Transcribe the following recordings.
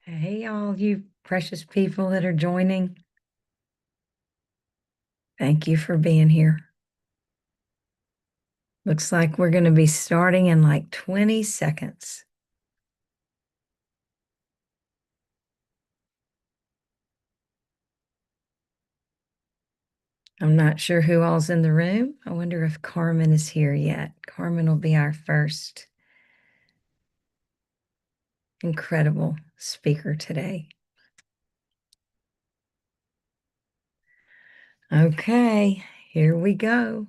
Hey, all you precious people that are joining. Thank you for being here. Looks like we're going to be starting in like 20 seconds. I'm not sure who all's in the room. I wonder if Carmen is here yet. Carmen will be our first incredible speaker today. Okay, here we go.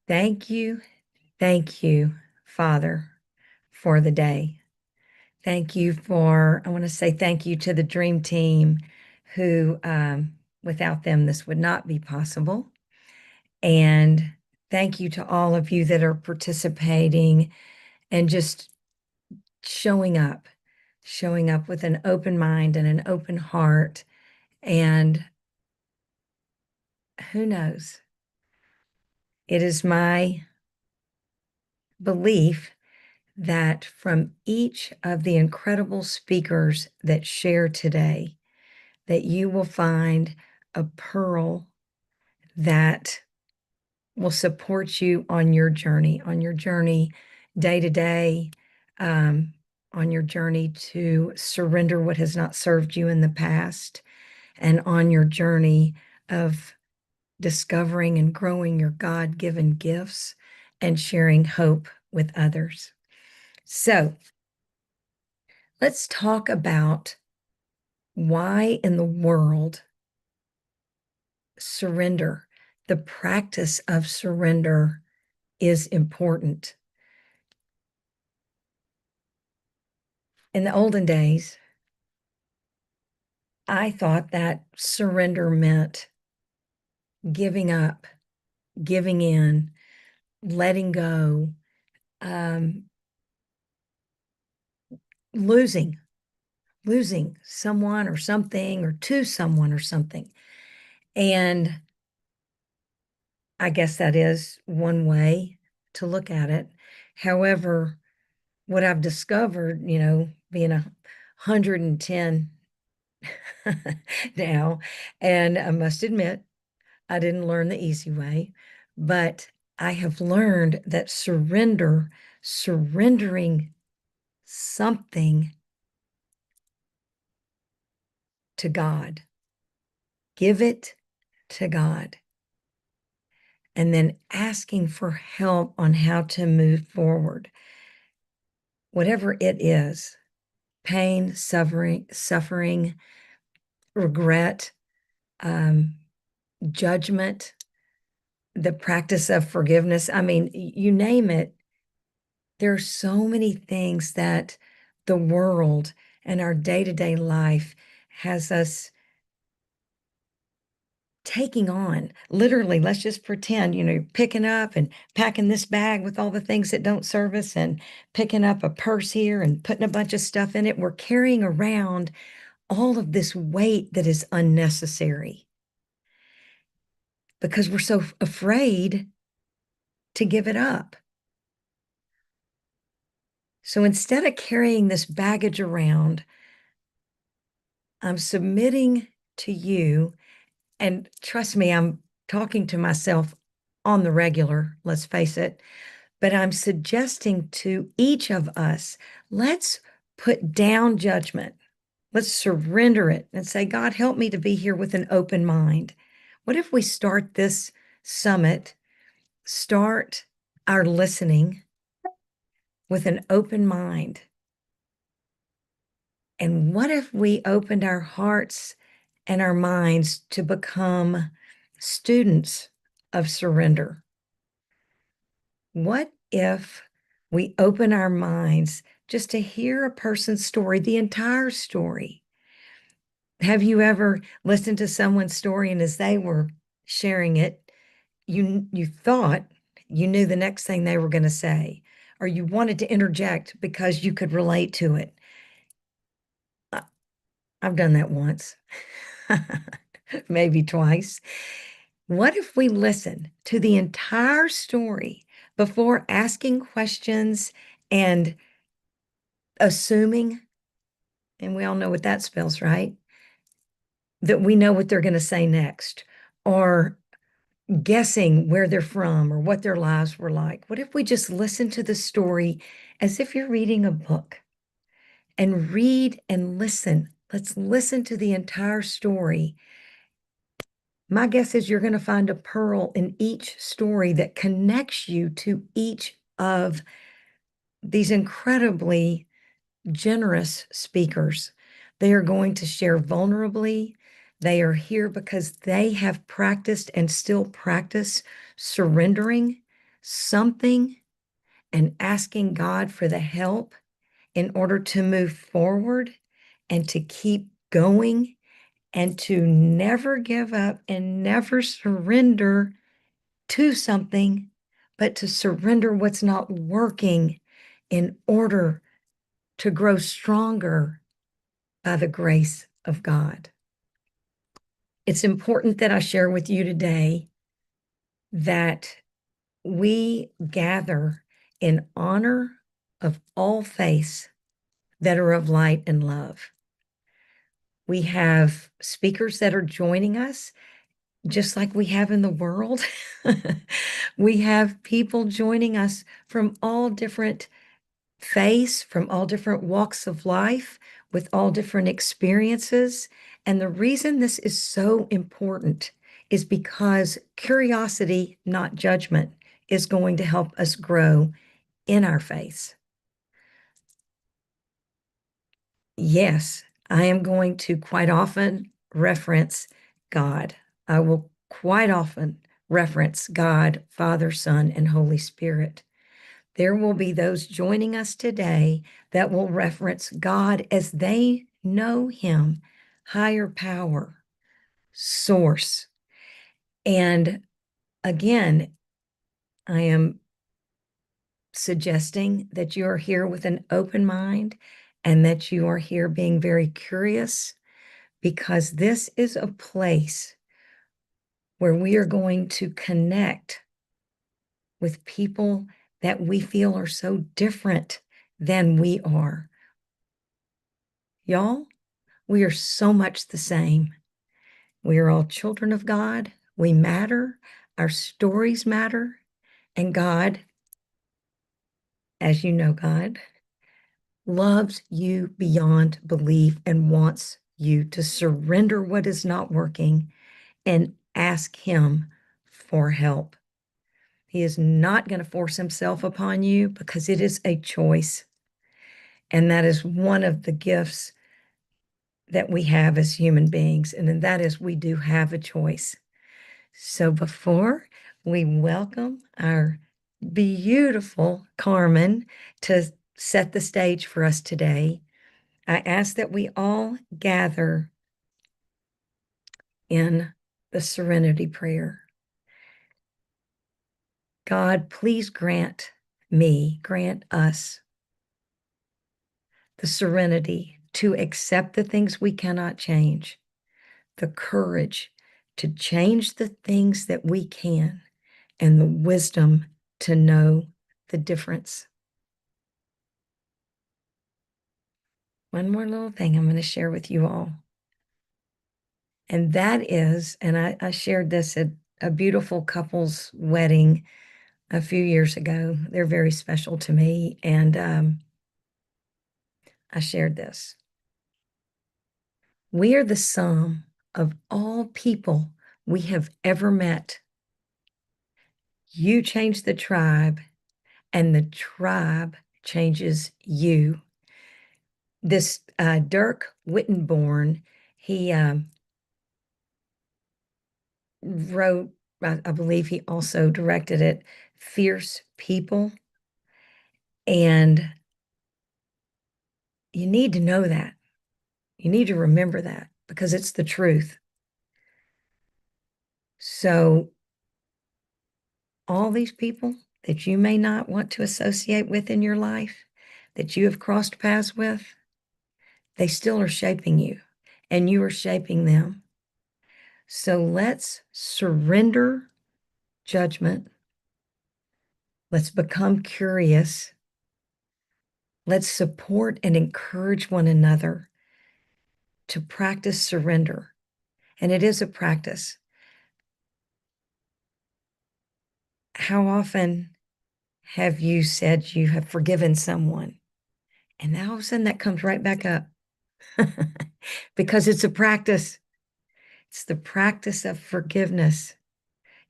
Thank you, Father, for the day. I want to say thank you to the dream team who, without them, this would not be possible. And thank you to all of you that are participating and just showing up with an open mind and an open heart. And who knows? It is my belief that from each of the incredible speakers that share today, that you will find a pearl that will support you on your journey day to day, on your journey to surrender what has not served you in the past, and on your journey of discovering and growing your God-given gifts and sharing hope with others. So let's talk about why in the world surrender, the practice of surrender, is important. In the olden days, I thought that surrender meant giving up, giving in, letting go, um, losing someone or something, or to someone or something. And I guess that is one way to look at it. However, what I've discovered, being 110 now, and I must admit, I didn't learn the easy way, but I have learned that surrendering something to God, give it to God, and then asking for help on how to move forward. Whatever it is, pain, suffering, regret, judgment, the practice of forgiveness. I mean, you name it. There are so many things that the world and our day-to-day life has us taking on. Literally, let's just pretend, you're picking up and packing this bag with all the things that don't serve us, and picking up a purse here and putting a bunch of stuff in it. We're carrying around all of this weight that is unnecessary because we're so afraid to give it up. So instead of carrying this baggage around, I'm submitting to you, and trust me, I'm talking to myself on the regular, let's face it, but I'm suggesting to each of us, let's put down judgment. Let's surrender it and say, God, help me to be here with an open mind. What if we start this summit, start our listening with an open mind? And what if we opened our hearts and our minds to become students of surrender? What if we open our minds just to hear a person's story, the entire story? Have you ever listened to someone's story, and as they were sharing it, you thought you knew the next thing they were going to say, or you wanted to interject because you could relate to it? I've done that once, maybe twice. What if we listen to the entire story before asking questions and assuming and we all know what that spells, right? That we know what they're going to say next, or guessing where they're from or what their lives were like. What if we just listen to the story as if you're reading a book and read and listen? Let's listen to the entire story. My guess is you're going to find a pearl in each story that connects you to each of these incredibly generous speakers. They are going to share vulnerably. They are here because they have practiced and still practice surrendering something and asking God for the help in order to move forward and to keep going and to never give up and never surrender to something, but to surrender what's not working in order to grow stronger by the grace of God. It's important that I share with you today that we gather in honor of all faiths that are of light and love. We have speakers that are joining us, just like we have in the world. We have people joining us from all different faiths, from all different walks of life, with all different experiences. And the reason this is so important is because curiosity, not judgment, is going to help us grow in our faiths. Yes, I am going to quite often reference God. I will quite often reference God, Father, Son, and Holy Spirit. There will be those joining us today that will reference God as they know Him, higher power, source. And again, I am suggesting that you are here with an open mind and that you are here being very curious, because this is a place where we are going to connect with people that we feel are so different than we are. Y'all, we are so much the same. We are all children of God. We matter. Our stories matter. And God, as you know, God loves you beyond belief and wants you to surrender what is not working and ask Him for help. He is not going to force Himself upon you, because it is a choice. And that is one of the gifts that we have as human beings. And that is, we do have a choice. So before we welcome our beautiful Carmen to set the stage for us today, I ask that we all gather in the serenity prayer. God, please grant us the serenity to accept the things we cannot change, the courage to change the things that we can, and the wisdom to know the difference. One more little thing I'm going to share with you all. And that is, and I shared this at a beautiful couple's wedding a few years ago. They're very special to me. And I shared this. We are the sum of all people we have ever met. You change the tribe, and the tribe changes you. This Dirk Wittenborn, he wrote, I believe he also directed it, Fierce People. And you need to know that. You need to remember that, because it's the truth. So all these people that you may not want to associate with in your life, that you have crossed paths with, they still are shaping you, and you are shaping them. So let's surrender judgment. Let's become curious. Let's support and encourage one another to practice surrender. And it is a practice. How often have you said you have forgiven someone? And now all of a sudden that comes right back up because it's a practice. It's the practice of forgiveness.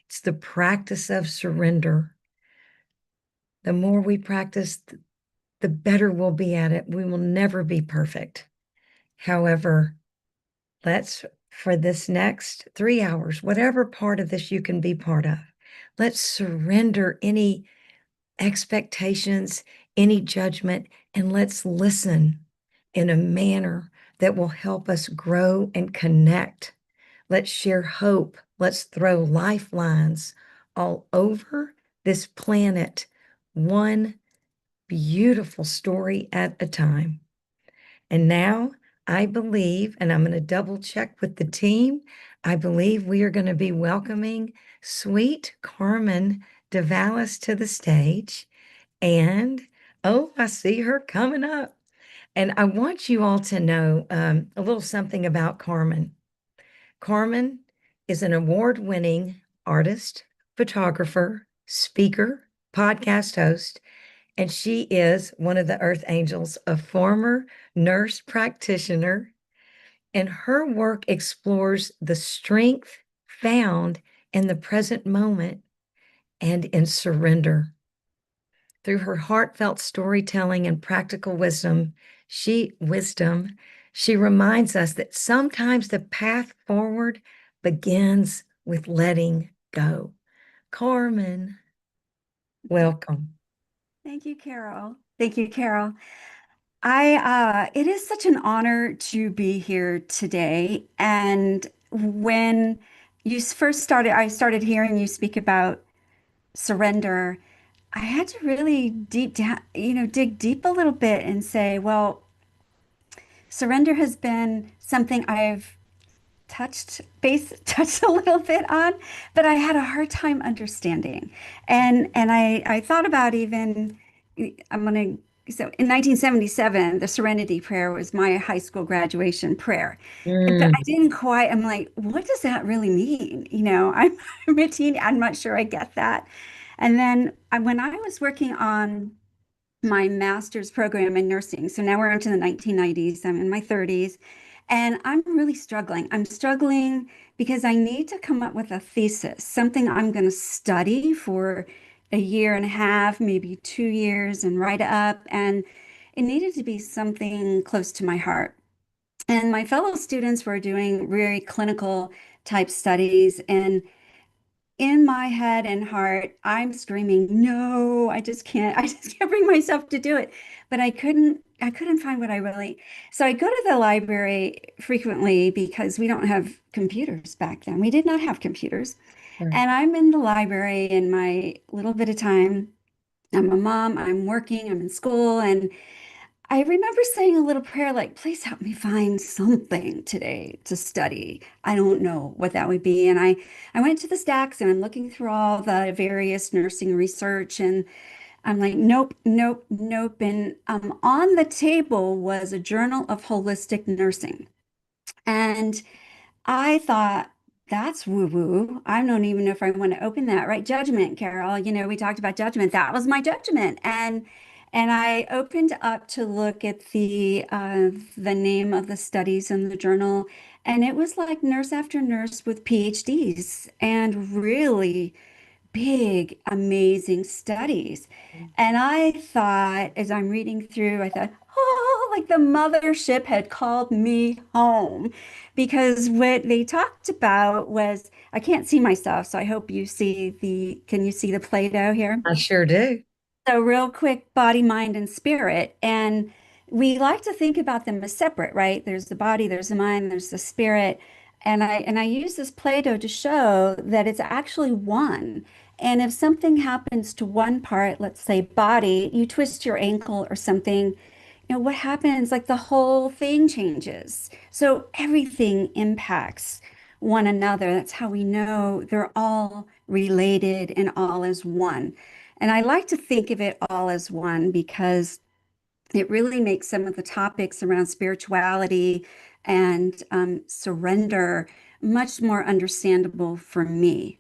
It's the practice of surrender. The more we practice, the better we'll be at it. We will never be perfect. However, let's, for this next 3 hours, whatever part of this you can be part of, let's surrender any expectations, any judgment, and let's listen in a manner that will help us grow and connect. Let's share hope. Let's throw lifelines all over this planet, one beautiful story at a time. And now I believe, and I'm going to double check with the team, I believe we are going to be welcoming sweet Carmen Davailus to the stage. And oh, I see her coming up. And I want you all to know a little something about Carmen. Carmen is an award-winning artist, photographer, speaker, podcast host, and she is one of the Earth Angels, a former nurse practitioner, and her work explores the strength found in the present moment and in surrender. Through her heartfelt storytelling and practical she reminds us that sometimes the path forward begins with letting go. Carmen, welcome. Thank you, Carol. Thank you, Carol. It is such an honor to be here today. And when I started hearing you speak about surrender. I had to really deep down, dig deep a little bit and say, well, surrender has been something I've touched a little bit on, but I had a hard time understanding. And I thought about even I'm gonna so in 1977, the Serenity Prayer was my high school graduation prayer. But I Mm, didn't quite, I'm like, what does that really mean? I'm a teen, I'm not sure I get that. And then when I was working on my master's program in nursing. So now we're into the 1990s. I'm in my 30s and I'm really struggling. I'm struggling because I need to come up with a thesis, something I'm going to study for a year and a half, maybe 2 years, and write it up. And it needed to be something close to my heart. And my fellow students were doing very clinical type studies. And in my head and heart, I'm screaming, no, I just can't bring myself to do it. But I couldn't find what I really, so I go to the library frequently because we don't have computers back then. We did not have computers. right. And I'm in the library in my little bit of time. I'm a mom, I'm working, I'm in school, and I remember saying a little prayer like, please help me find something today to study. I don't know what that would be. And I went to the stacks and I'm looking through all the various nursing research and I'm like, nope, nope, nope. And on the table was a Journal of Holistic Nursing. And I thought, that's woo-woo. I don't even know if I want to open that, right? Judgment, Carol. We talked about judgment. That was my judgment. And I opened up to look at the name of the studies in the journal, and it was like nurse after nurse with PhDs and really big, amazing studies. And I thought, as I'm reading through, I thought, oh, like the mothership had called me home because what they talked about was, I can't see myself, so I hope can you see the Play-Doh here? I sure do. So, real quick, body, mind, and spirit. And we like to think about them as separate, right? There's the body, there's the mind, there's the spirit. And I use this Play-Doh to show that it's actually one. And if something happens to one part, let's say body, you twist your ankle or something, what happens? Like the whole thing changes. So everything impacts one another. That's how we know they're all related and all as one. And I like to think of it all as one because it really makes some of the topics around spirituality and surrender much more understandable for me.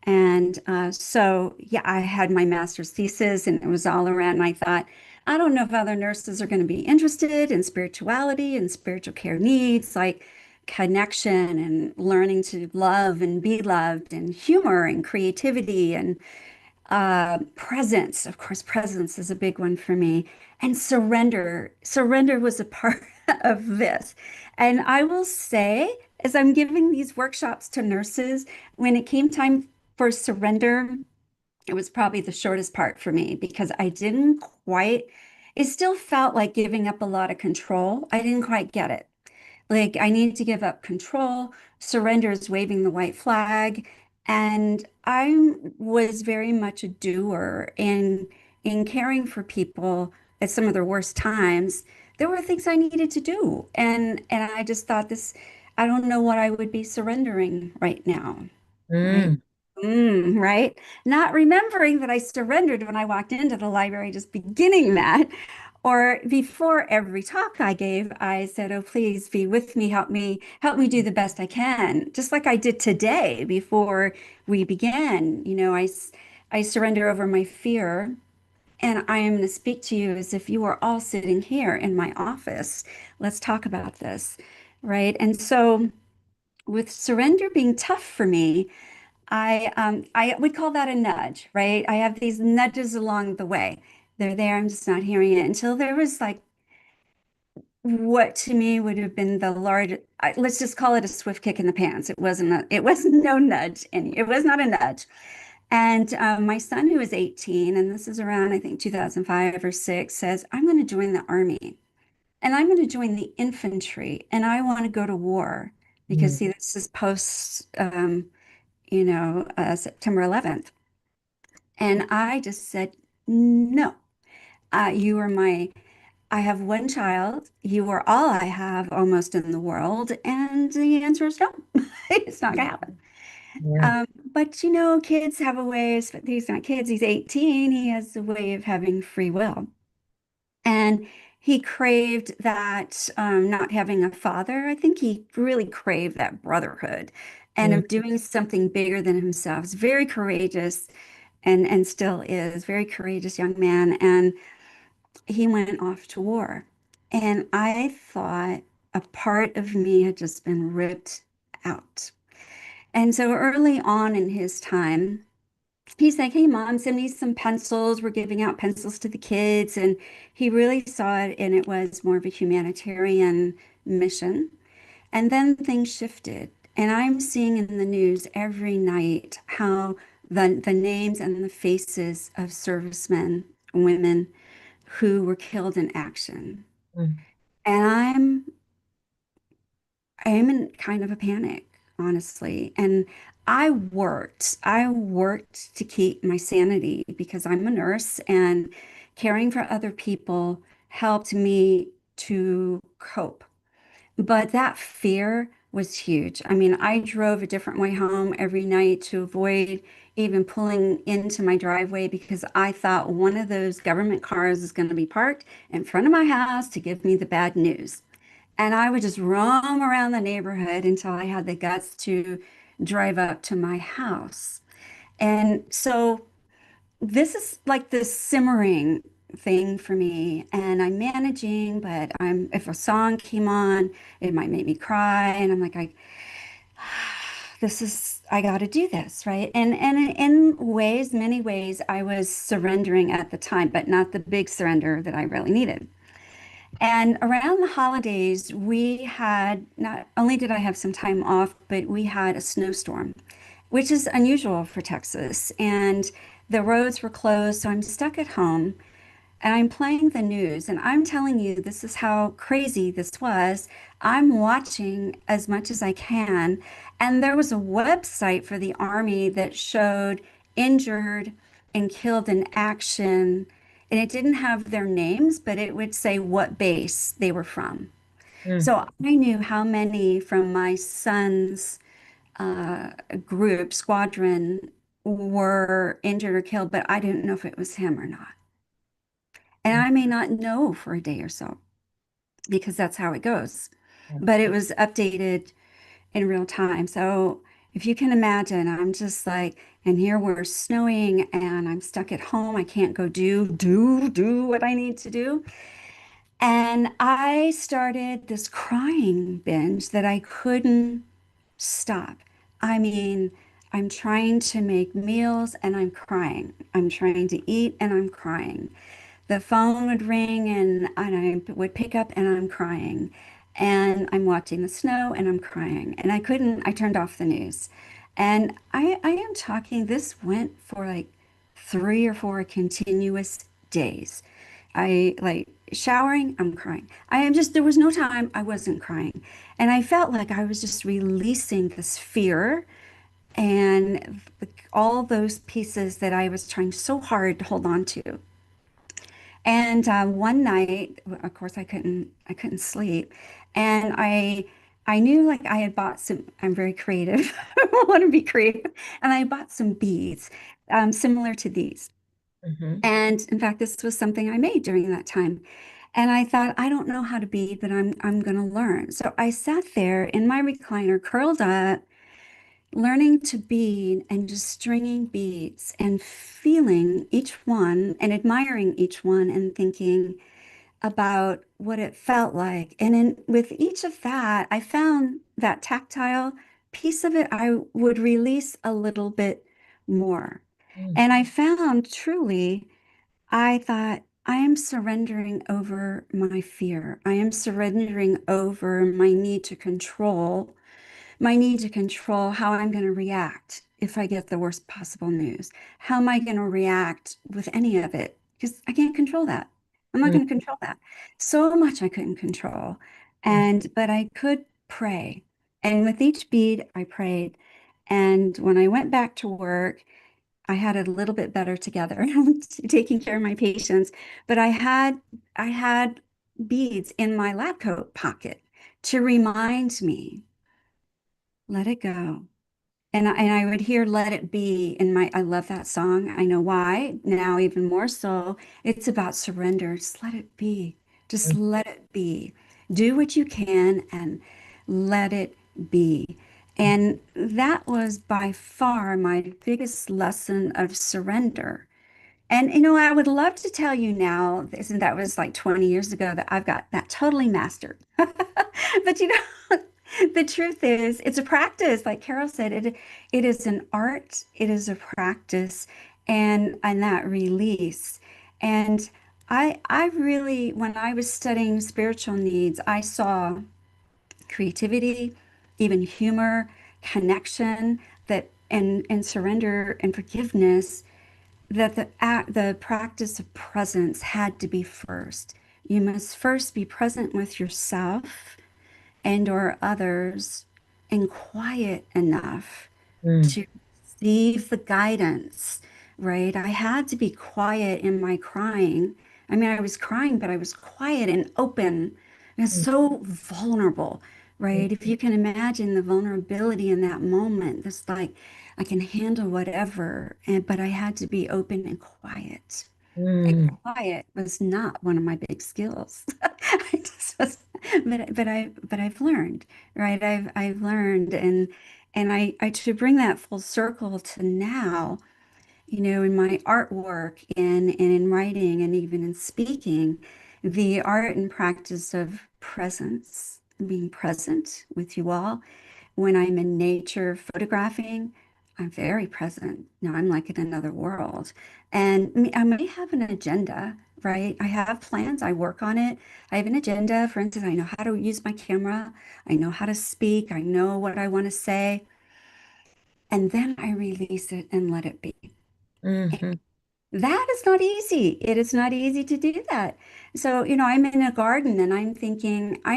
And so, yeah, I had my master's thesis and it was all around. And I thought, I don't know if other nurses are going to be interested in spirituality and spiritual care needs, like connection and learning to love and be loved, and humor and creativity and presence. Of course, presence is a big one for me. And surrender. Surrender was a part of this. And I will say, as I'm giving these workshops to nurses, when it came time for surrender, it was probably the shortest part for me because I didn't quite, it still felt like giving up a lot of control. I didn't quite get it. Like I needed to give up control. Surrender is waving the white flag. And I was very much a doer in caring for people at some of their worst times. There were things I needed to do. And I just thought this, I don't know what I would be surrendering right now. Right. Mm. Right. Not remembering that I surrendered when I walked into the library, just beginning that. Or before every talk I gave, I said, "Oh, please be with me, help me do the best I can." Just like I did today before we began. I surrender over my fear, and I am going to speak to you as if you were all sitting here in my office. Let's talk about this, right? And so, with surrender being tough for me, I would call that a nudge, right? I have these nudges along the way. They're there, I'm just not hearing it until there was like what to me would have been the large, let's just call it a swift kick in the pants. It wasn't no nudge, and it was not a nudge. And my son, who is 18, and this is around, I think, 2005 or six, says, I'm going to join the army and I'm going to join the infantry and I want to go to war because, Mm. see, this is post, September 11th. And I just said, no, you are my, I have one child. You are all I have almost in the world. And the answer is no, it's not going to happen. Yeah. But kids have a way, he's not kids, he's 18. He has a way of having free will. And he craved that, not having a father. I think he really craved that brotherhood and Mm. of doing something bigger than himself. He's very courageous and still is very courageous young man. And he went off to war. And I thought a part of me had just been ripped out. And so early on in his time, he's like, hey, mom, send me some pencils. We're giving out pencils to the kids. And he really saw it, and it was more of a humanitarian mission. And then things shifted. And I'm seeing in the news every night how the names and the faces of servicemen, women who were killed in action. Mm. And I am in kind of a panic, honestly. And I worked to keep my sanity because I'm a nurse and caring for other people helped me to cope. But that fear was huge. I mean, I drove a different way home every night to avoid even pulling into my driveway because I thought one of those government cars is going to be parked in front of my house to give me the bad news. And I would just roam around the neighborhood until I had the guts to drive up to my house. And so this is like this simmering thing for me. And I'm managing, but if a song came on, it might make me cry. And I'm like, I got to do this, right? And in ways, many ways, I was surrendering at the time, but not the big surrender that I really needed. And around the holidays, we had not only did I have some time off, but we had a snowstorm, which is unusual for Texas. And the roads were closed, so I'm stuck at home and I'm playing the news. And I'm telling you, this is how crazy this was. I'm watching as much as I can. And there was a website for the Army that showed injured and killed in action, and it didn't have their names, but it would say what base they were from. Mm. So I knew how many from my son's uh, squadron, were injured or killed, but I didn't know if it was him or not. And Mm. I may not know for a day or so because that's how it goes. but it was updated in real time. So if you can imagine, I'm just like, and here we're snowing and I'm stuck at home. I can't go do what I need to do. And I started this crying binge that I couldn't stop. I mean, I'm trying to make meals and I'm crying. I'm trying to eat and I'm crying. The phone would ring and I would pick up and I'm crying. And I'm watching the snow and I'm crying. And I turned off the news. And I am talking, this went for like 3 or 4 continuous days. I like showering, I'm crying. There was no time I wasn't crying. And I felt like I was just releasing this fear and all those pieces that I was trying so hard to hold on to. And one night, of course, I couldn't sleep, and I knew like I had bought some. I'm very creative. I want to be creative, and I bought some beads, similar to these. Mhm. And in fact, this was something I made during that time. And I thought, I don't know how to bead, but I'm going to learn. So I sat there in my recliner, curled up, learning to bead and just stringing beads and feeling each one and admiring each one and thinking about what it felt like. And with each of that, I found that tactile piece of it, I would release a little bit more. Mm, And I found truly, I thought, I am surrendering over my fear. I am surrendering over my need to control how I'm going to react if I get the worst possible news. How am I going to react with any of it? Because I can't control that. I'm not mm, going to control that. So much I couldn't control. mm, But I could pray. And with each bead, I prayed. And when I went back to work, I had it a little bit better together, taking care of my patients. But I had beads in my lab coat pocket to remind me, let it go. And I would hear Let It Be I love that song. I know why now, even more so. It's about surrender. Just let it be. Just mm, let it be. Do what you can and let it be. mm, And that was by far my biggest lesson of surrender. And I would love to tell you now, and that was like 20 years ago, that I've got that totally mastered. But the truth is, it's a practice. Like Carol said, it is an art, it is a practice, and that release. And I really, when I was studying spiritual needs, I saw creativity, even humor, connection, and surrender and forgiveness, that the practice of presence had to be first. You must first be present with yourself and or others and quiet enough mm, to receive the guidance, right? I had to be quiet in my crying. I mean, I was crying, but I was quiet and open and mm, so vulnerable, mm, right? If you can imagine the vulnerability in that moment, it's like I can handle whatever, but I had to be open and quiet. And mm, quiet was not one of my big skills. I just was, but I've learned, right? I've learned, and I to bring that full circle to now, in my artwork and in writing and even in speaking, the art and practice of presence, being present with you all. When I'm in nature photographing, I'm very present. Now I'm like in another world. And I may have an agenda, right? I have plans, I work on it. I have an agenda. For instance, I know how to use my camera, I know how to speak, I know what I want to say. And then I release it and let it be. mhm, That is not easy. It is not easy to do that. So, I'm in a garden and I'm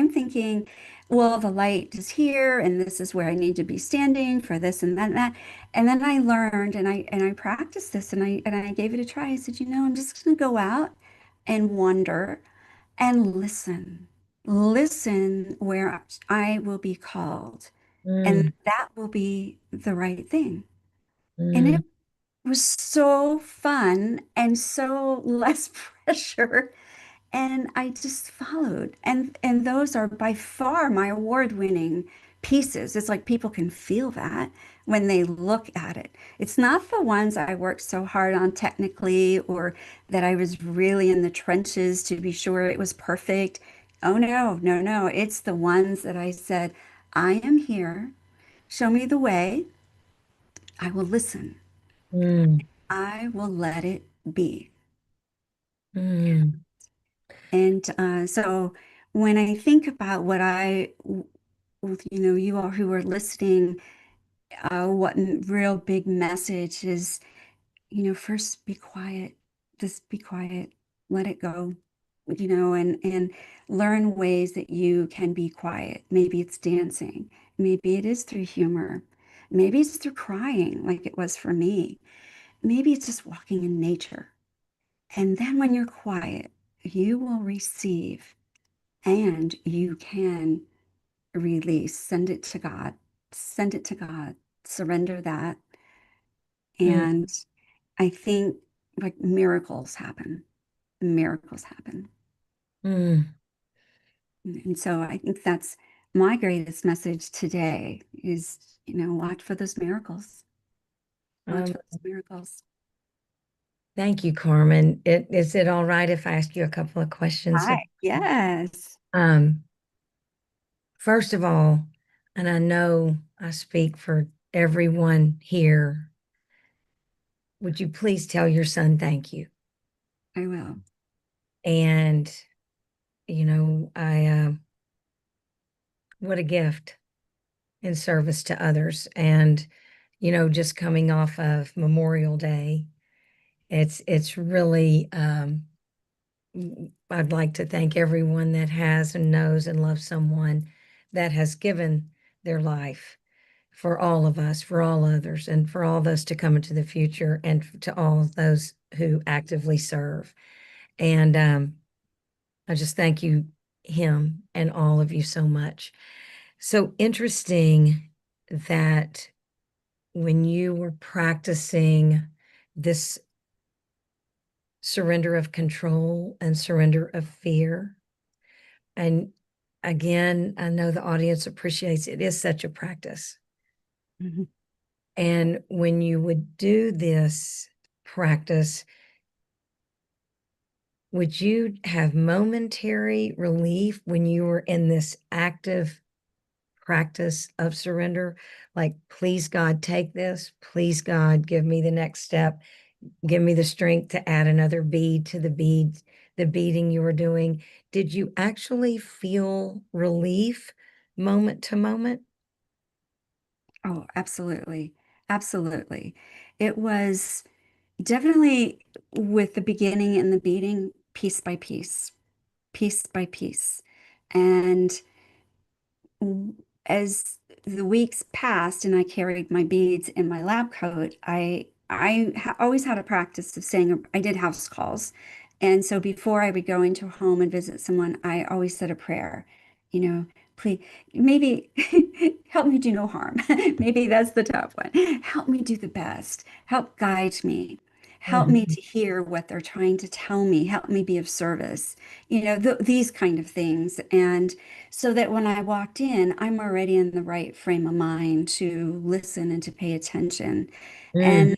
thinking, well, the light is here and this is where I need to be standing for this and that and that. And then I learned and I practiced this and I gave it a try. I said, I'm just gonna go out and wander and listen. Listen where I will be called. And mm, that will be the right thing. And mm, was so fun and so less pressure. And I just followed. And those are by far my award-winning pieces. It's like people can feel that when they look at it. It's not the ones I worked so hard on technically or that I was really in the trenches to be sure it was perfect. Oh no, no, no. It's the ones that I said, I am here. Show me the way. I will listen. Mm, I will let it be. mm, And so when I think about what you all who are listening, what real big message is, first be quiet, just be quiet, let it go, and learn ways that you can be quiet. Maybe it's dancing, maybe it is through humor, maybe it's through crying, like it was for me, maybe it's just walking in nature. And then when you're quiet, you will receive and you can release, send it to God, send it to God, surrender that. mm, And I think like miracles happen. mm. And so I think that's my greatest message today is, watch for those miracles. Watch Um, for those miracles. Thank you, Carmen. Is it all right if I ask you a couple of questions? Hi. Yes. Um, First of all, and I know I speak for everyone here, would you please tell your son thank you? I will. And, what a gift in service to others. And, just coming off of Memorial Day, it's really, I'd like to thank everyone that has and knows and loves someone that has given their life for all of us, for all others, and for all those to come into the future, and to all of those who actively serve. And I just thank you, him, and all of you so much. So interesting that when you were practicing this surrender of control and surrender of fear, and again, I know the audience appreciates it is such a practice. Mhm. And when you would do this practice, would you have momentary relief when you were in this active practice of surrender? Like, please, God, take this. Please, God, give me the next step. Give me the strength to add another bead to the beading you were doing. Did you actually feel relief moment to moment? Oh, absolutely. Absolutely. It was definitely with the beginning and the beating, piece by piece, piece by piece. And as the weeks passed and I carried my beads in my lab coat, always had a practice of saying I did house calls. And so before I would go into a home and visit someone, I always said a prayer, you know, please, maybe help me do no harm. Maybe that's the top one. Help me do the best. Help guide me. Help me Mhm. to hear what they're trying to tell me. Help me be of service. These kind of things. And so that when I walked in, I'm already in the right frame of mind to listen and to pay attention. Mm, And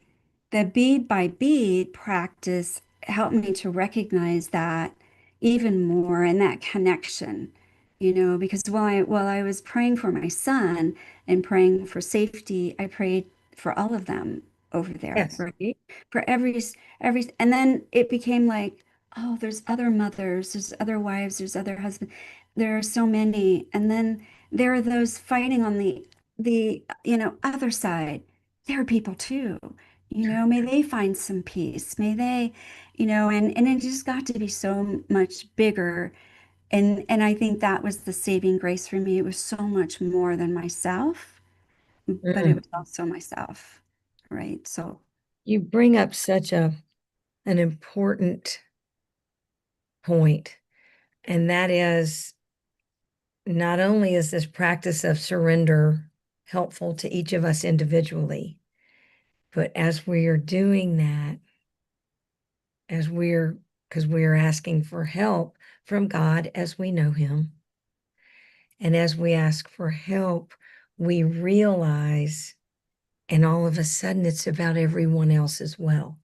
the bead by bead practice helped me to recognize that even more and that connection, because while I was praying for my son and praying for safety, I prayed for all of them over there, yes. right? For and then it became like, oh, there's other mothers, there's other wives, there's other husbands, there are so many. And then there are those fighting on the other side. There are people too. May they find some peace. May they, and it just got to be so much bigger. And I think that was the saving grace for me. It was so much more than myself, but it Mm. was also myself, right? So, You bring up such an important point, and that is not only is this practice of surrender helpful to each of us individually, but as we are doing that, as we're because we are asking for help from God as we know Him. And as we ask for help, we realize, and all of a sudden, it's about everyone else as well.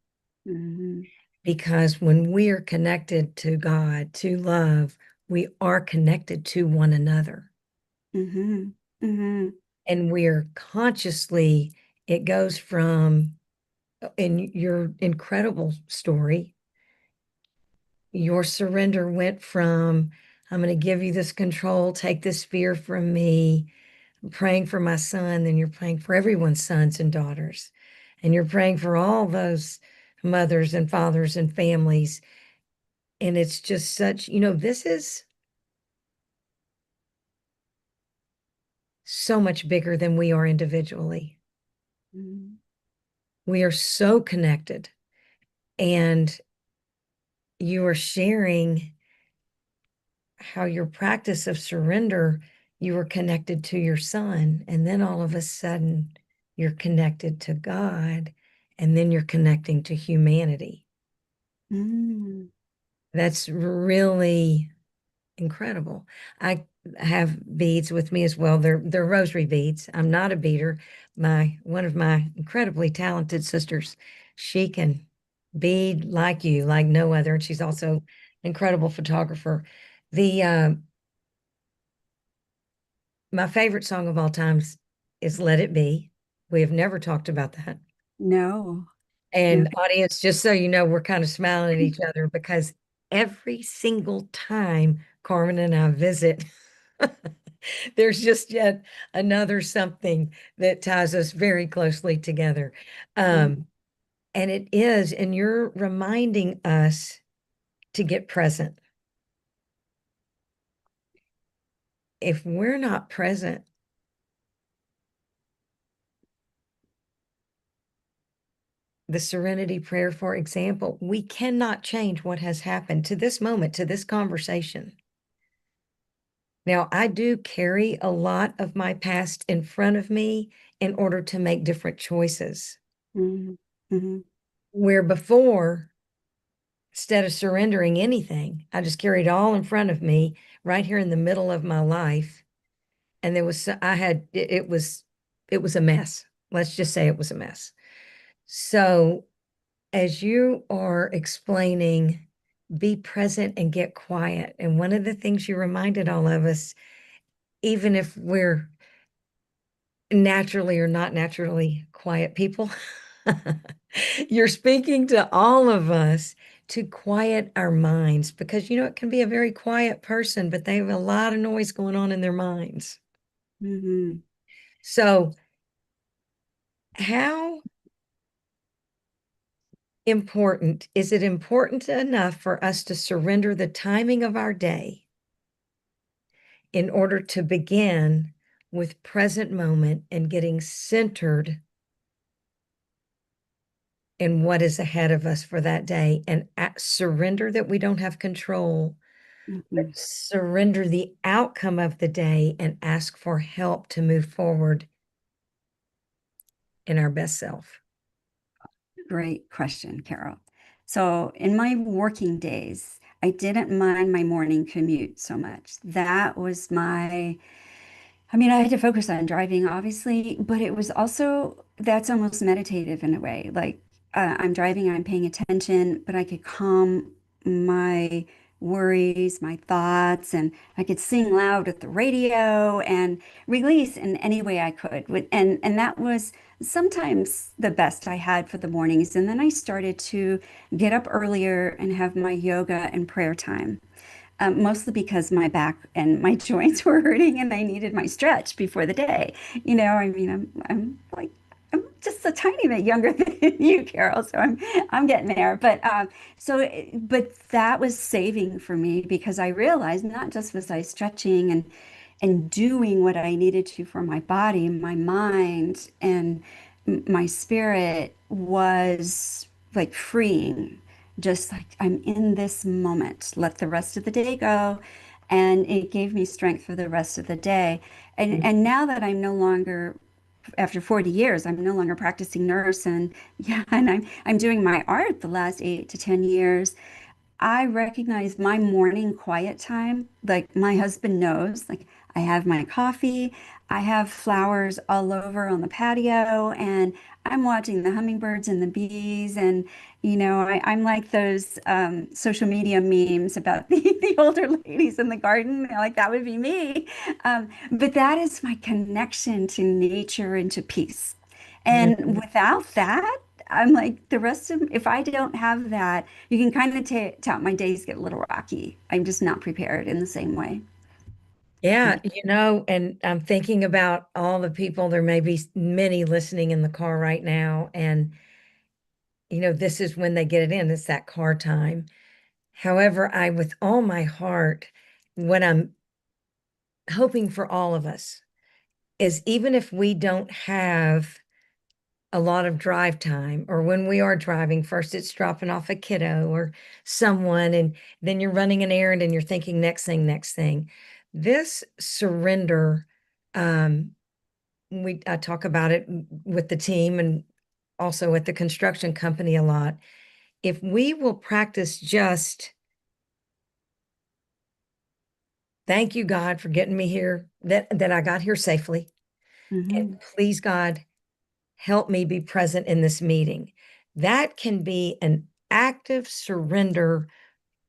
Mm-hmm. Because when we are connected to God, to love, we are connected to one another. Mm-hmm. Mm-hmm. And we're consciously, it goes from, in your incredible story, your surrender went from, I'm going to give you this control, take this fear from me, I'm praying for my son, then you're praying for everyone's sons and daughters. And you're praying for all those mothers and fathers and families. And it's just such, this is so much bigger than we are individually. Mm-hmm. We are so connected. And you are sharing how your practice of surrender, you were connected to your son, and then all of a sudden you're connected to God, and then you're connecting to humanity. Mm-hmm. That's really incredible. I have beads with me as well. They're rosary beads. I'm not a beader. One of my incredibly talented sisters, she can bead like you, like no other, and she's also an incredible photographer. The My favorite song of all times is Let It Be. We have never talked about that. No, no. And audience, just so you know, we're kind of smiling at each other because every single time Carmen and I visit, there's just yet another something that ties us very closely together. Um, and it is, and you're reminding us to get present. If we're not present, the serenity prayer, for example, we cannot change what has happened to this moment, to this conversation. Now, I do carry a lot of my past in front of me in order to make different choices. Mm-hmm. Mm-hmm. Where before, instead of surrendering anything, I just carried it all in front of me right here in the middle of my life. And it was a mess. Let's just say it was a mess. So as you are explaining, be present and get quiet. And one of the things you reminded all of us, even if we're naturally or not naturally quiet people, you're speaking to all of us to quiet our minds because, it can be a very quiet person, but they have a lot of noise going on in their minds. Mm-hmm. So, how important is it important enough for us to surrender the timing of our day in order to begin with present moment and getting centered in what is ahead of us for that day and surrender that we don't have control, but Mm-hmm. surrender the outcome of the day and ask for help to move forward in our best self? Great question, Carol. So, in my working days, I didn't mind my morning commute so much. That was I had to focus on driving, obviously, but it was also, that's almost meditative in a way. Like I'm driving, I'm paying attention, but I could calm my worries, my thoughts, and I could sing loud at the radio and release in any way I could. And that was sometimes the best I had for the mornings. And then I started to get up earlier and have my yoga and prayer time, mostly because my back and my joints were hurting and I needed my stretch before the day. I'm like, I'm just a tiny bit younger than you, Carol, so I'm getting there. But that was saving for me because I realized not just was I stretching and doing what I needed to for my body, my mind, and my spirit was like freeing, just like I'm in this moment. Let the rest of the day go. And it gave me strength for the rest of the day. And now that I'm no longer, after 40 years, I'm no longer practicing nurse and yeah, and I'm doing my art the last 8 to 10 years. I recognize my morning quiet time. Like my husband knows, like I have my coffee, I have flowers all over on the patio, and I'm watching the hummingbirds and the bees. And, I'm like those social media memes about the older ladies in the garden. Like that would be me. But that is my connection to nature and to peace. And Mhm. without that, I'm like the rest of, if I don't have that, you can kind of tell my days get a little rocky. I'm just not prepared in the same way. Yeah, and I'm thinking about all the people, there may be many listening in the car right now, and this is when they get it in, it's that car time. However, with all my heart, what I'm hoping for all of us is even if we don't have a lot of drive time, or when we are driving, first it's dropping off a kiddo or someone, and then you're running an errand and you're thinking next thing, next thing. This surrender, um, I talk about it with the team and also at the construction company a lot. If we will practice just thank you, God, for getting me here, that I got here safely. And Hmm. please, God, help me be present in this meeting. That can be an active surrender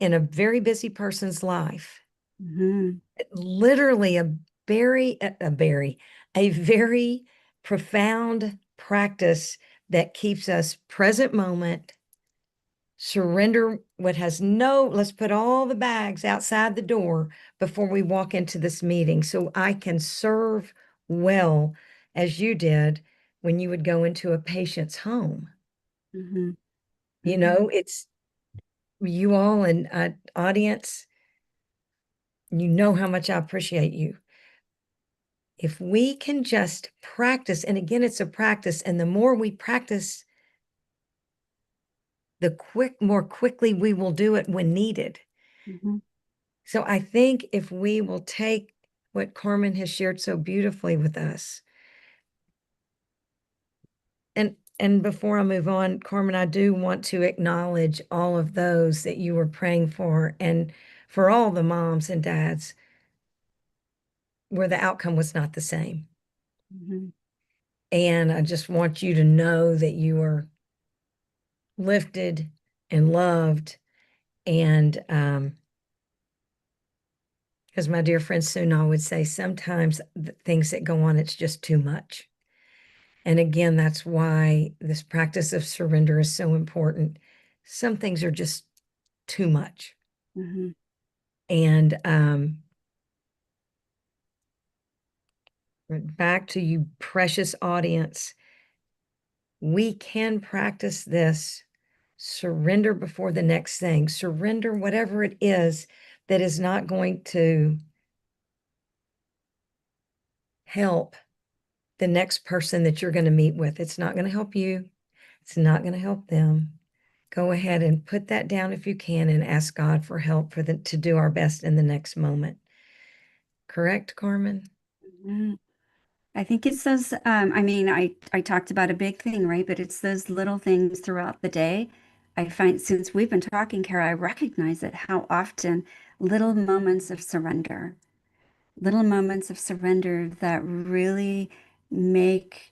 in a very busy person's life. Hmm. Literally a very profound practice that keeps us present moment, surrender what has let's put all the bags outside the door before we walk into this meeting so I can serve well as you did when you would go into a patient's home. Hmm. Hmm. It's you all and audience, you know how much I appreciate you. If we can just practice, and again, it's a practice, and the more we practice, more quickly we will do it when needed. Hmm. So I think if we will take what Carmen has shared so beautifully with us, and before I move on, Carmen, I do want to acknowledge all of those that you were praying for, and for all the moms and dads where the outcome was not the same. Hmm. And I just want you to know that you are lifted and loved. And as my dear friend Suna would say, sometimes the things that go on, it's just too much. And again, that's why this practice of surrender is so important. Some things are just too much. Hmm. And back to you, precious audience, we can practice this surrender before the next thing, surrender whatever it is that is not going to help the next person that you're going to meet with. It's not going to help you, it's not going to help them. Go ahead and put that down if you can and ask God for help to do our best in the next moment. Correct, Carmen? Hmm. I think it's those, I mean, I talked about a big thing, right? But it's those little things throughout the day. I find since we've been talking, Kara, I recognize it how often little moments of surrender, little moments of surrender that really make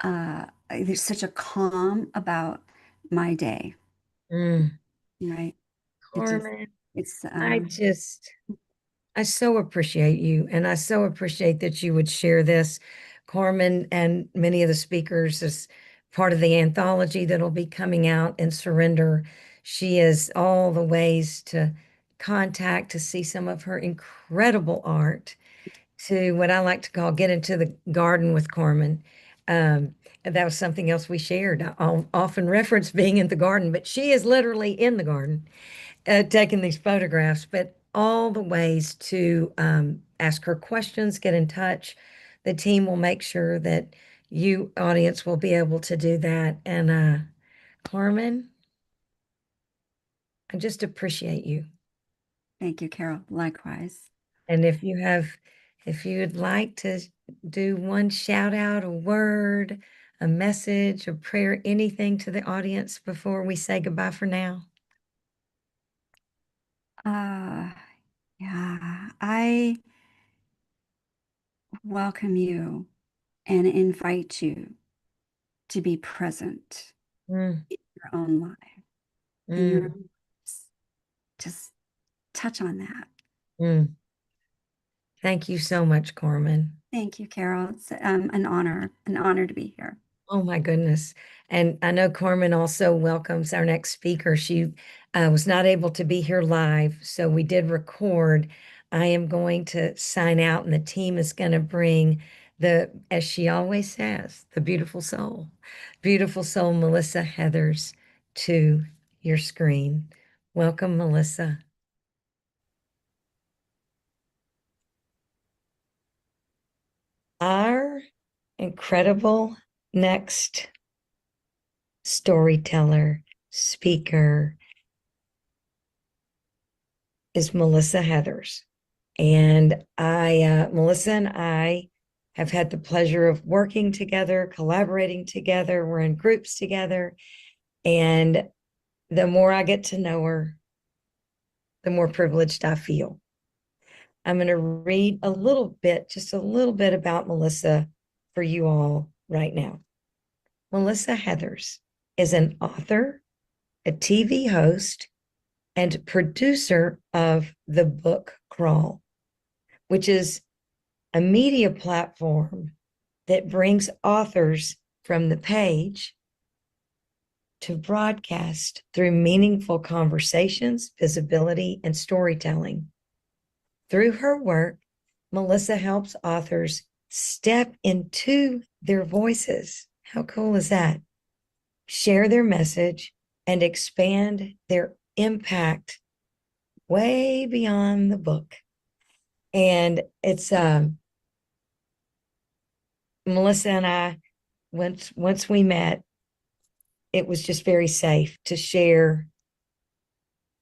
there's such a calm about my day, Mm, right? It just Carmen, it's I just I so appreciate you, and I so appreciate that you would share this. Carmen and many of the speakers as part of the anthology that'll be coming out in Surrender. She is all the ways to contact to see some of her incredible art, to what I like to call get into the garden with Carmen. And that was something else we shared. I'll often reference being in the garden, but she is literally in the garden taking these photographs, but all the ways to ask her questions, get in touch. The team will make sure that you, audience, will be able to do that. And Carmen, I just appreciate you. thank you, Carol. Likewise. And if you would like to do one shout out, a word, a message, a prayer, anything to the audience before we say goodbye for now. Uh, yeah, I welcome you and invite you to be present Mm, in your own life, in your mm, own lives. Just touch on that. mm. Thank you so much, Carmen. Thank you, Carol. It's an honor to be here. Oh my goodness. And I know Carmen also welcomes our next speaker. She was not able to be here live, so we did record. I am going to sign out, and the team is going to bring as she always says, the beautiful soul, Melissa Heathers, to your screen. Welcome, Melissa. Our incredible next storyteller, speaker is Melissa Heathers. And Melissa and I have had the pleasure of working together, collaborating together. We're in groups together. And the more I get to know her, the more privileged I feel. I'm going to read just a little bit about Melissa for you all right now. Melissa Heathers is an author, a TV host, and producer of the book Crawl, which is a media platform that brings authors from the page to broadcast through meaningful conversations, visibility, and storytelling. Through her work, Melissa helps authors step into their voices. How cool is that? Share their message and expand their impact way beyond the book. And it's Melissa and I, once we met, it was just very safe to share,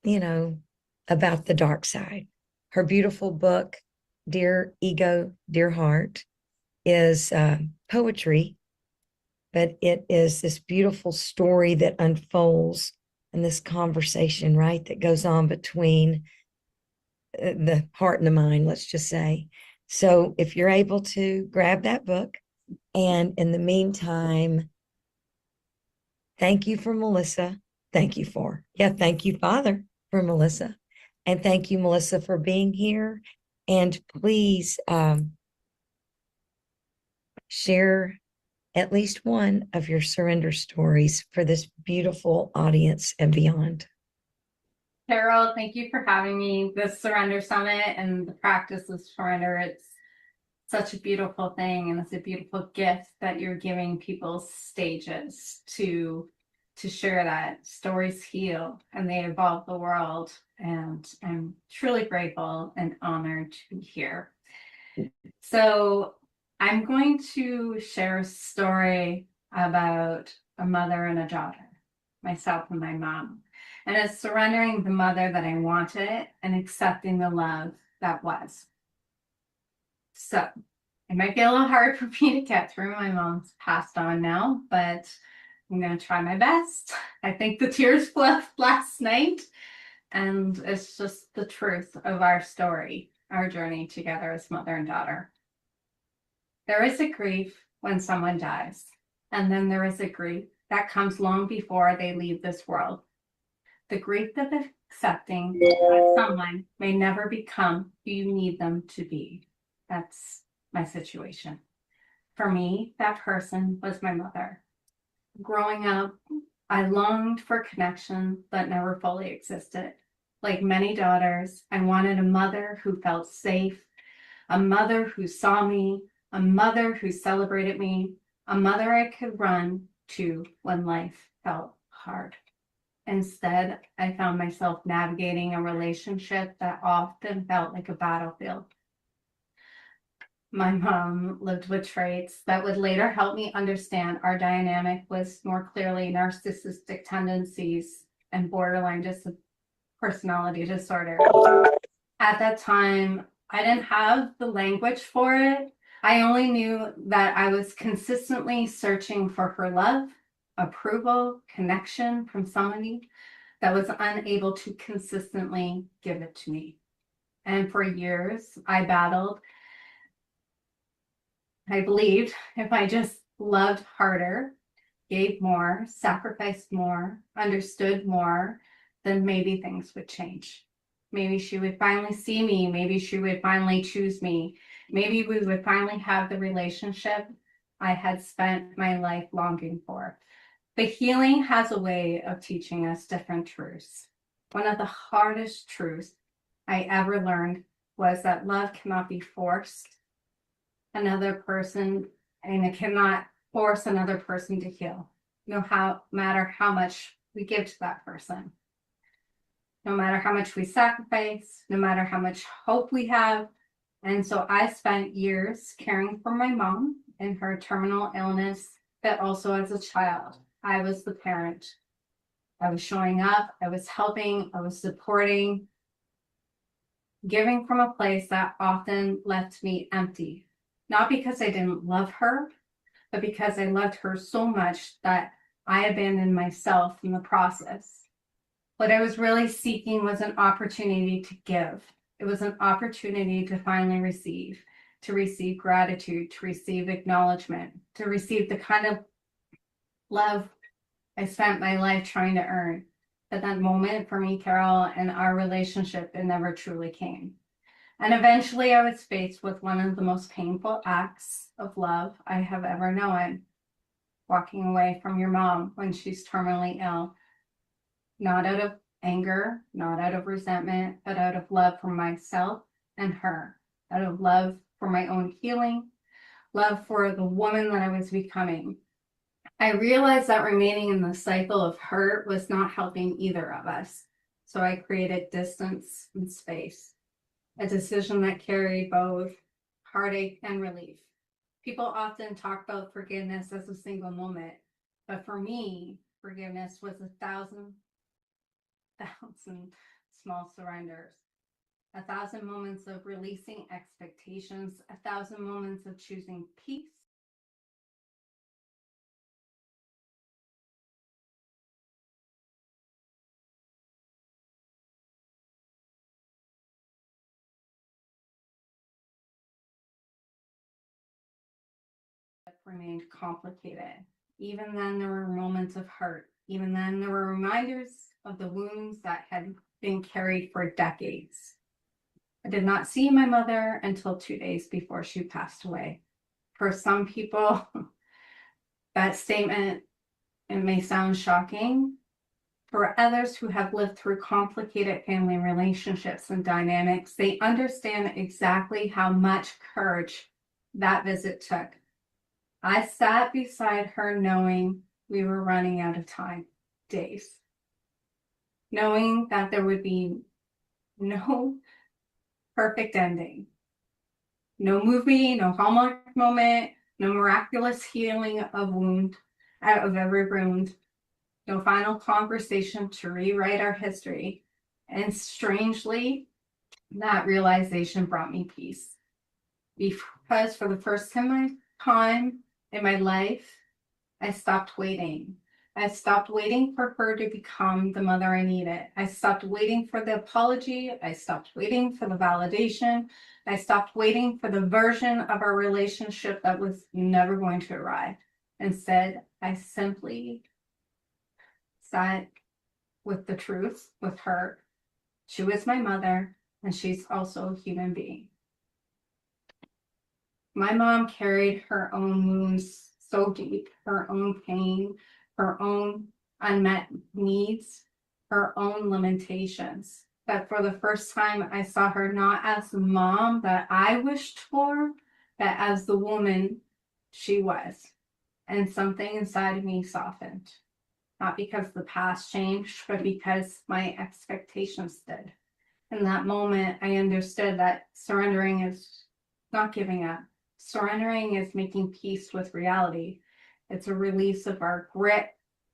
you know, about the dark side. Her beautiful book, Dear Ego, Dear Heart, is poetry, but it is this beautiful story that unfolds in this conversation, right, that goes on between the heart and the mind, let's just say. So if you're able to grab that book, and in the meantime, thank you for Melissa. Thank you, Father, for Melissa. And thank you, Melissa, for being here. And please share at least one of your surrender stories for this beautiful audience and beyond. Carol, thank you for having me. This Surrender Summit and the practice of surrender, it's such a beautiful thing, and it's a beautiful gift that you're giving people stages to share that stories heal and they evolve the world. And I'm truly grateful and honored to be here. So I'm going to share a story about a mother and a daughter, myself and my mom. And it's surrendering the mother that I wanted and accepting the love that was. So it might be a little hard for me to get through. My mom's passed on now, but I'm going to try my best. I think the tears flowed last night, and it's just the truth of our story, our journey together as mother and daughter. There is a grief when someone dies, and then there is a grief that comes long before they leave this world. The grief of accepting that someone may never become who you need them to be. That's my situation. For me, that person was my mother. Growing up, I longed for connection that never fully existed. Like many daughters, I wanted a mother who felt safe, a mother who saw me, a mother who celebrated me, a mother I could run to when life felt hard. Instead, I found myself navigating a relationship that often felt like a battlefield. My mom lived with traits that would later help me understand our dynamic was more clearly narcissistic tendencies and borderline personality disorder. At that time, I didn't have the language for it. I only knew that I was consistently searching for her love, approval, connection from somebody. that was unable to consistently give it to me. And for years, I battled. I believed if I just loved harder, gave more, sacrificed more, understood more, then maybe things would change. Maybe she would finally see me. Maybe she would finally choose me. Maybe we would finally have the relationship I had spent my life longing for. But healing has a way of teaching us different truths. One of the hardest truths I ever learned was that love cannot be forced another person, and it cannot force another person to heal. No matter how much we give to that person, no matter how much we sacrifice, no matter how much hope we have. And so I spent years caring for my mom in her terminal illness, but also as a child. I was the parent. I was showing up, I was helping, I was supporting, giving from a place that often left me empty. Not because I didn't love her, but because I loved her so much that I abandoned myself in the process. What I was really seeking was an opportunity to give. It was an opportunity to finally receive, to receive gratitude, to receive acknowledgement, to receive the kind of love I spent my life trying to earn. But that moment for me, Carol, and our relationship, it never truly came. And eventually I was faced with one of the most painful acts of love I have ever known. Walking away from your mom when she's terminally ill. Not out of anger, not out of resentment, but out of love for myself and her. Out of love for my own healing, love for the woman that I was becoming. I realized that remaining in the cycle of hurt was not helping either of us. So I created distance and space, a decision that carried both heartache and relief. People often talk about forgiveness as a single moment, but for me, forgiveness was 1,000 small surrenders, 1,000 moments of releasing expectations, 1,000 moments of choosing peace. Remained complicated. Even then, there were moments of hurt. Even then, there were reminders of the wounds that had been carried for decades. I did not see my mother until 2 days before she passed away. For some people, that statement, it may sound shocking. For others who have lived through complicated family relationships and dynamics, they understand exactly how much courage that visit took. I sat beside her knowing we were running out of time, days. Knowing that there would be no perfect ending. No movie, no Hallmark moment, no miraculous healing of every wound. No final conversation to rewrite our history. And strangely, that realization brought me peace. Because for the first time in my life, I stopped waiting. I stopped waiting for her to become the mother I needed. I stopped waiting for the apology. I stopped waiting for the validation. I stopped waiting for the version of our relationship that was never going to arrive. Instead, I simply sat with the truth with her. She was my mother, and she's also a human being. My mom carried her own wounds so deep, her own pain, her own unmet needs, her own limitations, that for the first time I saw her not as the mom that I wished for, but as the woman she was. And something inside of me softened. Not because the past changed, but because my expectations did. In that moment, I understood that surrendering is not giving up. Surrendering is making peace with reality. It's a release of our grit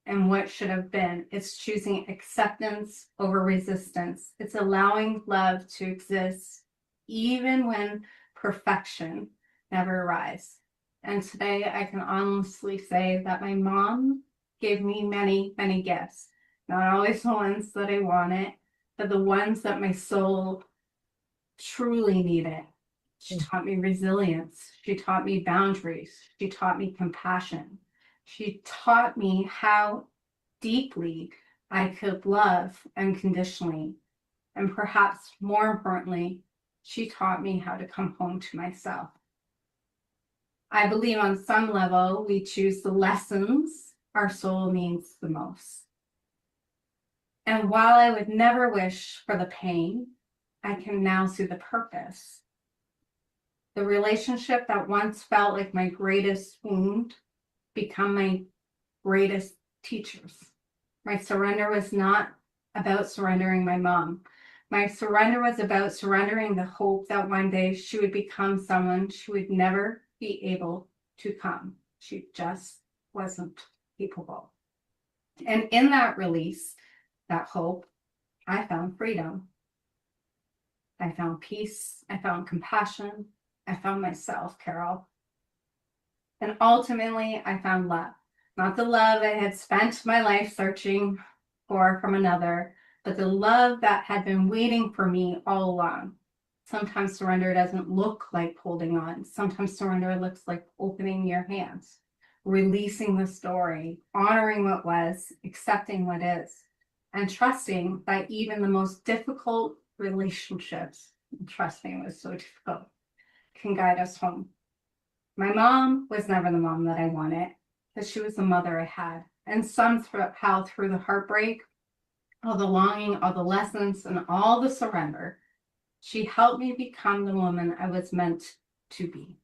and what should have been. It's choosing acceptance over resistance. It's allowing love to exist even when perfection never arrives. And today I can honestly say that my mom gave me many, many gifts. not always the ones that I wanted, but the ones that my soul truly needed. She taught me resilience. She taught me boundaries. She taught me compassion. She taught me how deeply I could love unconditionally. And perhaps more importantly, she taught me how to come home to myself. I believe on some level, we choose the lessons our soul needs the most. And while I would never wish for the pain, I can now see the purpose. The relationship that once felt like my greatest wound become my greatest teachers. My surrender was not about surrendering my mom. My surrender was about surrendering the hope that one day she would become someone she would never be able to come. She just wasn't capable. And in that release, that hope, I found freedom. I found peace. I found compassion. I found myself, Carroll. And ultimately, I found love. Not the love I had spent my life searching for from another, but the love that had been waiting for me all along. Sometimes surrender doesn't look like holding on. Sometimes surrender looks like opening your hands, releasing the story, honoring what was, accepting what is, and trusting that even the most difficult relationships, trust me, it was so difficult, can guide us home. My mom was never the mom that I wanted, but she was the mother I had. And somehow through the heartbreak, all the longing, all the lessons, and all the surrender, she helped me become the woman I was meant to be.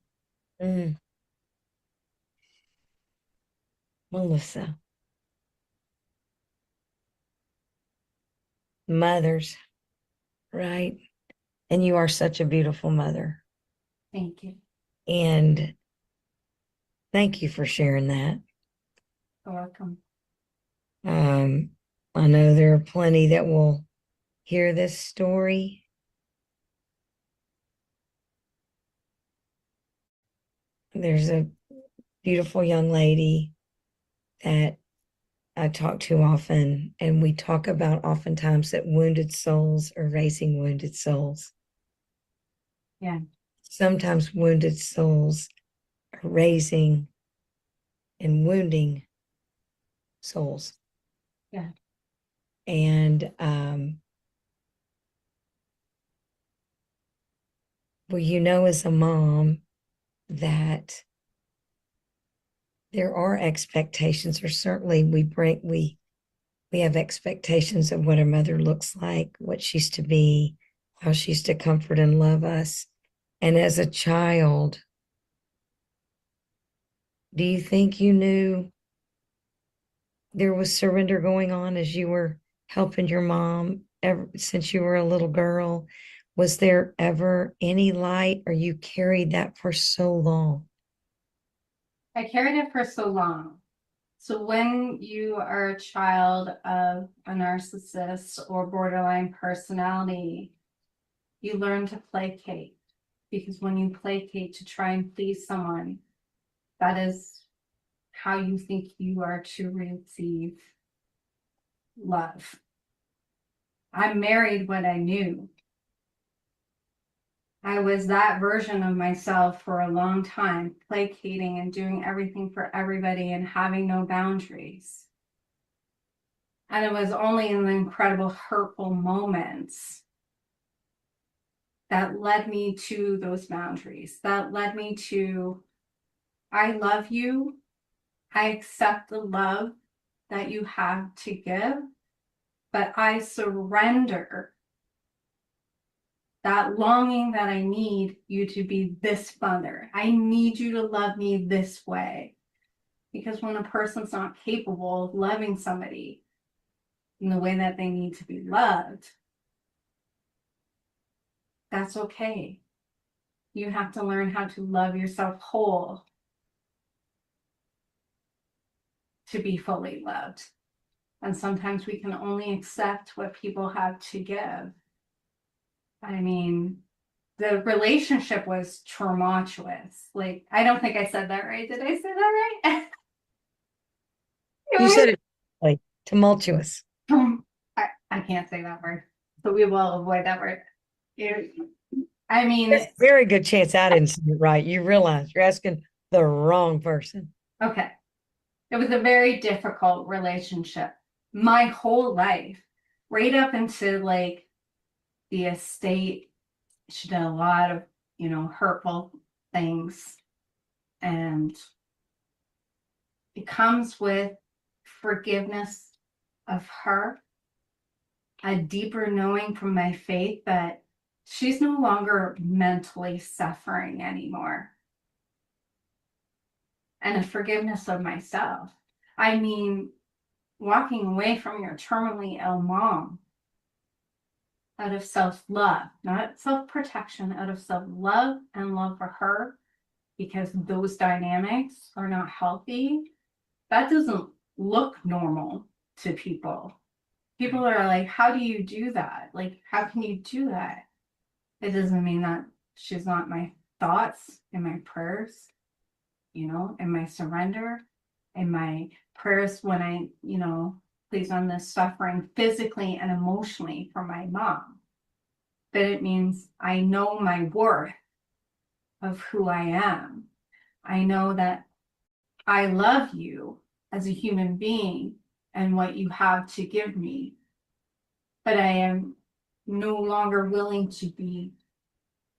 Melissa. Mothers, right? And you are such a beautiful mother. Thank you. And thank you for sharing that. You're welcome. I know there are plenty that will hear this story. There's a beautiful young lady that I talk to often, and we talk about oftentimes that wounded souls are raising wounded souls. Yeah. Sometimes wounded souls are raising and wounding souls. Yeah. And well, you know, as a mom, that there are expectations, or certainly we have expectations of what a mother looks like, what she's to be, how she's to comfort and love us. And as a child, do you think you knew there was surrender going on as you were helping your mom ever since you were a little girl? Was there ever any light, or you carried that for so long? I carried it for so long. So when you are a child of a narcissist or borderline personality, you learn to placate, because when you placate to try and please someone, that is how you think you are to receive love. I married what I knew. I was that version of myself for a long time, placating and doing everything for everybody and having no boundaries. And it was only in the incredible hurtful moments that led me to those boundaries, that led me to, I love you. I accept the love that you have to give, but I surrender that longing that I need you to be this mother. I need you to love me this way. Because when a person's not capable of loving somebody in the way that they need to be loved, that's okay. You have to learn how to love yourself whole to be fully loved. And sometimes we can only accept what people have to give. I mean, the relationship was tumultuous. Like, I don't think I said that right. Did I say that right? You said it like tumultuous. I can't say that word, so we will avoid that word. I mean, There's a very good chance I didn't say it right. You realize you're asking the wrong person. okay. It was a very difficult relationship. My whole life, right up into like the estate, she did a lot of, hurtful things. And it comes with forgiveness of her, a deeper knowing from my faith that she's no longer mentally suffering anymore, and a forgiveness of myself. I mean, walking away from your terminally ill mom out of self-love, not self-protection, out of self-love and love for her, because those dynamics are not healthy. That doesn't look normal to people. People are like, how do you do that? Like, how can you do that? It doesn't mean that she's not my thoughts and my prayers, and my surrender and my prayers when I, please on this suffering physically and emotionally for my mom. But it means I know my worth of who I am. I know that I love you as a human being and what you have to give me, but I am no longer willing to be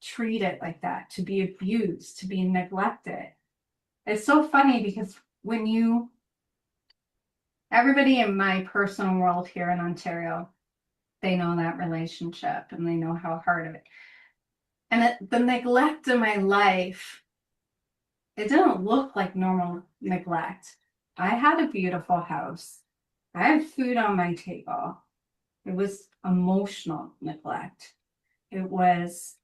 treated like that, to be abused, to be neglected. It's so funny because everybody in my personal world here in Ontario, they know that relationship and they know how hard of it. And the neglect in my life, it didn't look like normal neglect. I had a beautiful house. I had food on my table. It was emotional neglect. It was,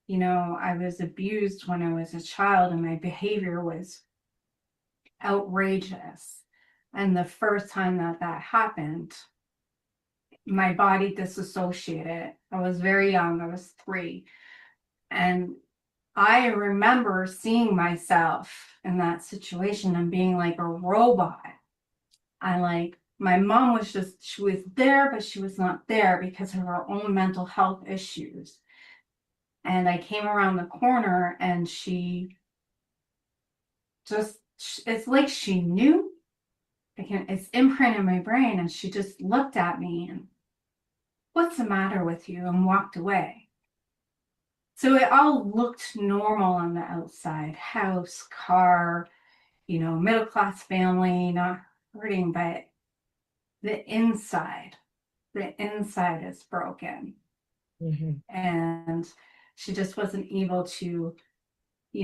I was abused when I was a child and my behavior was outrageous. And the first time that happened, my body disassociated. I was very young, I was 3. And I remember seeing myself in that situation and being like a robot. My mom she was there, but she was not there because of her own mental health issues. And I came around the corner and it's like she knew. It's imprinted in my brain, and she just looked at me and, what's the matter with you? And walked away. So it all looked normal on the outside, house, car, middle class family, not hurting, but the inside is broken. Mm-hmm. And she just wasn't able to,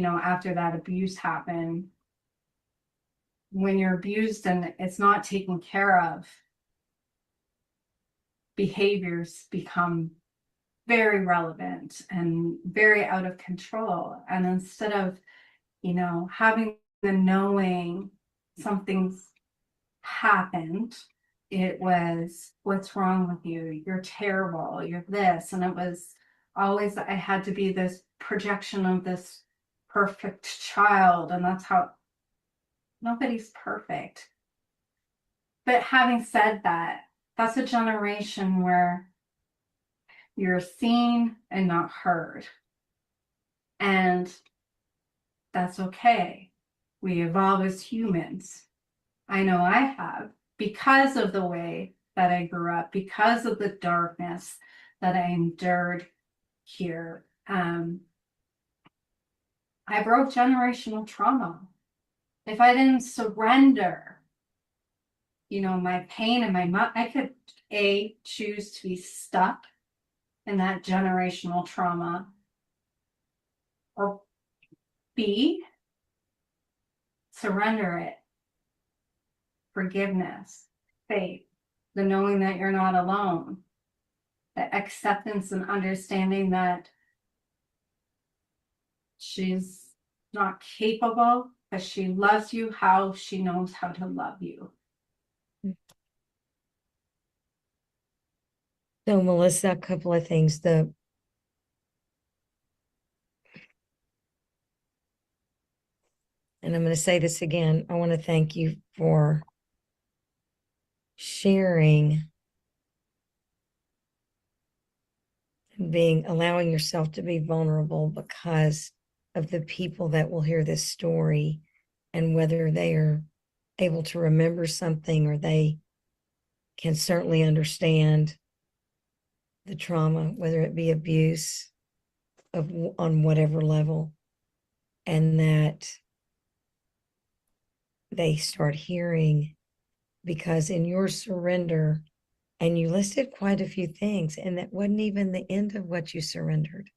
after that abuse happened, when you're abused and it's not taken care of, behaviors become very relevant and very out of control. And instead of, having the knowing something's happened, it was, what's wrong with you? You're terrible. You're this. And it was always, I had to be this projection of this perfect child. And that's how nobody's perfect. But having said that, that's a generation where you're seen and not heard. And that's okay. We evolve as humans. I know I have, because of the way that I grew up, because of the darkness that I endured here. I broke generational trauma. If I didn't surrender, my pain and I could choose to be stuck in that generational trauma, or B, surrender it. Forgiveness, faith, the knowing that you're not alone, the acceptance and understanding that she's not capable, but she loves you how she knows how to love you. So, Melissa, a couple of things. And I'm going to say this again. I want to thank you for sharing allowing yourself to be vulnerable because of the people that will hear this story, and whether they are able to remember something or they can certainly understand the trauma, whether it be abuse on whatever level, and that they start hearing, because in your surrender, and you listed quite a few things, and that wasn't even the end of what you surrendered.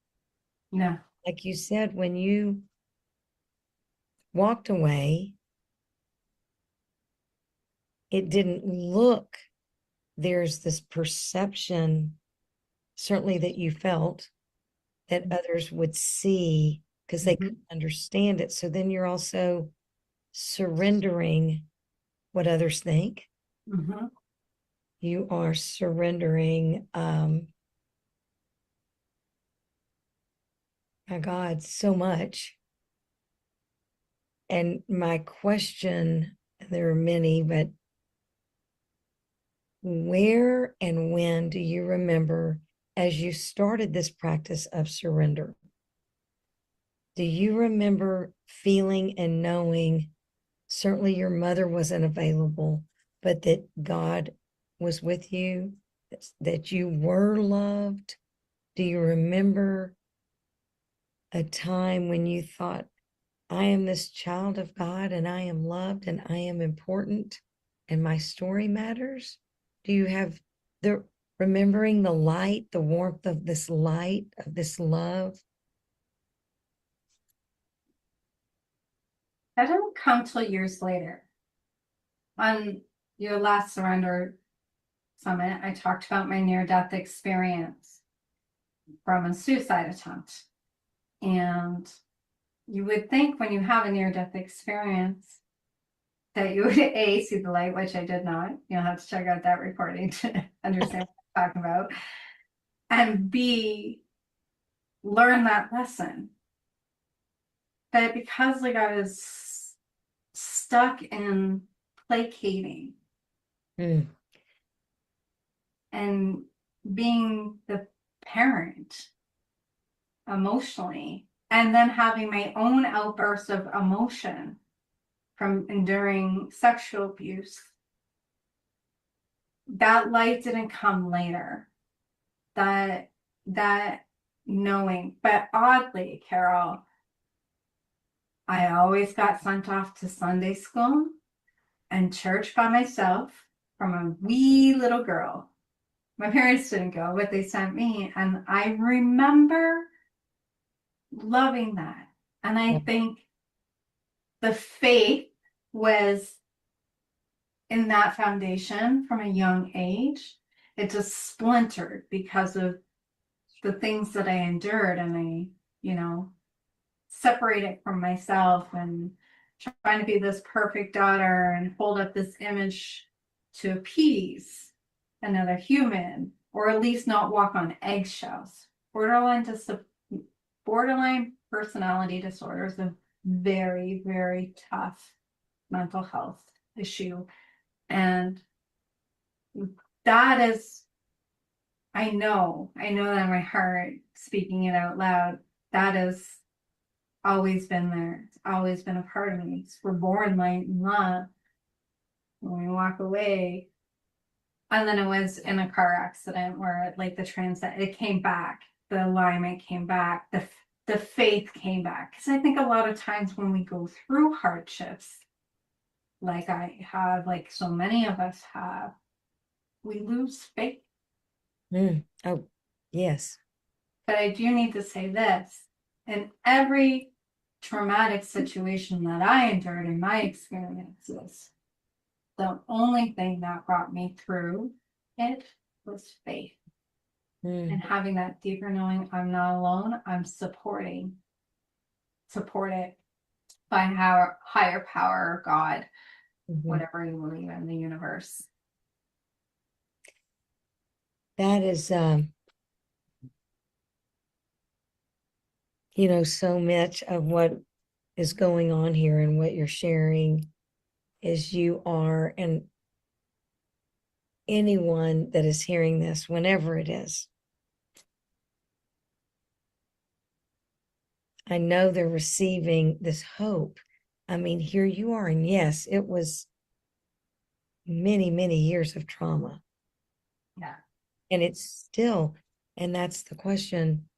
No. Like you said, when you walked away, it didn't look, there's this perception, certainly that you felt, that others would see because they couldn't understand it. So then you're also surrendering what others think. Mm-hmm. You are surrendering, my God, so much. And my question, there are many, but where and when do you remember, as you started this practice of surrender, do you remember feeling and knowing, certainly your mother wasn't available, but that God was with you, that you were loved? Do you remember a time when you thought, I am this child of God and I am loved and I am important and my story matters? Do you have the remembering the light, the warmth of this light, of this love? That didn't come till years later. On your last surrender summit, I talked about my near-death experience from a suicide attempt. And you would think when you have a near-death experience that you would A, see the light, which I did not. You'll have to check out that recording to understand what I'm talking about. And B, learn that lesson. That because like I was stuck in placating Mm. and being the parent emotionally, and then having my own outburst of emotion from enduring sexual abuse, that light didn't come later. That knowing. But oddly, Carol, I always got sent off to Sunday school and church by myself from a wee little girl. My parents didn't go, but they sent me. And I remember loving that. And I think the faith was in that foundation from a young age. It just splintered because of the things that I endured, and I, separated from myself and trying to be this perfect daughter and hold up this image to appease another human, or at least not walk on eggshells. Borderline personality disorder is a very, very tough mental health issue. And that is, I know that in my heart, speaking it out loud, that has always been there. It's always been a part of me. We're born light and love. When we walk away, and then it was in a car accident where like it came back, the alignment came back, the faith came back. Because I think a lot of times when we go through hardships, like I have, like so many of us have, we lose faith. Oh, yes. But I do need to say this. In every traumatic situation that I endured in my experiences, the only thing that brought me through it was faith. And having that deeper knowing I'm not alone, I'm supported by higher power, God, whatever you believe in, the universe. That is, so much of what is going on here and what you're sharing is you are, and anyone that is hearing this, whenever it is, I know they're receiving this hope. I mean, here you are, and yes, it was many, many years of trauma. Yeah. And it's still, and that's the question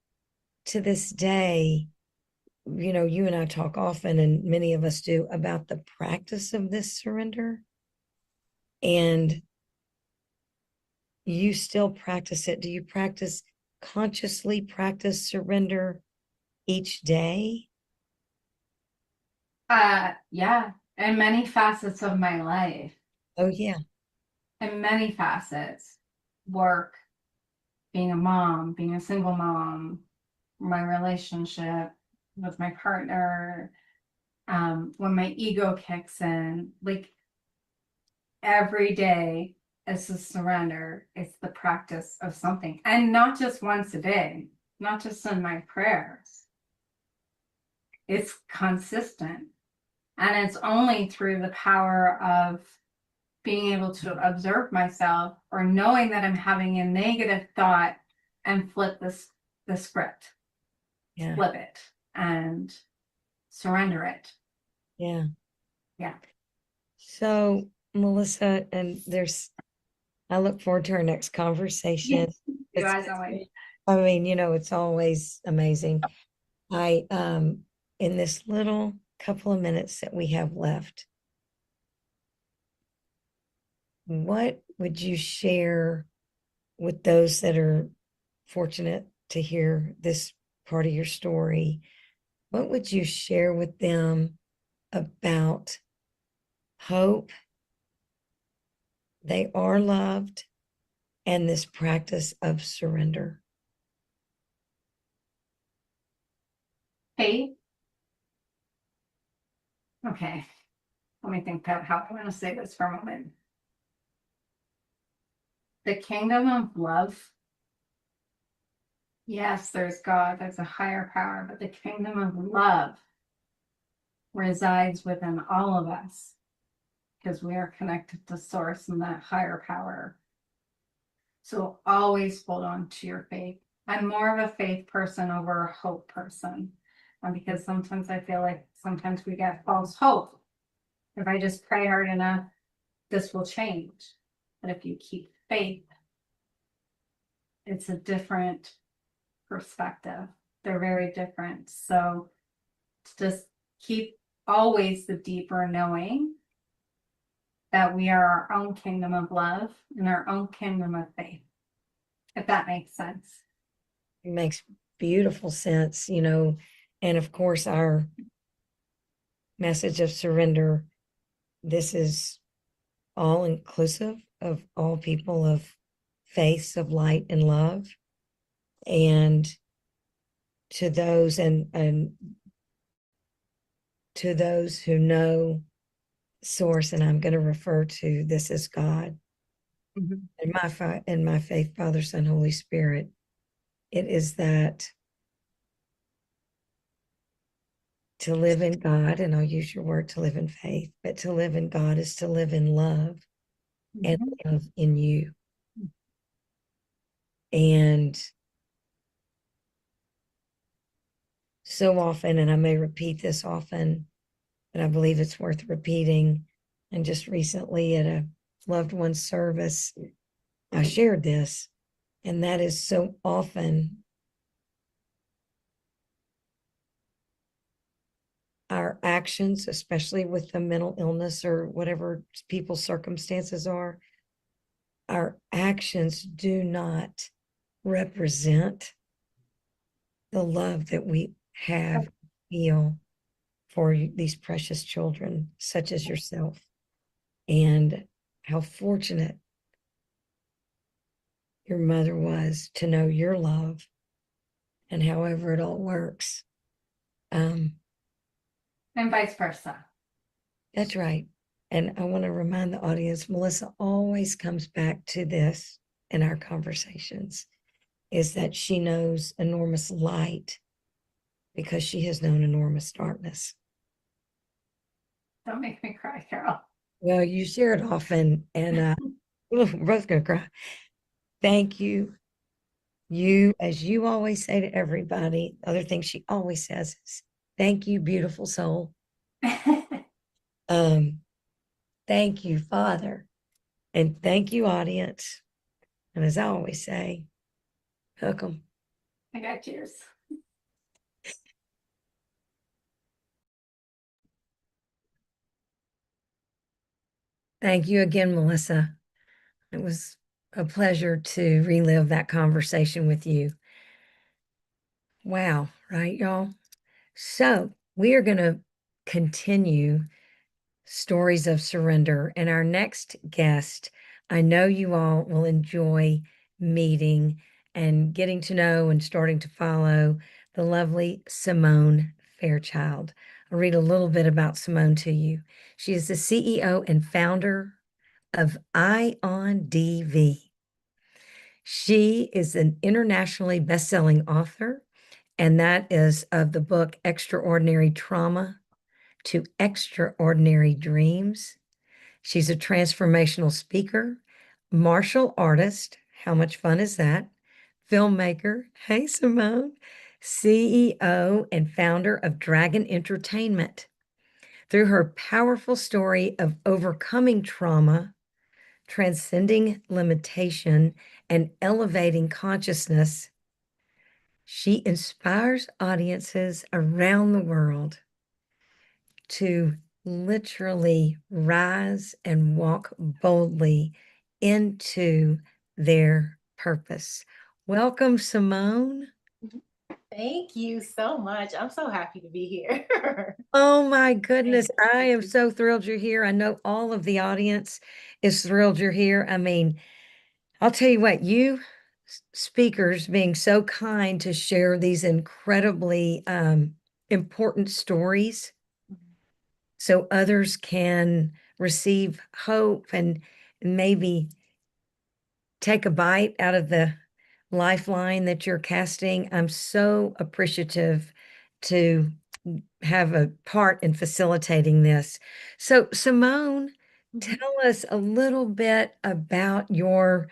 to this day. You know, you and I talk often, and many of us do, about the practice of this surrender. And you still practice it. Do you consciously practice surrender each day? Yeah, in many facets of my life, Oh, yeah. in many facets, work, being a mom, being a single mom, my relationship with my partner, when my ego kicks in, like every day is a surrender. It's the practice of something, and not just once a day, not just in my prayers. It's consistent. And it's only through the power of being able to observe myself or knowing that I'm having a negative thought and flip the script, Yeah. flip it and surrender it. Yeah. Yeah. So, Melissa, and I look forward to our next conversation. You guys always. I mean, it's always amazing. In this little couple of minutes that we have left, what would you share with those that are fortunate to hear this part of your story? What would you share with them about hope? They are loved, and this practice of surrender. Faith. Okay. Let me think about how I want to say this for a moment. The kingdom of love. Yes, there's God, there's a higher power, but the kingdom of love resides within all of us because we are connected to source and that higher power. So always hold on to your faith. I'm more of a faith person over a hope person. Because sometimes I feel like sometimes we get false hope. If I just pray hard enough, this will change. But if you keep faith, it's a different perspective. They're very different. So just keep always the deeper knowing that we are our own kingdom of love and our own kingdom of faith, if that makes sense. It makes beautiful sense, and of course, our message of surrender, this is all inclusive of all people of faiths of light and love. And to those and to those who know source, and I'm going to refer to this as God, in my faith, Father, Son, Holy Spirit, it is that to live in God, and I'll use your word, to live in faith, but to live in God is to live in love and love in you. And so often, and I may repeat this often, but I believe it's worth repeating. And just recently at a loved one's service, I shared this, and that is so often our actions, especially with the mental illness or whatever people's circumstances are, our actions do not represent the love that we have, feel for these precious children, such as yourself, and how fortunate your mother was to know your love and however it all works. And vice versa. That's right. And I want to remind the audience, Melissa always comes back to this in our conversations, is that she knows enormous light because she has known enormous darkness. Don't make me cry, Carol. Well, you share it often, and we're both going to cry. Thank you You, as you always say to everybody, the other thing she always says is, thank you, beautiful soul. Um, thank you, Father. And thank you, audience. And as I always say, hook 'em. I got yours. Thank you again, Melissa. It was a pleasure to relive that conversation with you. Wow, right, y'all? So we are going to continue stories of surrender. And our next guest, I know you all will enjoy meeting and getting to know and starting to follow the lovely Symone Fairchild. I'll read a little bit about Symone to you. She is the CEO and founder of EyeOnDV. She is an internationally best-selling author, and that is of the book Extraordinary Trauma to Extraordinary Dreams. She's a transformational speaker, martial artist. How much fun is that? Filmmaker. Hey, Symone. CEO and founder of Dragon Entertainment. Through her powerful story of overcoming trauma, transcending limitation, and elevating consciousness, she inspires audiences around the world to literally rise and walk boldly into their purpose. Welcome, Symone. Thank you so much. I'm so happy to be here. Oh my goodness, I am so thrilled you're here. I know all of the audience is thrilled you're here. I mean, I'll tell you what, you speakers being so kind to share these incredibly important stories so others can receive hope and maybe take a bite out of the lifeline that you're casting. I'm so appreciative to have a part in facilitating this. So, Symone, tell us a little bit about your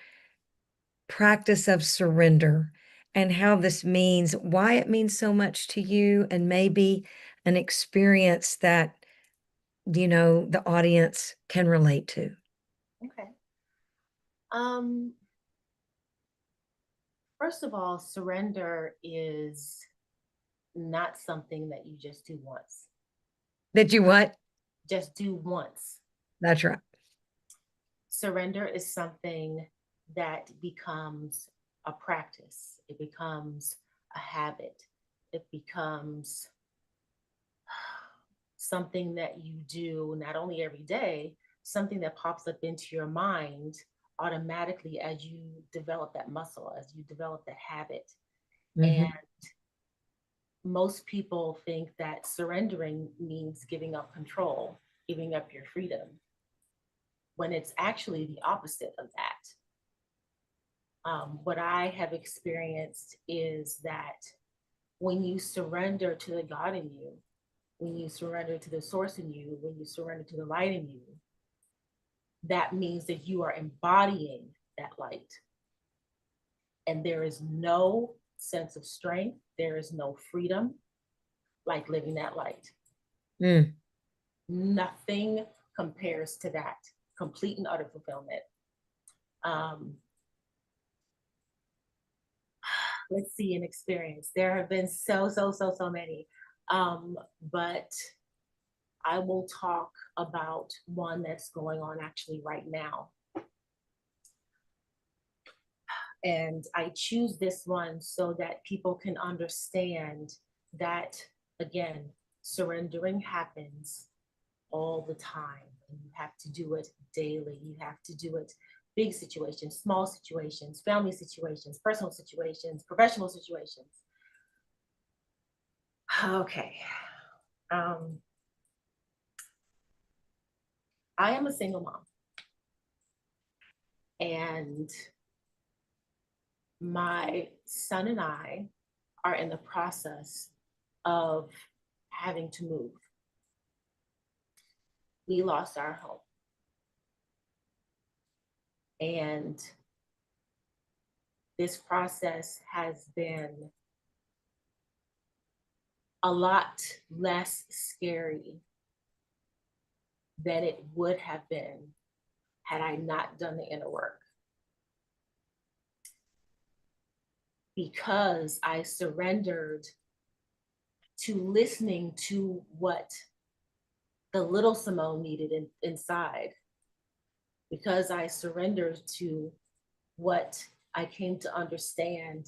practice of surrender and how this means, why it means so much to you, and maybe an experience that, the audience can relate to. Okay. First of all, surrender is not something that you just do once. That you what? Just do once. That's right. Surrender is something that becomes a practice. It becomes a habit. It becomes something that you do not only every day, something that pops up into your mind automatically as you develop that muscle, as you develop that habit. Mhm. And most people think that surrendering means giving up control, giving up your freedom, when it's actually the opposite of that. What I have experienced is that when you surrender to the God in you, when you surrender to the source in you, when you surrender to the light in you, that means that you are embodying that light. And there is no sense of strength, there is no freedom like living that light. Mm. Nothing compares to that complete and utter fulfillment. Let's see, an experience. There have been so many. But I will talk about one that's going on actually right now. And I choose this one so that people can understand that, again, surrendering happens all the time. And you have to do it daily. You have to do it big situations, small situations, family situations, personal situations, professional situations. Okay. I am a single mom. And my son and I are in the process of having to move. We lost our home. And this process has been a lot less scary than it would have been had I not done the inner work. Because I surrendered to listening to what the little Symone needed inside. Because I surrendered to what I came to understand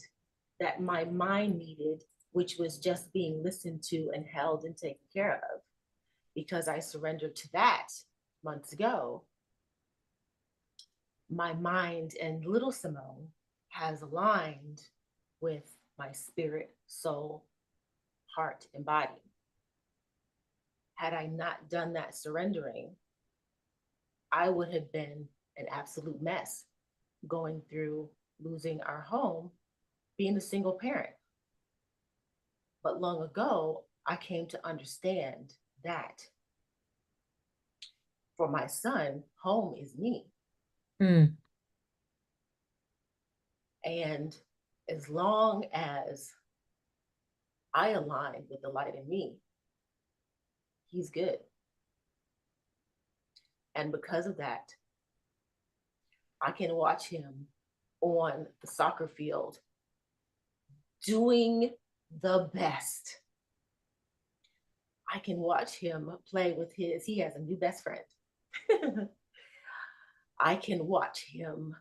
that my mind needed, which was just being listened to and held and taken care of. Because I surrendered to that months ago, my mind and little Symone has aligned with my spirit, soul, heart, and body. Had I not done that surrendering, I would have been an absolute mess, going through losing our home, being a single parent. But long ago, I came to understand that for my son, home is me. Mm. And as long as I align with the light in me, he's good. And because of that, I can watch him on the soccer field doing the best. I can watch him play with he has a new best friend. I can watch him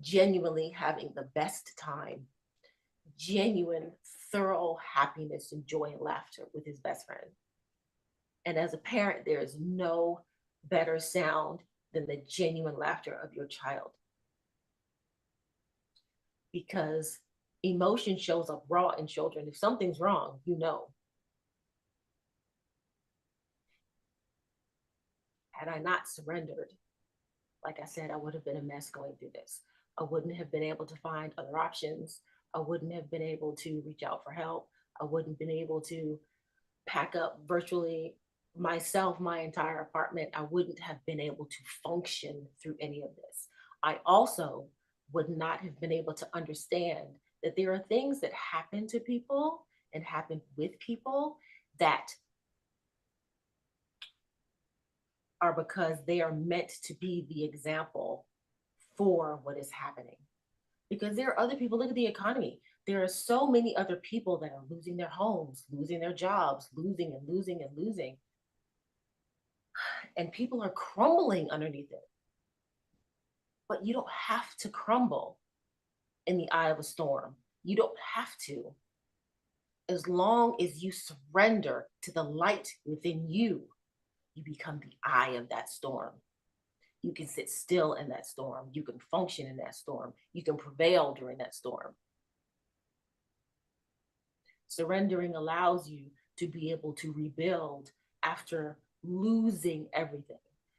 genuinely having the best time, genuine, thorough happiness and joy and laughter with his best friend. And as a parent, there is no better sound than the genuine laughter of your child. Because emotion shows up raw in children. If something's wrong, you know. Had I not surrendered, like I said, I would have been a mess going through this. I wouldn't have been able to find other options. I wouldn't have been able to reach out for help. I wouldn't have been able to pack up virtually myself, my entire apartment. I wouldn't have been able to function through any of this. I also would not have been able to understand that there are things that happen to people and happen with people that are because they are meant to be the example for what is happening. Because there are other people, look at the economy. There are so many other people that are losing their homes, losing their jobs, losing and losing and losing. And people are crumbling underneath it. But you don't have to crumble in the eye of a storm. You don't have to. As long as you surrender to the light within you, you become the eye of that storm. You can sit still in that storm. You can function in that storm. You can prevail during that storm. Surrendering allows you to be able to rebuild after losing everything.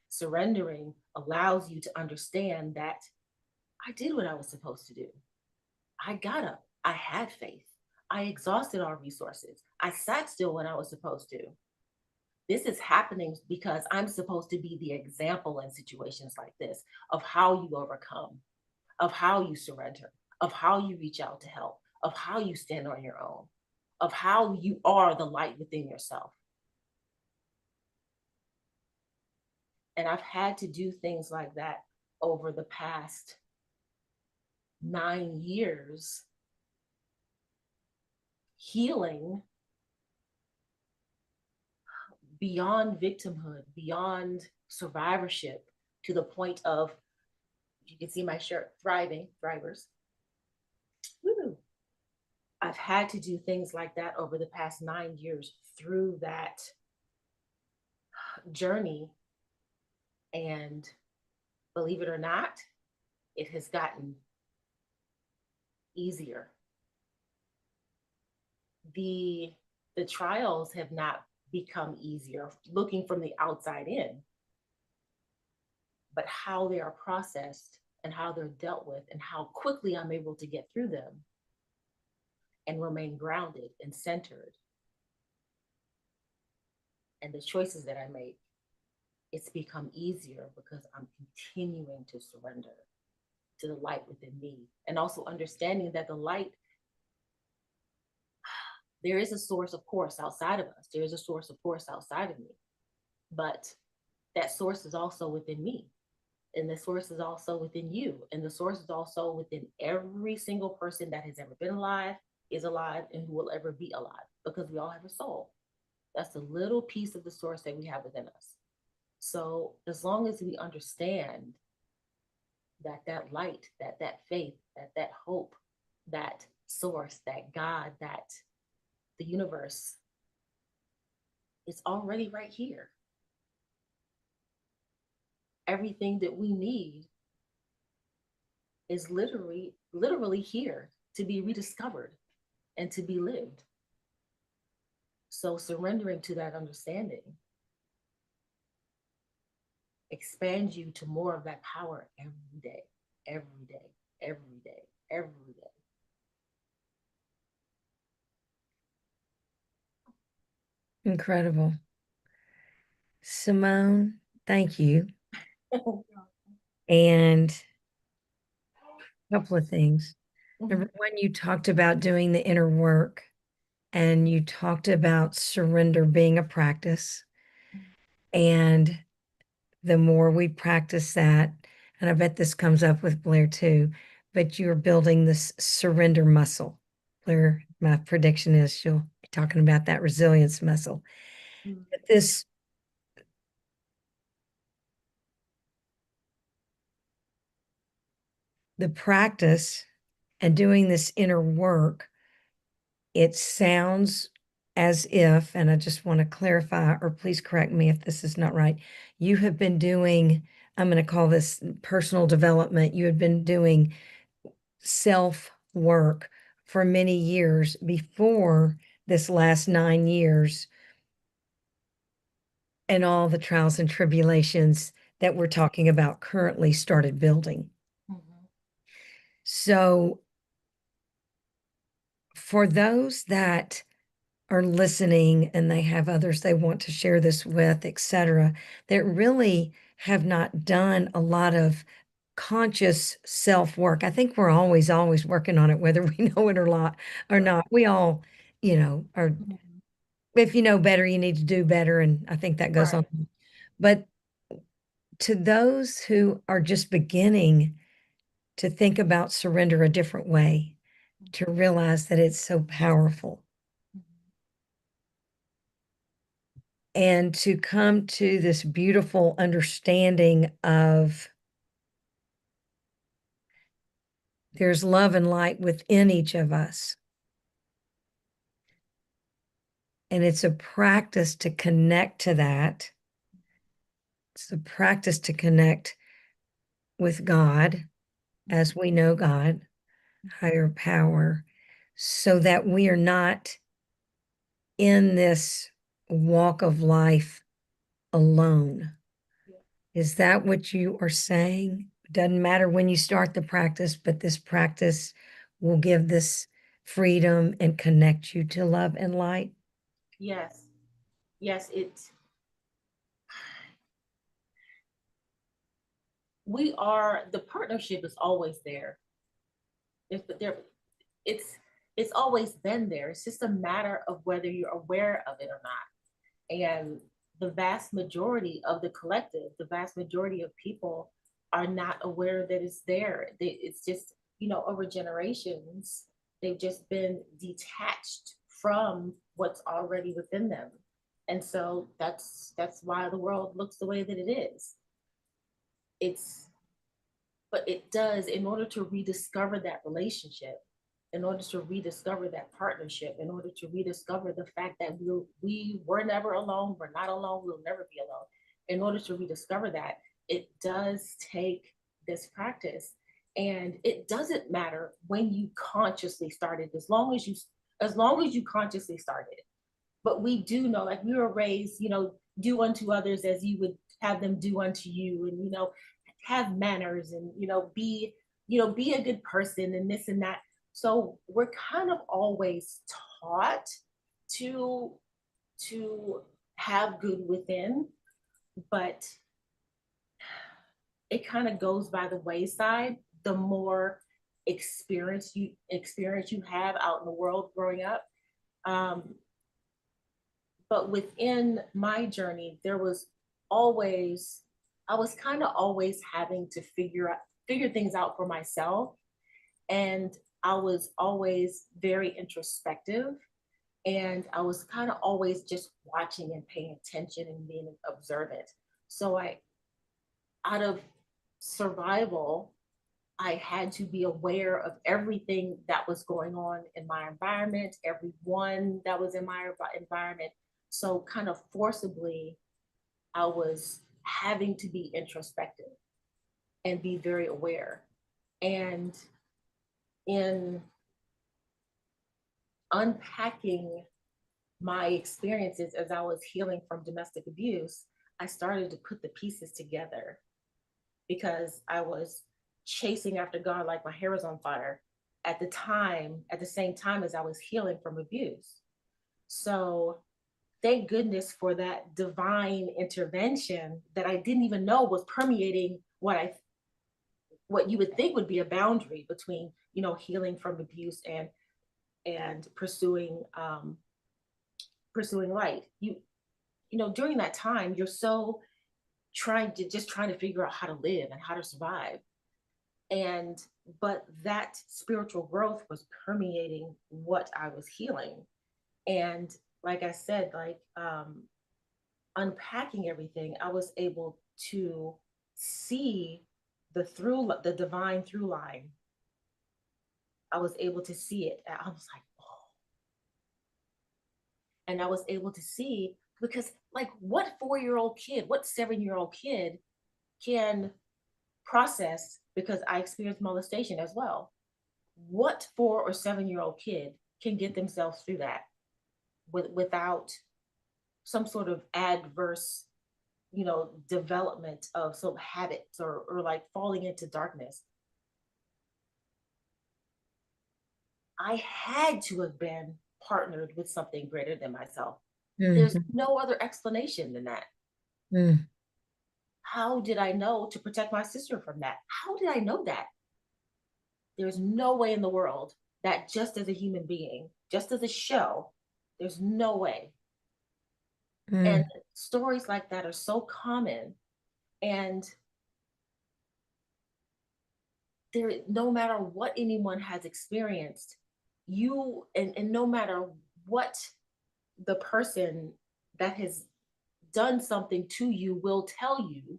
Surrendering allows you to understand that I did what I was supposed to do. I got up. I had faith. I exhausted our resources. I sat still when I was supposed to. This is happening because I'm supposed to be the example in situations like this of how you overcome, of how you surrender, of how you reach out to help, of how you stand on your own, of how you are the light within yourself. And I've had to do things like that over the past 9 years, healing beyond victimhood, beyond survivorship, to the point of, you can see my shirt, thriving, thrivers. Woo. I've had to do things like that over the past 9 years through that journey. And believe it or not, it has gotten easier. The trials have not become easier looking from the outside in, but how they are processed and how they're dealt with and how quickly I'm able to get through them and remain grounded and centered. And the choices that I make, it's become easier because I'm continuing to surrender. to the light within me. And also understanding that the light, there is a source, of course, outside of us. There is a source, of course, outside of me. But that source is also within me. And the source is also within you. And the source is also within every single person that has ever been alive, is alive, and who will ever be alive, because we all have a soul. That's a little piece of the source that we have within us. So as long as we understand that that light, that faith, that hope, that source, that God, that the universe, it's already right here. Everything that we need is literally here to be rediscovered and to be lived. So surrendering to that understanding expands you to more of that power every day, every day, every day, every day. Incredible. Symone, thank you. And a couple of things. Number one, you talked about doing the inner work, and you talked about surrender being a practice. And the more we practice that, and I bet this comes up with Blair too, but you're building this surrender muscle. Blair, my prediction is she'll be talking about that resilience muscle. But the practice and doing this inner work, it sounds as if, and I just want to clarify, or please correct me if this is not right, you have been doing, I'm going to call this personal development, you had been doing self-work for many years before this last 9 years and all the trials and tribulations that we're talking about currently started building. So for those that are listening and they have others they want to share this with, etc., that really have not done a lot of conscious self-work. I think we're always working on it, whether we know it or not. We all, are, if you know better, you need to do better. And I think that goes on. But to those who are just beginning to think about surrender a different way, to realize that it's so powerful, and to come to this beautiful understanding of there's love and light within each of us. And it's a practice to connect to that. It's a practice to connect with God, as we know God, higher power, so that we are not in this walk of life alone. Is that what you are saying? Doesn't matter when you start the practice, but this practice will give this freedom and connect you to love and light? Yes. The partnership is always there. It's always been there. It's just a matter of whether you're aware of it or not. And the vast majority of the collective, the vast majority of people are not aware that it's there. It's just, over generations, they've just been detached from what's already within them. And so that's why the world looks the way that it is. But it does, in order to rediscover that relationship, in order to rediscover that partnership, in order to rediscover the fact that we were never alone, we're not alone, we'll never be alone. In order to rediscover that, it does take this practice. And it doesn't matter when you consciously started, as long as you consciously started. But we do know, like, we were raised, do unto others as you would have them do unto you, and have manners, and be a good person, and this and that. So we're kind of always taught to have good within, but it kind of goes by the wayside the more experience you have out in the world growing up. But within my journey, there was always, I was kind of always having to figure things out for myself. And I was always very introspective. And I was kind of always just watching and paying attention and being observant. So out of survival, I had to be aware of everything that was going on in my environment, everyone that was in my environment. So kind of forcibly, I was having to be introspective and be very aware. And in unpacking my experiences as I was healing from domestic abuse, I started to put the pieces together because I was chasing after God like my hair was on fire at the same time as I was healing from abuse. So thank goodness for that divine intervention that I didn't even know was permeating what you would think would be a boundary between, healing from abuse and pursuing light. During that time, you're so trying to figure out how to live and how to survive. But that spiritual growth was permeating what I was healing. And like I said, unpacking everything, I was able to see the divine through line. I was able to see it. I was like, oh. And I was able to see, because what 4-year-old kid, what 7-year-old kid can process, because I experienced molestation as well. What 4 or 7-year-old kid can get themselves through that without some sort of adverse, development of some habits or like falling into darkness? I had to have been partnered with something greater than myself. Mm-hmm. There's no other explanation than that. Mm. How did I know to protect my sister from that? How did I know that? There's no way in the world that just as a human being, just as a show, there's no way. Mm. And stories like that are so common. And no matter what anyone has experienced, and no matter what the person that has done something to you will tell you,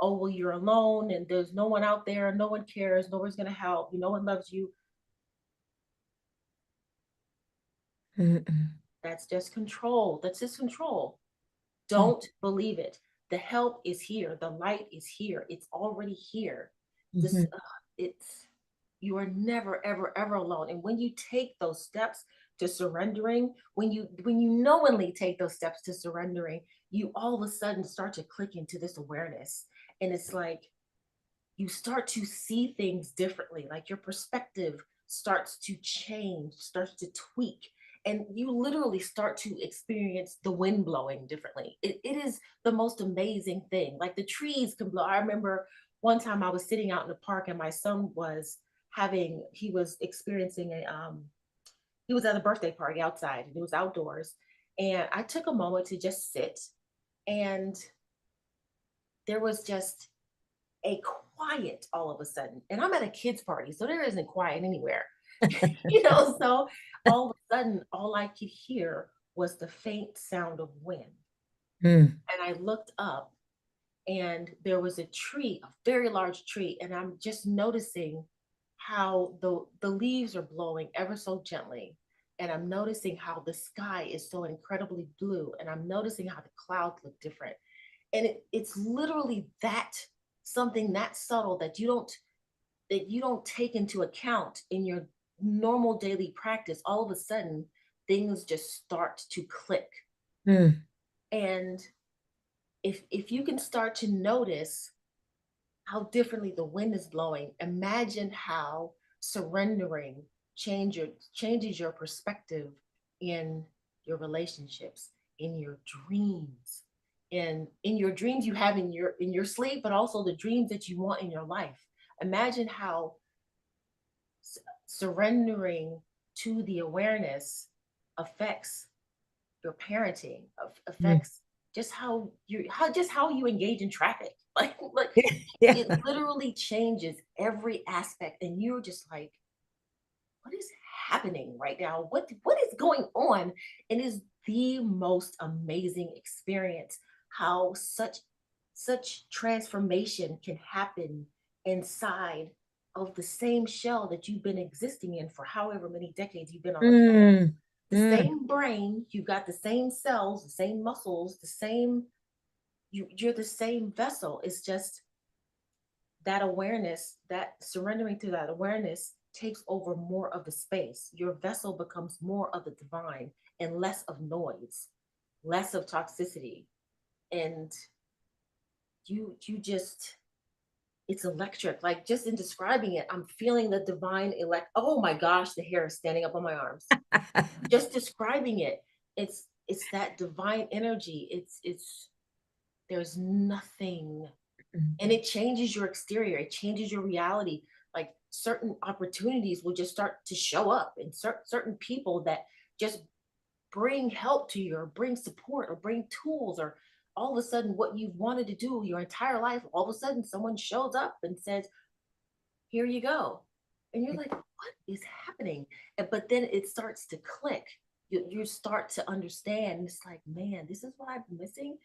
oh, well, you're alone and there's no one out there, no one cares, no one's going to help you, no one loves you. Mm-mm. That's just control. Don't believe it. The help is here. The light is here. It's already here. Mm-hmm. You are never, ever, ever alone. And when you take those steps to surrendering, when you knowingly take those steps to surrendering, you all of a sudden start to click into this awareness. And it's like you start to see things differently. Like your perspective starts to change, starts to tweak. And you literally start to experience the wind blowing differently. It is the most amazing thing. Like the trees can blow. I remember one time I was sitting out in the park and my son was experiencing he was at a birthday party outside and it was outdoors. And I took a moment to just sit, and there was just a quiet all of a sudden. And I'm at a kid's party, so there isn't quiet anywhere. So all of a sudden, all I could hear was the faint sound of wind. And I looked up and there was a tree, a very large tree. And I'm just noticing how the leaves are blowing ever so gently. And I'm noticing how the sky is so incredibly blue. And I'm noticing how the clouds look different. And it's literally something that subtle that you don't take into account in your normal daily practice. All of a sudden, things just start to click. And if you can start to notice how differently the wind is blowing, imagine how surrendering changes your perspective in your relationships, in your dreams, in your dreams you have in your sleep, but also the dreams that you want in your life. Imagine how surrendering to the awareness affects your parenting, Mm. affects just how you engage in traffic. Like Yeah. it literally changes every aspect, and you're just like, what is happening right now? What is going on? It is the most amazing experience how such transformation can happen inside of the same shell that you've been existing in for however many decades you've been on the planet. Mm. The Mm. same brain, you got the same cells, the same muscles, the same, you're the same vessel. It's just that awareness, that surrendering to that awareness takes over more of the space. Your vessel becomes more of the divine and less of noise, less of toxicity. And you just, it's electric. Like, just in describing it, I'm feeling the divine oh my gosh, the hair is standing up on my arms. Just describing it. It's that divine energy. It's there's nothing, and it changes your exterior, it changes your reality. Like, certain opportunities will just start to show up, and certain people that just bring help to you, or bring support, or bring tools, or all of a sudden what you've wanted to do your entire life, all of a sudden someone shows up and says, here you go. And you're like, what is happening? But then it starts to click. You start to understand. It's like, man, this is what I've been missing.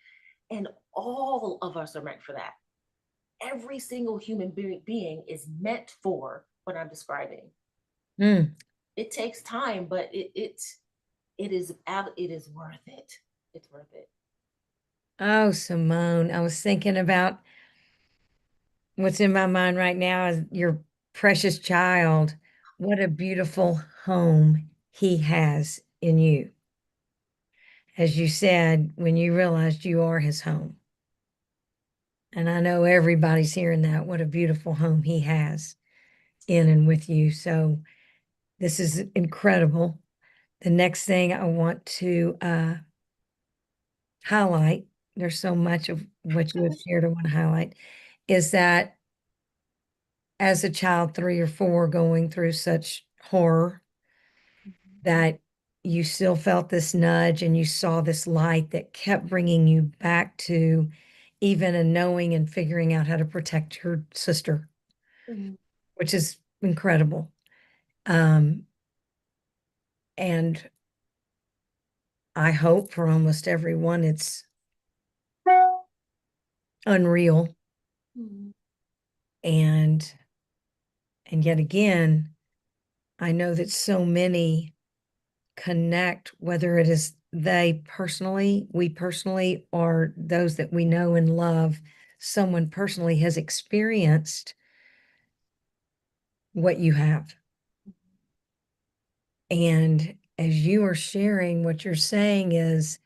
And all of us are meant for that. Every single human being is meant for what I'm describing. Mm. It takes time, but it is worth it. It's worth it. Oh, Symone, I was thinking about what's in my mind right now is your precious child. What a beautiful home he has in you. As you said, when you realized you are his home. And I know everybody's hearing that. What a beautiful home he has in and with you. So this is incredible. The next thing I want to highlight, there's so much of what you have shared I want to highlight, is that as a child, 3 or 4, going through such horror, that you still felt this nudge and you saw this light that kept bringing you back to even a knowing and figuring out how to protect your sister, Mhm. which is incredible. Um, and I hope for almost everyone it's unreal. Mhm. And yet again, I know that so many connect, whether it is they personally, we personally, or those that we know and love, someone personally has experienced what you have. And as you are sharing, what you're saying is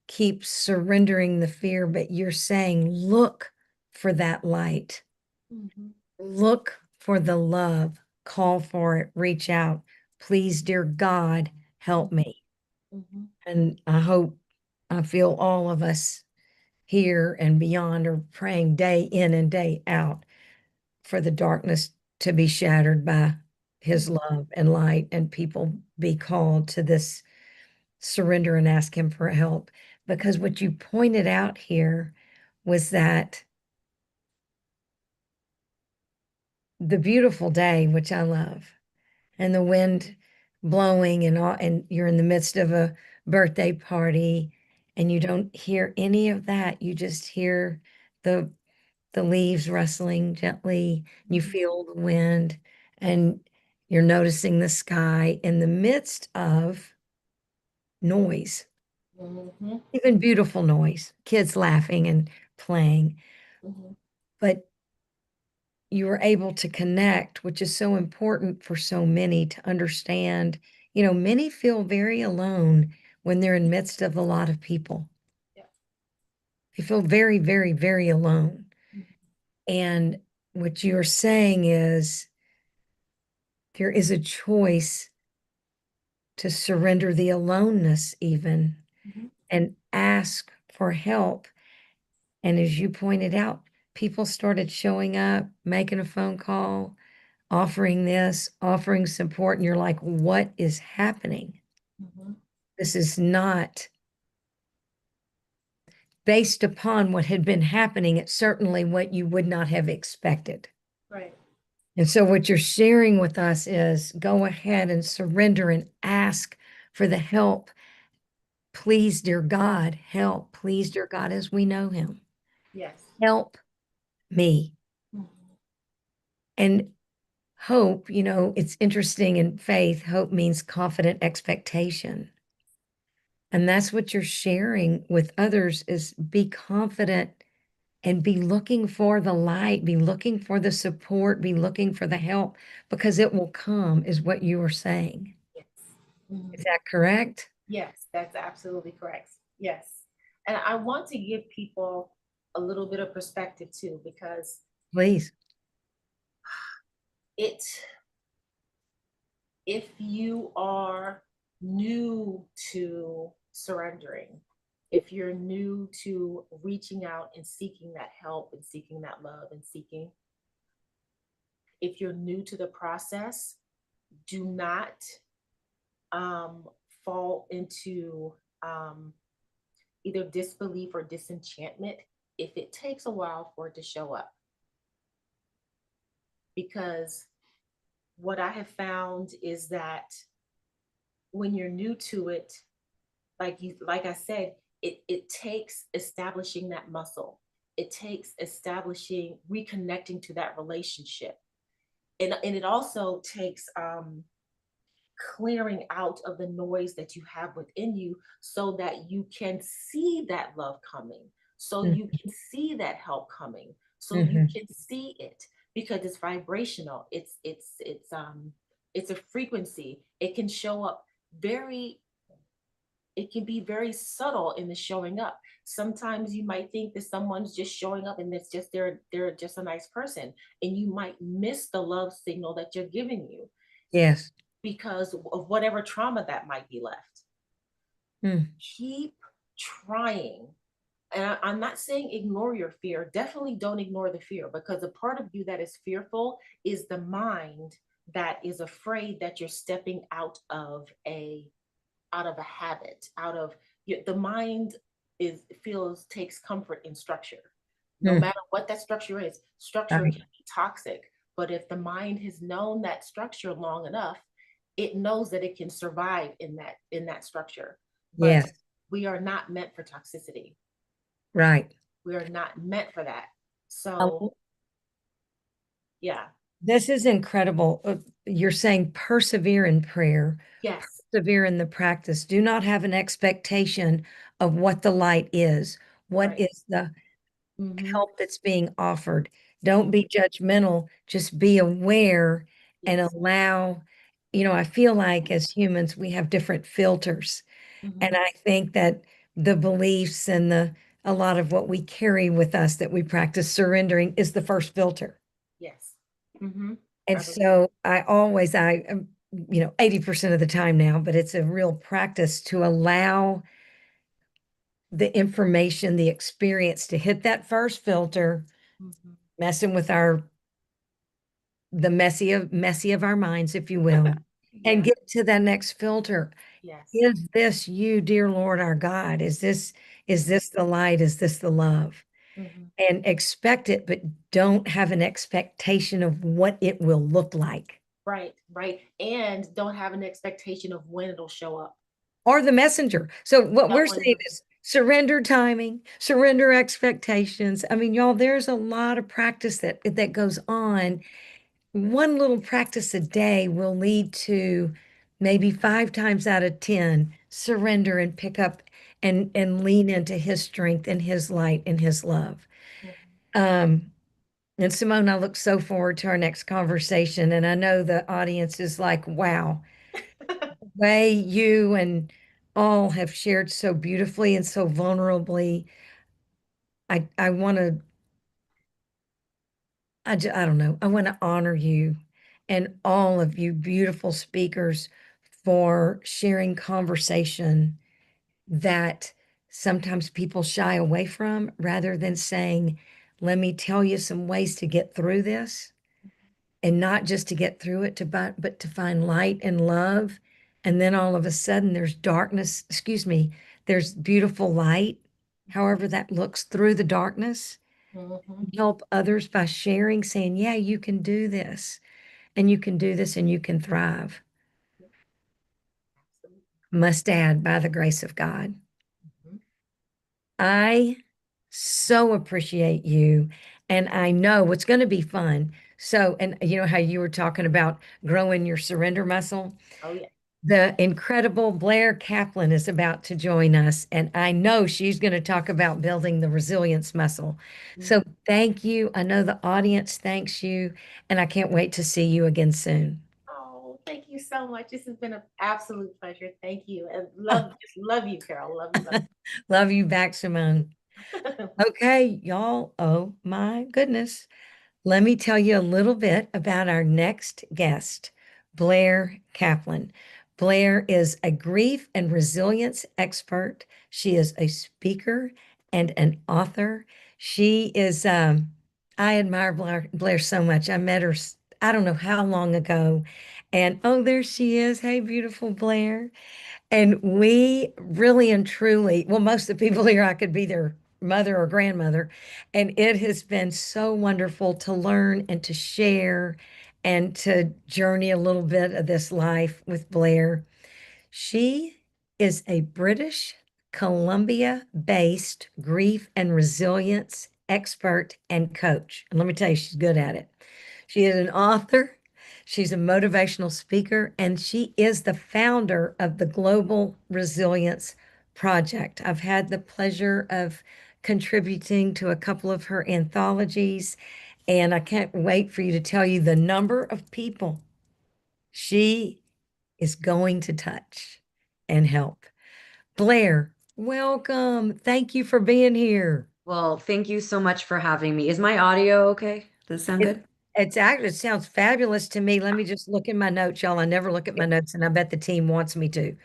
keep surrendering the fear, but you're saying, look for that light, Mhm. look for the love, call for it, reach out. Please, dear God, help me. Mhm. And I feel all of us here and beyond are praying day in and day out for the darkness to be shattered by his love and light, and people be called to this surrender and ask him for help. Because what you pointed out here was that the beautiful day, which I love, and the wind blowing and all, and you're in the midst of a birthday party and you don't hear any of that. You just hear the the leaves rustling gently. You Mhm. feel the wind and you're noticing the sky in the midst of noise, Mhm. even beautiful noise, kids laughing and playing. Mhm. But you were able to connect, which is so important for so many to understand. Many feel very alone when they're in midst of a lot of people. Yeah. They feel very, very, very alone. Mhm. And what you're saying is there is a choice to surrender the aloneness, even, Mhm. and ask for help. And as you pointed out, people started showing up, making a phone call. offering this, offering support, and you're like, what is happening? Mhm. This is not based upon what had been happening. It's certainly what you would not have expected. Right. And so what you're sharing with us is go ahead and surrender and ask for the help. Please, dear God, help. Please, dear God, as we know him, Yes. help me. Mhm. And hope, it's interesting in faith, hope means confident expectation. And that's what you're sharing with others is be confident and be looking for the light, be looking for the support, be looking for the help because it will come, is what you are saying. Yes. Mhm. Is that correct? Yes, that's absolutely correct. Yes. And I want to give people a little bit of perspective too, because Please. it, if you are new to surrendering, if you're new to reaching out and seeking that help and seeking that love and seeking, if you're new to the process, do not um, fall into either disbelief or disenchantment if it takes a while for it to show up. Because what I have found is that when you're new to it, like I said, it takes establishing that muscle. It takes establishing, reconnecting to that relationship. And it also takes clearing out of the noise that you have within you so that you can see that love coming, so you can see that help coming, so you Mhm. can see it because it's vibrational. It's a frequency. It can show up very, it can be very subtle in the showing up. Sometimes you might think that someone's just showing up and it's just they're just a nice person, and you might miss the love signal that you're giving you Yes. because of whatever trauma that might be left. Mm. Keep trying. And I'm not saying ignore your fear. Definitely don't ignore the fear, because a part of you that is fearful is the mind that is afraid that you're stepping out of a habit, out of the mind is feels takes comfort in structure. No Mm. matter what that structure is, structure Right. can be toxic. But if the mind has known that structure long enough, it knows that it can survive in that structure. But Yes. we are not meant for toxicity. Right. We are not meant for that. Um, So yeah. This is incredible. You're saying persevere in prayer, Yes. persevere in the practice. Do not have an expectation of what the light is. What Right. is the Mm-hmm. help that's being offered? Don't be judgmental. Just be aware and Yes. allow, I feel like as humans, we have different filters. And Mm-hmm. I think that the beliefs and a lot of what we carry with us that we practice surrendering is the first filter. Yes. Mm-hmm. And so I 80% of the time now, but it's a real practice to allow the information, the experience to hit that first filter, Mm-hmm. messing with the messy of our minds, if you will, and Yes. get to that next filter. Yes. Is this you, dear Lord our God? Is this the light? Is this the love? Mm-hmm. And expect it, but don't have an expectation of what it will look like. Right, right. And don't have an expectation of when it'll show up. Or the messenger. So what That we're one, saying is surrender timing, surrender expectations. I mean, y'all, there's a lot of practice that goes on. One little practice a day will lead to maybe 5 times out of 10 surrender and pick up and lean into his strength and his light and his love. Um, and Symone, I look so forward to our next conversation. And I know the audience is like, wow, the way you and all have shared so beautifully and so vulnerably. I want to, I don't know, I want to honor you and all of you beautiful speakers for sharing conversation that sometimes people shy away from rather than saying, let me tell you some ways to get through this. and not just to get through it, but to find light and love. And then all of a sudden there's darkness, excuse me, there's beautiful light, however that looks through the darkness. Mhm. Help others by sharing, saying, yeah, you can do this, and you can do this, and you can thrive. Absolutely. Must add, by the grace of God. Mhm. I so appreciate you. And I know it's going to be fun. So, and you know how you were talking about growing your surrender muscle? Oh yeah. The incredible Blair Kaplan is about to join us, and I know she's going to talk about building the resilience muscle. So, Mhm. thank you. I know the audience thanks you, and I can't wait to see you again soon. Oh, thank you so much. This has been an absolute pleasure. Thank you. And Oh, just love you, Carol. Love you, love love you back, Simone. you. Okay, y'all. Oh my goodness. Let me tell you a little bit about our next guest, Blair Kaplan. Blair is a grief and resilience expert. She is a speaker and an author. She is, I admire Blair so much. I met her, I don't know how long ago. And oh, there she is. Hey, beautiful Blair. And we really and truly, well, most of the people here, I could be their mother or grandmother. And it has been so wonderful to learn and to share and to journey a little bit of this life with Blair. She is a British Columbia based grief and resilience expert and coach. And let me tell you, she's good at it. She is an author, she's a motivational speaker, and she is the founder of the Global Resilience Project. I've had the pleasure of contributing to a couple of her anthologies, and I can't wait for you to tell you the number of people she is going to touch and help. Blair, welcome. Thank you for being here. Well, thank you so much for having me. Is my audio okay? Does it sound It, good? it sounds fabulous to me. Let me just look in my notes, y'all. I never look at my notes, and I bet the team wants me to.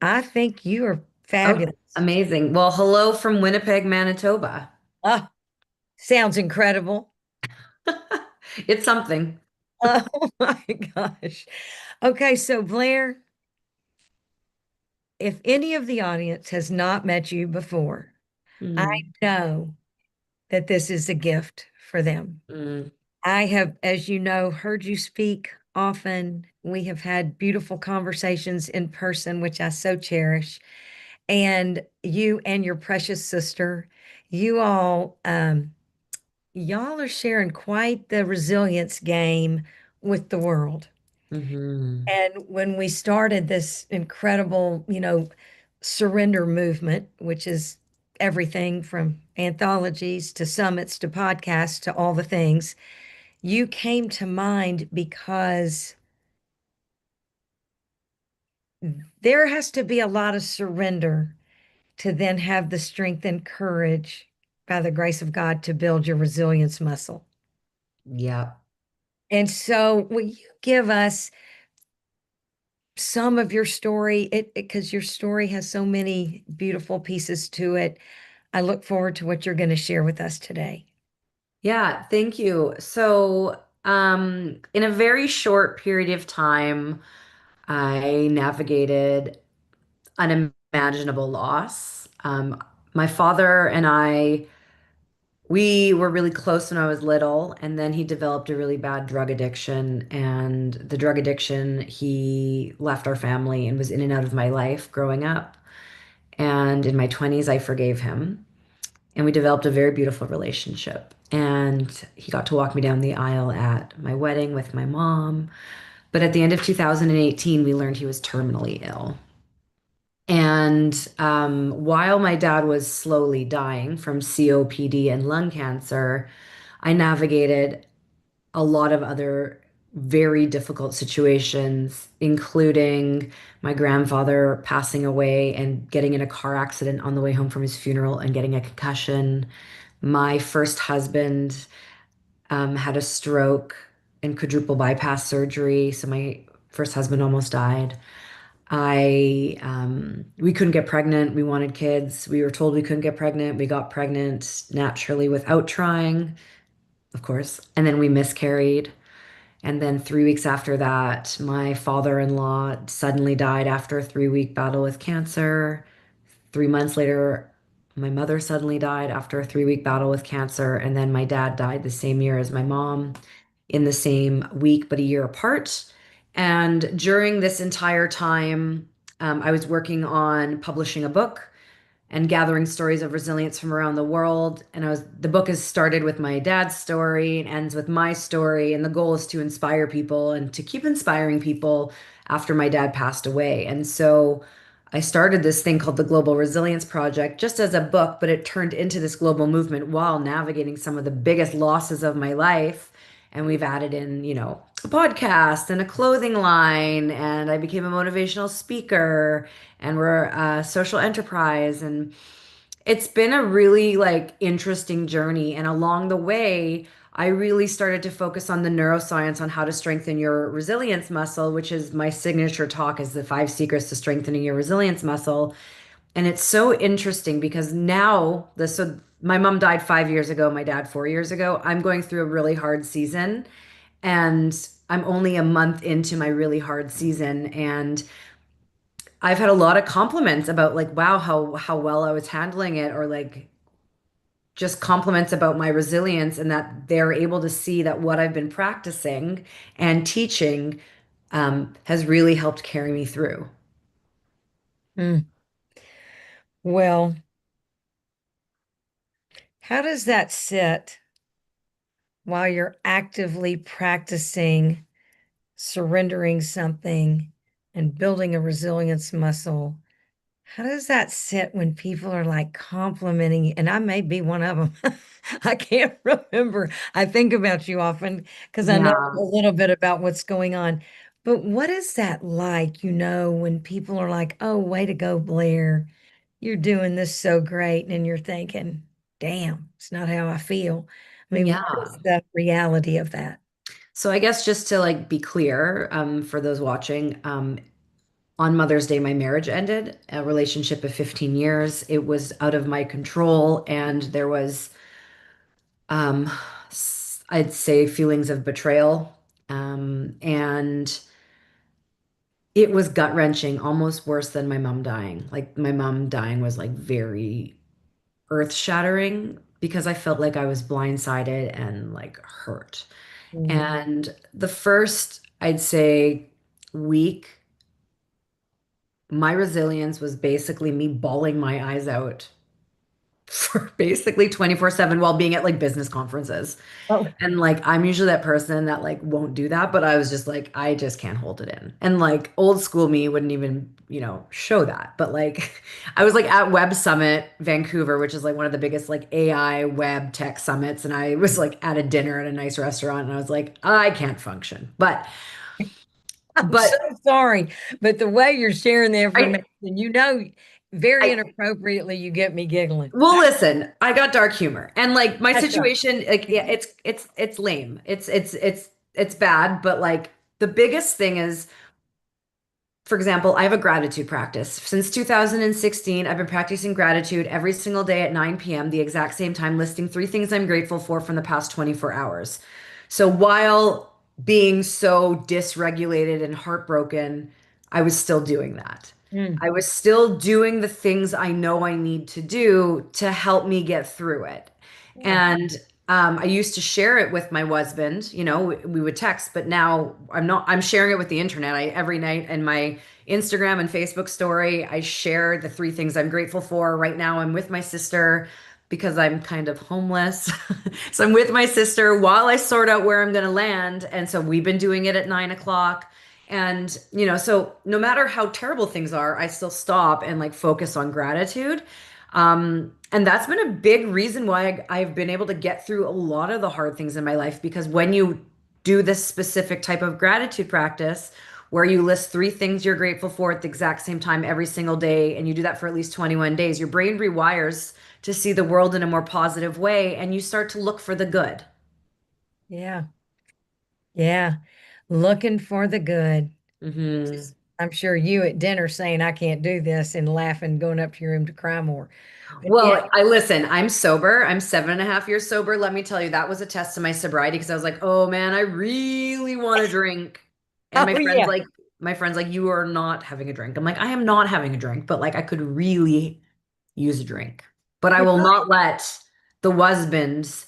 I think you are Oh, fabulous. amazing. Well, hello from Winnipeg, Manitoba. Ah, sounds incredible. It's something. Oh my gosh. Okay, so Blair, if any of the audience has not met you before, I Mm, know that this is a gift for them. mm, I have, as you know, heard you speak often. We have had beautiful conversations in person, which I so cherish. And you and your precious sister, you all, y'all are sharing quite the resilience game with the world. mhm. And when we started this incredible, surrender movement, which is everything from anthologies to summits to podcasts to all the things, you came to mind because there has to be a lot of surrender to then have the strength and courage by the grace of God to build your resilience muscle. Yeah. And so, will you give us some of your story? It because your story has so many beautiful pieces to it. I look forward to what you're going to share with us today. Yeah, thank you. So, in a very short period of time, I navigated unimaginable loss. My father and I, we were really close when I was little, and then he developed a really bad drug addiction. And the drug addiction, he left our family and was in and out of my life growing up. And in my 20s, I forgave him. And we developed a very beautiful relationship. And he got to walk me down the aisle at my wedding with my mom. But at the end of 2018, we learned he was terminally ill. And while my dad was slowly dying from COPD and lung cancer, I navigated a lot of other very difficult situations, including my grandfather passing away and getting in a car accident on the way home from his funeral and getting a concussion. My first husband had a stroke and quadruple bypass surgery, so my first husband almost died. We couldn't get pregnant. We wanted kids. We were told we couldn't get pregnant. We got pregnant naturally without trying, of course, and then we miscarried. And then 3 weeks after that, my father-in-law suddenly died after a 3-week battle with cancer. 3 months later, my mother suddenly died after a 3-week battle with cancer. And then my dad died the same year as my mom in the same week, but a year apart. And during this entire time, I was working on publishing a book and gathering stories of resilience from around the world. And the book is started with my dad's story and ends with my story. And the goal is to inspire people and to keep inspiring people after my dad passed away. And so I started this thing called the Global Resilience Project just as a book, but it turned into this global movement while navigating some of the biggest losses of my life. And we've added in, a podcast and a clothing line, and I became a motivational speaker, and we're a social enterprise. And it's been a really like interesting journey. And along the way, I really started to focus on the neuroscience on how to strengthen your resilience muscle, which is my signature talk is the 5 secrets to strengthening your resilience muscle. And it's so interesting because so my mom died 5 years ago, my dad 4 years ago. I'm going through a really hard season, and I'm only a month into my really hard season. And I've had a lot of compliments about like, wow, how well I was handling it, or like just compliments about my resilience, and that they're able to see that what I've been practicing and teaching has really helped carry me through. Mm. Well, how does that sit while you're actively practicing surrendering something and building a resilience muscle? How does that sit when people are like complimenting you? And I may be one of them. I can't remember. I think about you often because I know Yeah. a little bit about what's going on. But what is that like, when people are like, oh, way to go, Blair. You're doing this so great. And you're thinking, damn, it's not how I feel. I mean, what Yeah. is the reality of that? So I guess just to like be clear, for those watching, on Mother's Day, my marriage ended, a relationship of 15 years. It was out of my control, and there was, um, I'd say, feelings of betrayal. And it was gut-wrenching, almost worse than my mom dying. Like my mom dying was like very earth-shattering because I felt like I was blindsided and like hurt. Mm. And the first, I'd say, week, my resilience was basically me bawling my eyes out for basically 24/7 while being at like business conferences. Oh, And like I'm usually that person that like won't do that, but I was just like I just can't hold it in. And like old school me wouldn't even, show that. But like I was like at Web Summit Vancouver, which is like one of the biggest like AI web tech summits, and I was like at a dinner at a nice restaurant, and I was like I can't function. But I'm so but sorry. But the way you're sharing the I information, very I inappropriately, you get me giggling. well, listen, I got dark humor, and like my That's right. situation, like yeah, it's lame. It's bad, but like the biggest thing is, for example, I have a gratitude practice. Since 2016, I've been practicing gratitude every single day at 9 p.m., the exact same time, listing 3 things I'm grateful for from the past 24 hours. So while being so dysregulated and heartbroken, I was still doing that. Mm. I was still doing the things I know I need to do to help me get through it. Yeah. And I used to share it with my husband, we would text, but now I'm sharing it with the internet. Every night in my Instagram and Facebook story, I share the 3 things I'm grateful for. Right now, I'm with my sister because I'm kind of homeless. So I'm with my sister while I sort out where I'm going to land. And so we've been doing it at 9 o'clock. And, so no matter how terrible things are, I still stop and like focus on gratitude. And that's been a big reason why I've been able to get through a lot of the hard things in my life, because when you do this specific type of gratitude practice where you list 3 things you're grateful for at the exact same time every single day, and you do that for at least 21 days, your brain rewires to see the world in a more positive way, and you start to look for the good. Yeah. Yeah. Looking for the good. Hmm. I'm sure you at dinner saying, I can't do this and laughing, going up to your room to cry more. But yeah, Well, I listen, I'm sober. I'm 7.5 years sober. Let me tell you, that was a test to my sobriety because I was like, oh man, I really want to drink. And oh yeah. my friend's like, you are not having a drink. I'm like, I am not having a drink, but like I could really use a drink. But I You're will right. not let the husbands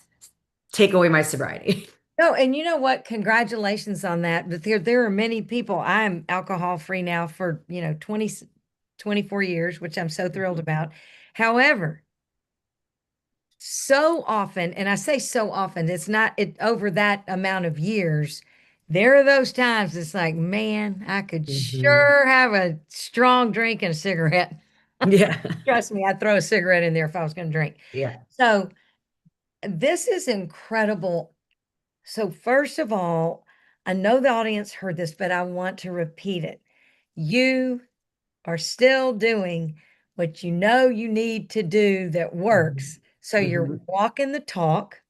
take away my sobriety. No, and you know what? Congratulations on that. But there are many people. I'm alcohol free now for, 24 years, which I'm so thrilled about. However, so often, and I say so often, it's not it over that amount of years. There are those times it's like, man, I could Mhm. sure have a strong drink and a cigarette. Yeah. Trust me, I'd throw a cigarette in there if I was going to drink. Yeah. So this is incredible. So first of all, I know the audience heard this, but I want to repeat it. You are still doing what you know you need to do that Mhm. works. So you're Mhm. walking the talk,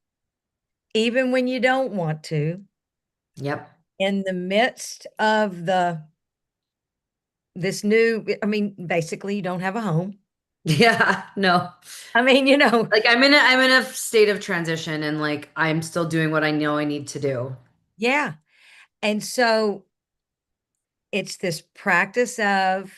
even when you don't want to, Yep. in the midst of this new, I mean, basically you don't have a home. Yeah. No. I mean, Like I'm in a state of transition and like I'm still doing what I know I need to do. yeah. And so it's this practice of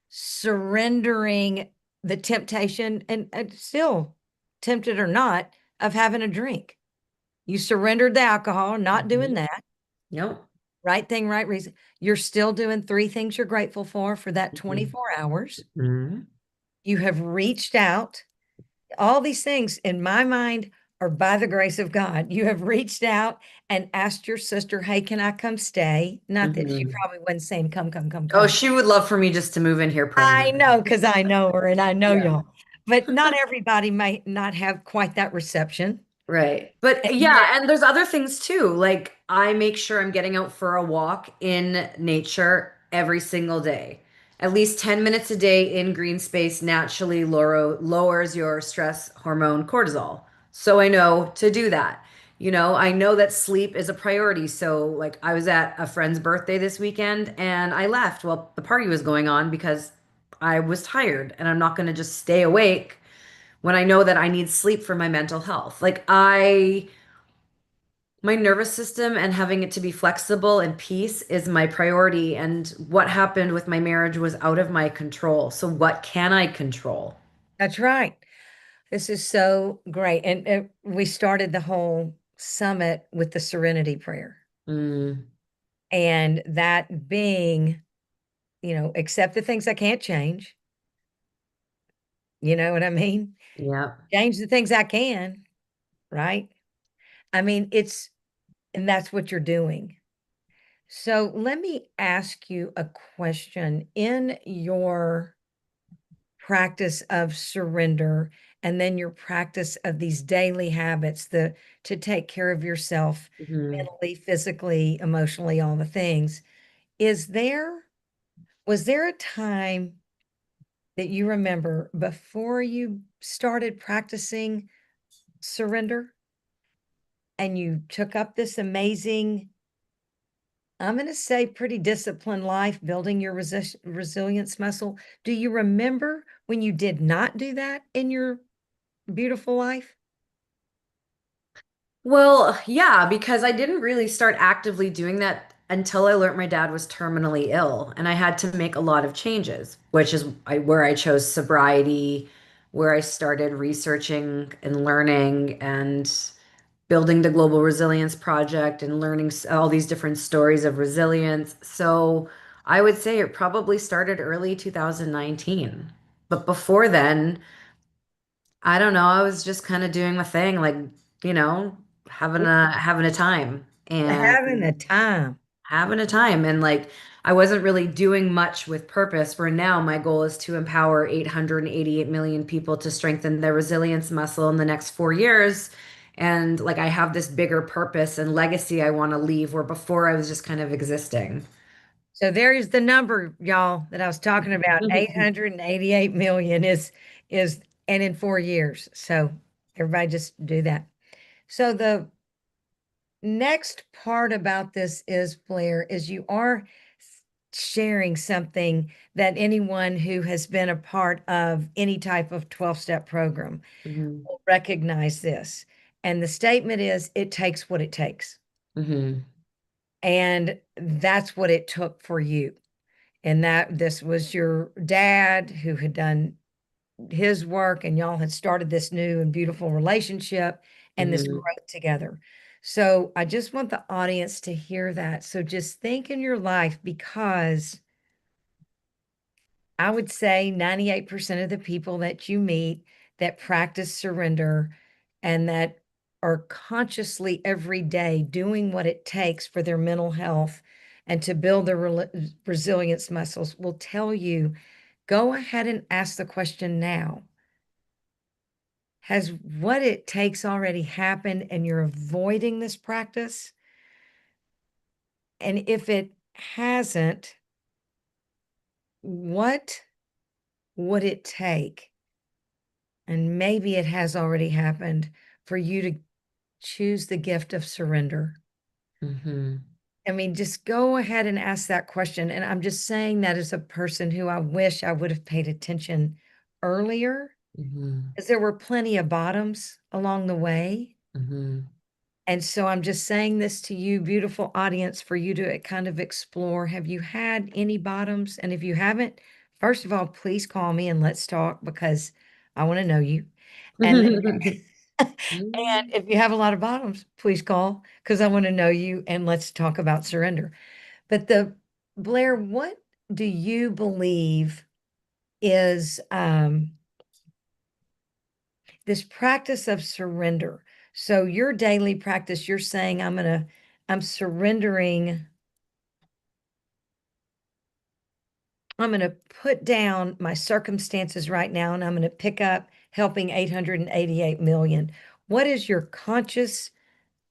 surrendering the temptation and still tempted or not of having a drink. You surrendered the alcohol, not doing Mhm. that. Yep. Right thing, right reason. You're still doing three things you're grateful for that Mhm. 24 hours. Mhm. You have reached out. All these things in my mind are by the grace of God. You have reached out and asked your sister, hey, can I come stay? Not that she Mhm. probably wasn't saying, come, come, come, Oh, come. she would love for me just to move in here I permanently. know because I know her and I know Yeah. y'all. But not everybody may not have quite that reception. Right. But And that, yeah, and there's other things too. Like I make sure I'm getting out for a walk in nature every single day. At least 10 minutes a day in green space naturally lowers your stress hormone cortisol. So I know to do that. I know that sleep is a priority. So like I was at a friend's birthday this weekend and I left while the party was going on because I was tired and I'm not going to just stay awake when I know that I need sleep for my mental health. My nervous system and having it to be flexible and peace is my priority. And what happened with my marriage was out of my control. So, what can I control? that's right. This is so great. And we started the whole summit with the serenity prayer. Mm, And that being, accept the things I can't change. You know what I mean? yeah. Change the things I can, right? I mean, and that's what you're doing. So let me ask you a question. In your practice of surrender and then your practice of these daily habits, to take care of yourself Mhm. mentally, physically, emotionally, all the things, is there was there a time that you remember before you started practicing surrender and you took up this amazing, I'm going to say, pretty disciplined life building your resilience muscle? Do you remember when you did not do that in your beautiful life? Well, yeah, because I didn't really start actively doing that until I learned my dad was terminally ill, and I had to make a lot of changes, which is where I chose sobriety, where I started researching and learning and building the Global Resilience Project and learning all these different stories of resilience. So I would say it probably started early 2019. But before then, I don't know. I was just kind of doing my thing, like, you know, having a time and Having a time. having a time. And like I wasn't really doing much with purpose. Where now my goal is to empower 888 million people to strengthen their resilience muscle in the next 4 years. And like I have this bigger purpose and legacy I want to leave where before I was just kind of existing. So there is the number, y'all, that I was talking about. 888 million is and in 4 years. So everybody just do that. So the next part about this is, Blair, is you are sharing something that anyone who has been a part of any type of 12-step program Mhm. will recognize this. And the statement is, it takes what it takes. Mhm. And that's what it took for you. And that this was your dad who had done his work, and y'all had started this new and beautiful relationship and this Mhm. growth together. So I just want the audience to hear that. So just think in your life, because I would say 98% of the people that you meet that practice surrender and that are consciously every day doing what it takes for their mental health and to build their resilience muscles will tell you, go ahead and ask the question now. Has what it takes already happened and you're avoiding this practice? And if it hasn't, what would it take? And maybe it has already happened for you to choose the gift of surrender. Mhm. I mean, just go ahead and ask that question. And I'm just saying that as a person who I wish I would have paid attention earlier, Mhm. because there were plenty of bottoms along the way. Mhm. And so I'm just saying this to you, beautiful audience, for you to kind of explore. Have you had any bottoms? And if you haven't, first of all, please call me and let's talk, because I want to know you. And and if you have a lot of bottoms, please call, because I want to know you and let's talk about surrender. But the Blair, what do you believe is this practice of surrender? So your daily practice, you're saying, I'm surrendering. I'm going to put down my circumstances right now and I'm going to pick up helping 888 million. What is your conscious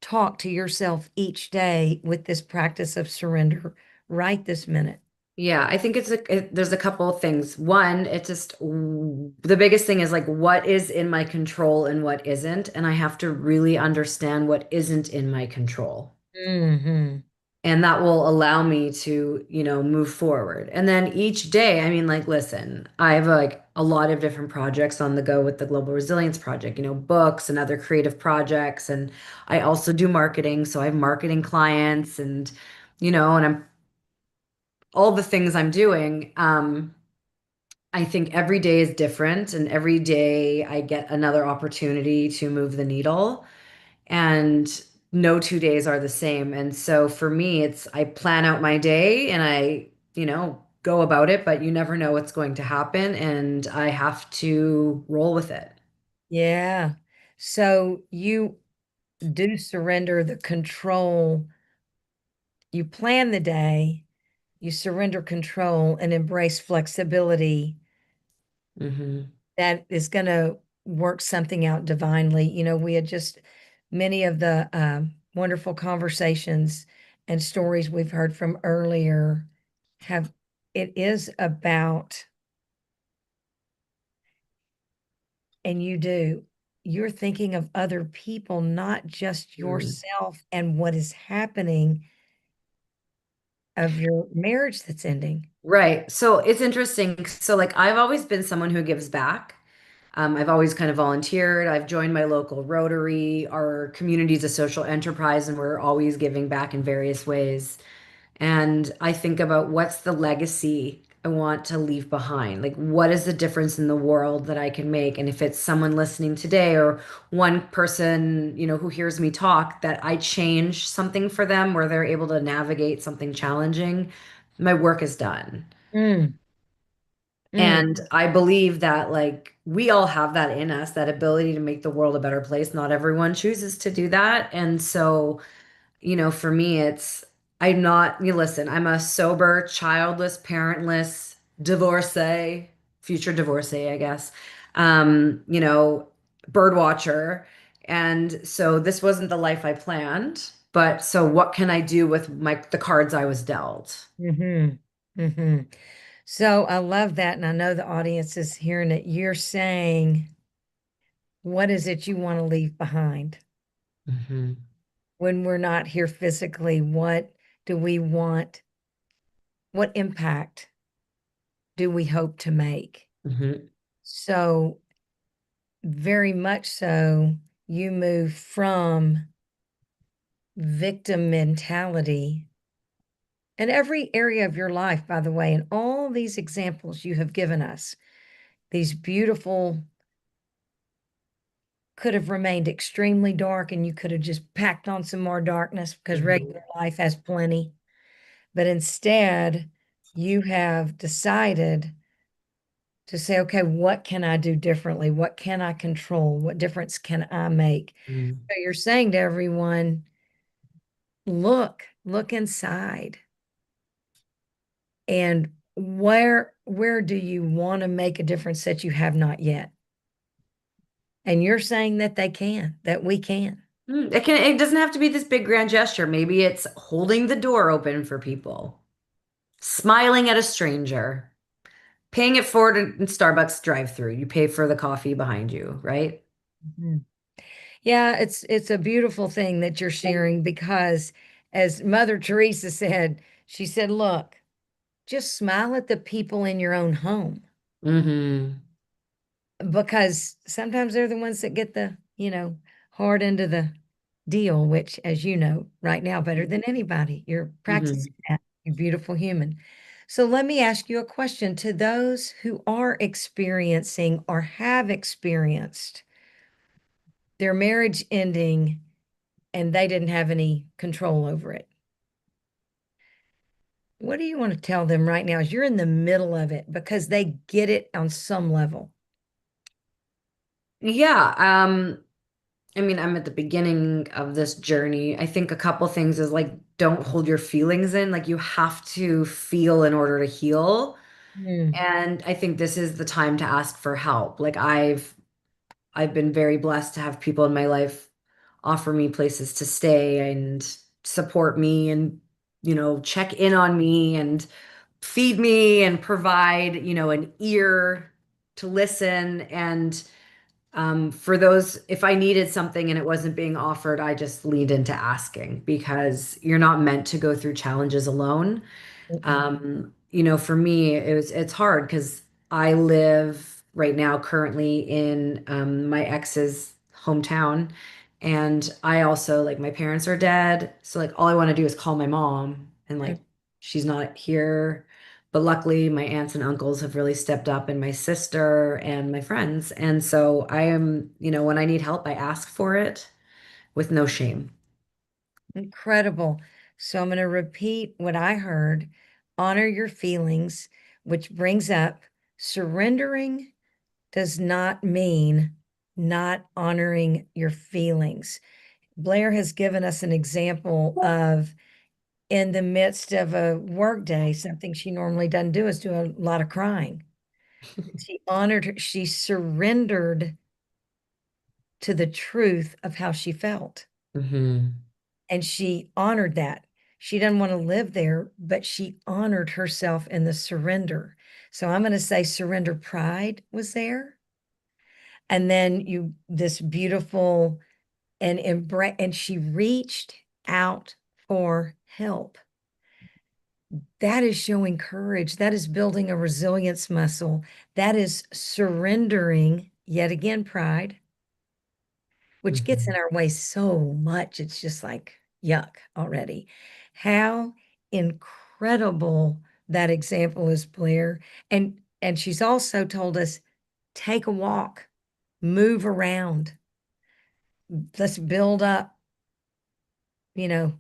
talk to yourself each day with this practice of surrender right this minute? Yeah, I think there's a couple of things. One, it's just the biggest thing is like what is in my control and what isn't, and I have to really understand what isn't in my control. Hmm. And that will allow me to, move forward. And then each day, I mean, like, listen, I have like a lot of different projects on the go with the Global Resilience Project, books and other creative projects. And I also do marketing. So I have marketing clients and I'm all the things I'm doing. I think every day is different, and every day I get another opportunity to move the needle, and no 2 days are the same. And so for me, it's I plan out my day and I go about it, but you never know what's going to happen, and I have to roll with it. Yeah. So you do surrender the control. You plan the day, you surrender control and embrace flexibility Hmm. that is going to work something out divinely. We had just many of the wonderful conversations and stories we've heard from earlier have, it is about, and you're thinking of other people, not just yourself and what is happening of your marriage that's ending. Right. So it's interesting. So like I've always been someone who gives back. I've always kind of volunteered. I've joined my local Rotary. Our community is a social enterprise, and we're always giving back in various ways. And I think about what's the legacy I want to leave behind? Like, what is the difference in the world that I can make? And if it's someone listening today or one person who hears me talk, that I change something for them where they're able to navigate something challenging, my work is done. Mm, mm. And I believe that, like, we all have that in us, that ability to make the world a better place. Not everyone chooses to do that. And so, for me, I'm not, listen, I'm a sober, childless, parentless, divorcee, future divorcee, I guess, bird watcher. And so this wasn't the life I planned. But so what can I do with the cards I was dealt? Mhm. Mhm. So I love that, and I know the audience is hearing it. You're saying, what is it you want to leave behind Hmm. when we're not here physically? What do we want? what impact do we hope to make? Hmm. So, very much so, you move from victim mentality in every area of your life, by the way, and all these examples you have given us, these beautiful could have remained extremely dark and you could have just packed on some more darkness because regular life has plenty. But instead, you have decided to say, okay, what can I do differently? What can I control? What difference can I make? Hmm. So you're saying to everyone, look inside. And where do you want to make a difference that you have not yet? And you're saying that they can, that we can. It doesn't have to be this big grand gesture. Maybe it's holding the door open for people, smiling at a stranger, paying it forward in Starbucks drive-through. You pay for the coffee behind you, right? Mhm. Yeah, it's a beautiful thing that you're sharing because as Mother Teresa said, she said, look, just smile at the people in your own home Hmm. because sometimes they're the ones that get the, hard end of the deal, which, as you know, right now, better than anybody, you're Hmm. practicing that, you beautiful human. So let me ask you a question to those who are experiencing or have experienced their marriage ending and they didn't have any control over it. What do you want to tell them right now as you're in the middle of it because they get it on some level? Yeah. I mean, I'm at the beginning of this journey. I think a couple things is like, don't hold your feelings in. Like, you have to feel in order to heal. Mm, And I think this is the time to ask for help. Like, I've been very blessed to have people in my life offer me places to stay and support me and, check in on me and feed me and provide, an ear to listen. And for those, if I needed something and it wasn't being offered, I just leaned into asking because you're not meant to go through challenges alone. mm-mm. For me, it's hard because I live right now currently in my ex's hometown, and I also like my parents are dead, so like all I want to do is call my mom, and like she's not here. But luckily, my aunts and uncles have really stepped up, and my sister and my friends. And so I am, when I need help, I ask for it with no shame. Incredible. So I'm going to repeat what I heard. Honor your feelings, which brings up surrendering does not mean not honoring your feelings. Blair has given us an example of in the midst of a work day, something she normally doesn't do is do a lot of crying. She honored her, she surrendered to the truth of how she felt. Hmm. And she honored that. She doesn't want to live there, but she honored herself in the surrender. So I'm going to say surrender pride was there. And then this beautiful and embrace, and she reached out for help. That is showing courage. That is building a resilience muscle. That is surrendering, yet again, pride, which gets in Hmm. our way so much. It's just like yuck already. How incredible that example is, Blair. And she's also told us take a walk, move around. Let's build up, you know,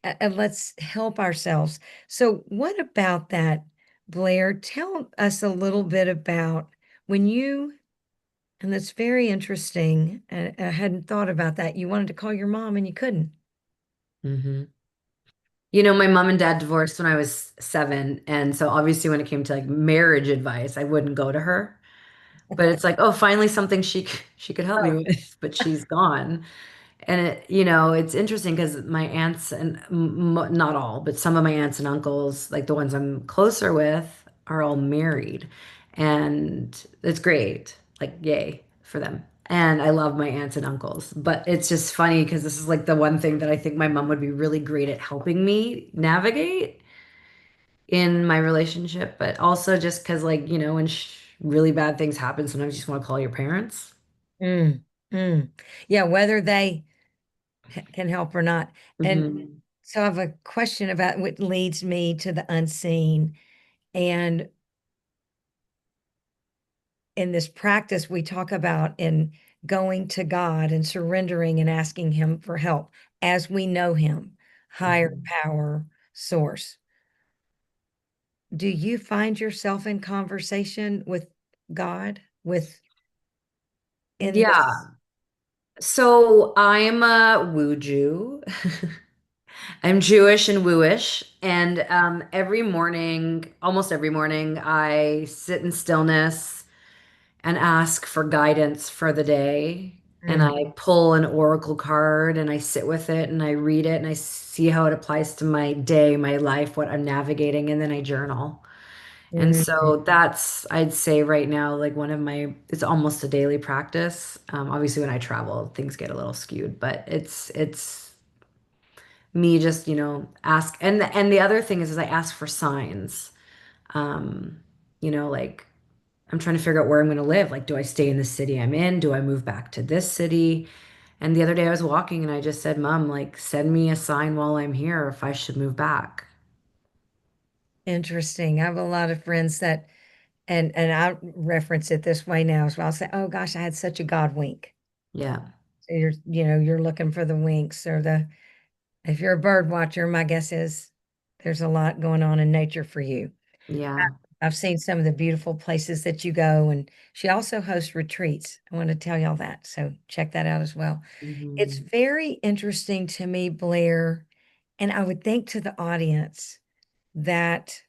and let's help ourselves. So what about that, Blair? Tell us a little bit about when you, and that's very interesting. I hadn't thought about that. You wanted to call your mom and you couldn't. Hmm. My mom and dad divorced when I was 7, and so obviously when it came to like marriage advice, I wouldn't go to her. But it's like, oh, finally something she could help me Oh, with, but she's gone. And it's interesting because my aunts and not all, but some of my aunts and uncles, like the ones I'm closer with, are all married, and it's great. Like, yay for them. And I love my aunts and uncles, but it's just funny because this is like the one thing that I think my mom would be really great at helping me navigate in my relationship, but also just because, like, when really bad things happen, sometimes you just want to call your parents. Mm, mm. Yeah, whether they can help or not. And Hmm. so I have a question about what leads me to the unseen. And in this practice, we talk about in going to God and surrendering and asking Him for help as we know Him, higher power source. Do you find yourself in conversation with God in this? Yeah. So I'm a woo Jew. I'm Jewish and wooish. And every morning, almost every morning, I sit in stillness and ask for guidance for the day. And Mm, I pull an oracle card and I sit with it and I read it and I see how it applies to my day, my life, what I'm navigating, and then I journal. And mm. so that's, I'd say right now, like one of it's almost a daily practice. Obviously, when I travel, things get a little skewed, but it's me just, ask. And the other thing is I ask for signs. Um, like I'm trying to figure out where I'm going to live. Like, do I stay in the city I'm in? Do I move back to this city? And the other day I was walking and I just said, Mom, like, send me a sign while I'm here if I should move back. Interesting. I have a lot of friends that, and I reference it this way now as well. I'll say, "Oh gosh, I had such a God wink." Yeah. So you're looking for the winks or the. If you're a bird watcher, my guess is there's a lot going on in nature for you. Yeah. I've seen some of the beautiful places that you go, and she also hosts retreats. I want to tell y'all that, so check that out as well. It's Hmm. very interesting to me, Blair, and I would think to the audience that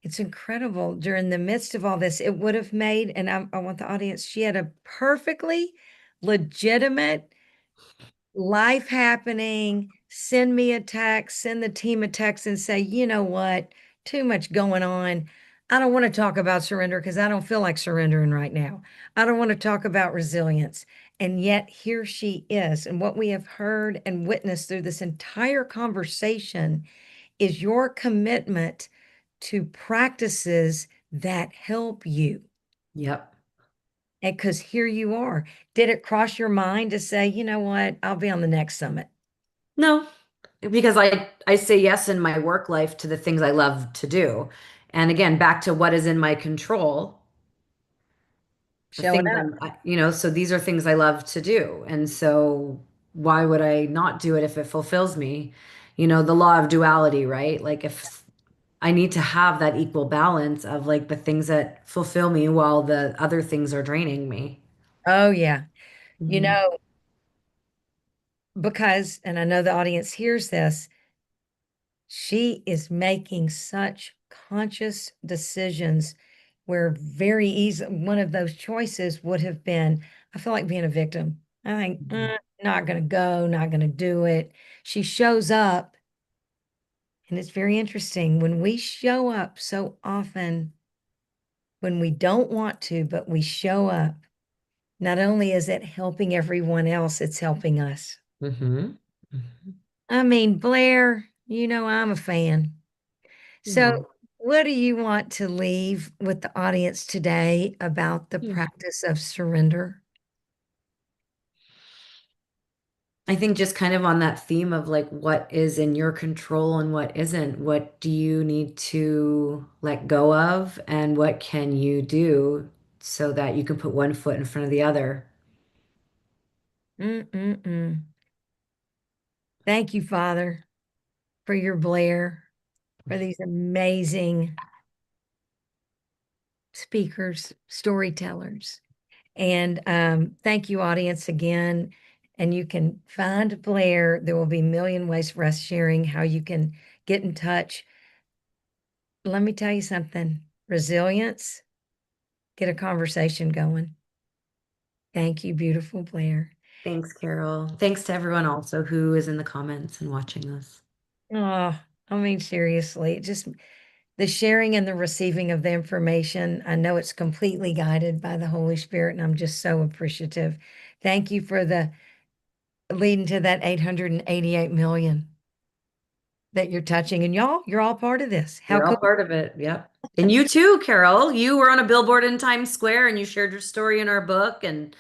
it's incredible during the midst of all this, it would have made, and I want the audience, she had a perfectly legitimate life happening, send me a text, send the team a text and say, you know what, too much going on. I don't want to talk about surrender because I don't feel like surrendering right now. I don't want to talk about resilience. And yet here she is. And what we have heard and witnessed through this entire conversation is your commitment to practices that help you. Yep. And because here you are. Did it cross your mind to say, you know what, I'll be on the next summit? No, because I say yes in my work life to the things I love to do. And again, back to what is in my control, the Showing things up. so these are things I love to do. And so why would I not do it if it fulfills me? The law of duality, right? Like if I need to have that equal balance of like the things that fulfill me while the other things are draining me. Oh, yeah. You Hmm. know, because, and I know the audience hears this, she is making such conscious decisions where very easy, one of those choices would have been, I feel like being a victim. I think, not going to go, not going to do it. She shows up, and it's very interesting when we show up so often when we don't want to, but we show up. Not only is it helping everyone else, it's helping us. Hmm. I mean, Blair, I'm a fan. So, Hmm. what do you want to leave with the audience today about the practice of surrender? I think just kind of on that theme of like what is in your control and what isn't. What do you need to let go of and what can you do so that you can put one foot in front of the other? Mm-mm-mm. Thank you, Father, for your Blair, for these amazing speakers, storytellers. And thank you, audience, again. And you can find Blair. There will be a million ways for us sharing how you can get in touch. Let me tell you something, resilience, get a conversation going. Thank you, beautiful Blair. Thanks, Carol. Thanks to everyone also who is in the comments and watching us. Oh, I mean, seriously, just the sharing and the receiving of the information. I know it's completely guided by the Holy Spirit, and I'm just so appreciative. Thank you for the leading to that 888 million. that you're touching. And y'all, you're all part of this. How You're all cool. part of it. Yep. And you too, Carol. You were on a billboard in Times Square and you shared your story in our book and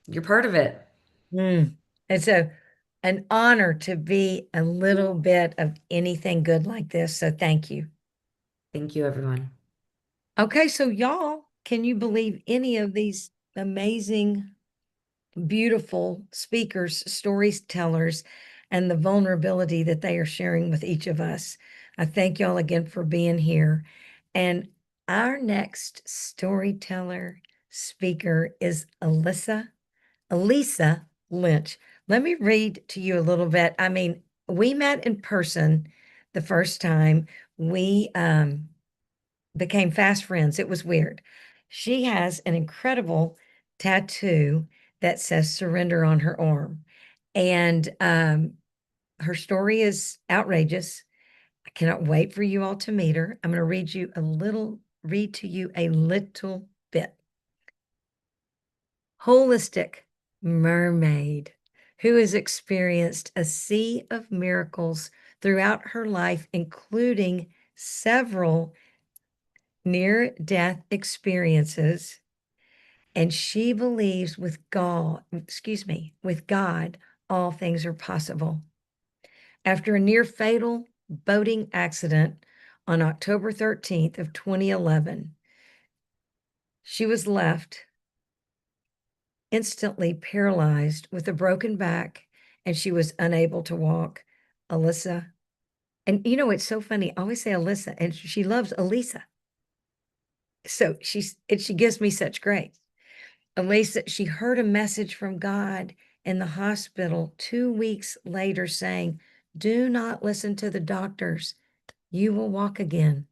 you're part of it. It's an honor to be a little bit of anything good like this. So thank you. Thank you, everyone. Okay, so y'all, can you believe any of these amazing, beautiful speakers, storytellers, and the vulnerability that they are sharing with each of us? I thank y'all again for being here. And our next storyteller speaker is Elisa Lynch. Let me read to you a little bit. I mean, we met in person the first time. We became fast friends. It was weird. She has an incredible tattoo that says surrender on her arm. And her story is outrageous. I cannot wait for you all to meet her. I'm going to read to you a little bit. Holistic mermaid who has experienced a sea of miracles throughout her life, including several near-death experiences, and she believes with God, all things are possible. After a near fatal boating accident on October 13th of 2011, she was left instantly paralyzed with a broken back, and she was unable to walk. Elisa, and you know, it's so funny. I always say Elisa, and she loves Elisa. So she gives me such grace. Elisa, she heard a message from God in the hospital 2 weeks later saying, do not listen to the doctors. You will walk again.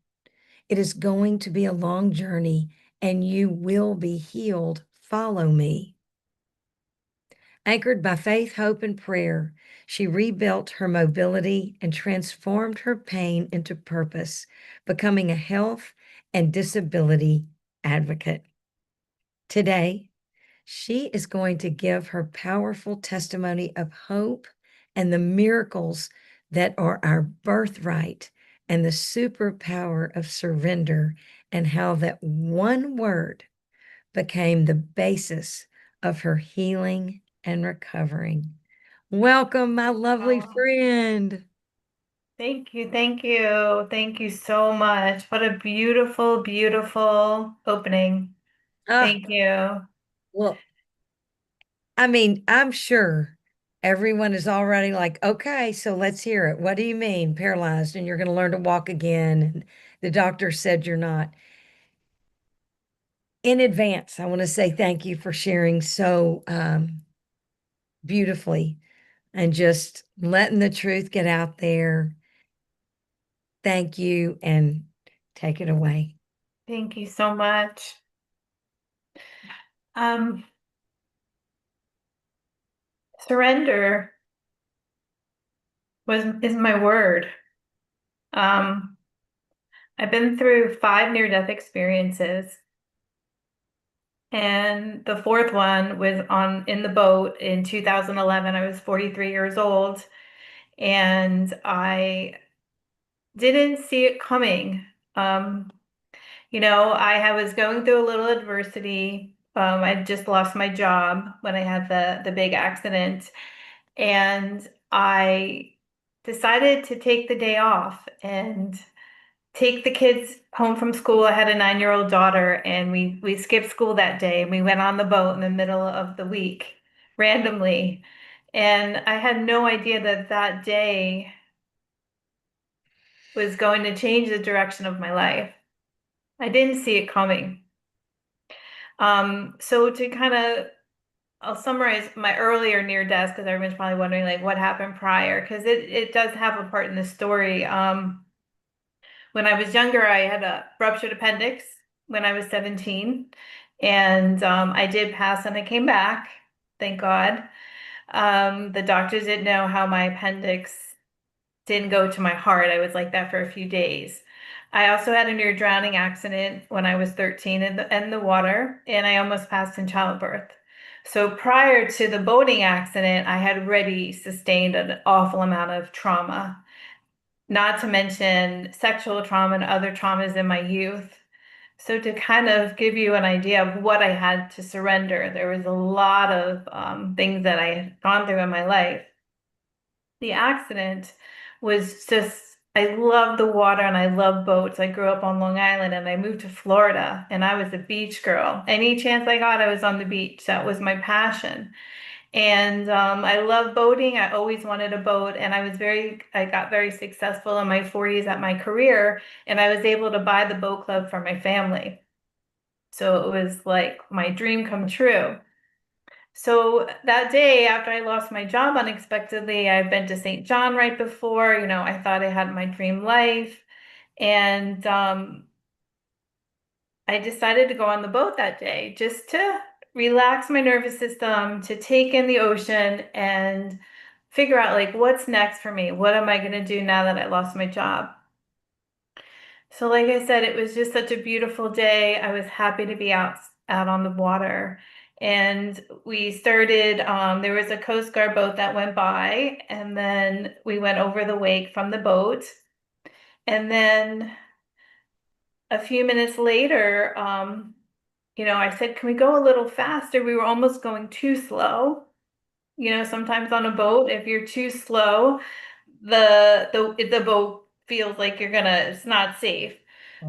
It is going to be a long journey and you will be healed. Follow me. Anchored by faith, hope, and prayer, she rebuilt her mobility and transformed her pain into purpose, becoming a health and disability advocate. Today, she is going to give her powerful testimony of hope and the miracles that are our birthright and the superpower of surrender, and how that one word became the basis of her healing and recovering. Welcome, my lovely friend. Thank you. Thank you. Thank you so much. What a beautiful, beautiful opening. Thank you. Well, I mean, I'm sure everyone is already like, okay, so let's hear it. What do you mean paralyzed and you're going to learn to walk again? And the doctor said you're not. In advance, I want to say thank you for sharing so beautifully and just letting the truth get out there. Thank you, and take it away. Thank you so much. Surrender is my word. I've been through 5 near-death experiences, and the fourth one was in the boat in 2011. I was 43 years old, and I didn't see it coming. I was going through a little adversity. I just lost my job when I had the big accident, and I decided to take the day off and take the kids home from school. I had a 9-year-old daughter, and we skipped school that day, and we went on the boat in the middle of the week randomly. And I had no idea that that day was going to change the direction of my life. I didn't see it coming. So to kind of, I'll summarize my earlier near death, because everyone's probably wondering like what happened prior, because it does have a part in the story. When I was younger, I had a ruptured appendix when I was 17, and I did pass and I came back, thank God. The doctors didn't know how my appendix didn't go to my heart. I was like that for a few days. I also had a near drowning accident when I was 13 in the water, and I almost passed in childbirth. So prior to the boating accident, I had already sustained an awful amount of trauma. not to mention sexual trauma and other traumas in my youth. So to kind of give you an idea of what I had to surrender, there was a lot of things that I had gone through in my life. The accident was just, I love the water and I love boats. I grew up on Long Island and I moved to Florida and I was a beach girl. Any chance I got, I was on the beach. That was my passion. And I love boating. I always wanted a boat, and I got very successful in my 40s at my career, and I was able to buy the boat club for my family. So it was like my dream come true. So that day after I lost my job unexpectedly, I've been to St. John right before, I thought I had my dream life. And I decided to go on the boat that day just to relax my nervous system, to take in the ocean and figure out like what's next for me. What am I going to do now that I lost my job? So like I said, it was just such a beautiful day. I was happy to be out on the water. And we started, there was a Coast Guard boat that went by, and then we went over the wake from the boat. And then a few minutes later, I said, can we go a little faster? We were almost going too slow. Sometimes on a boat, if you're too slow, the boat feels like it's not safe.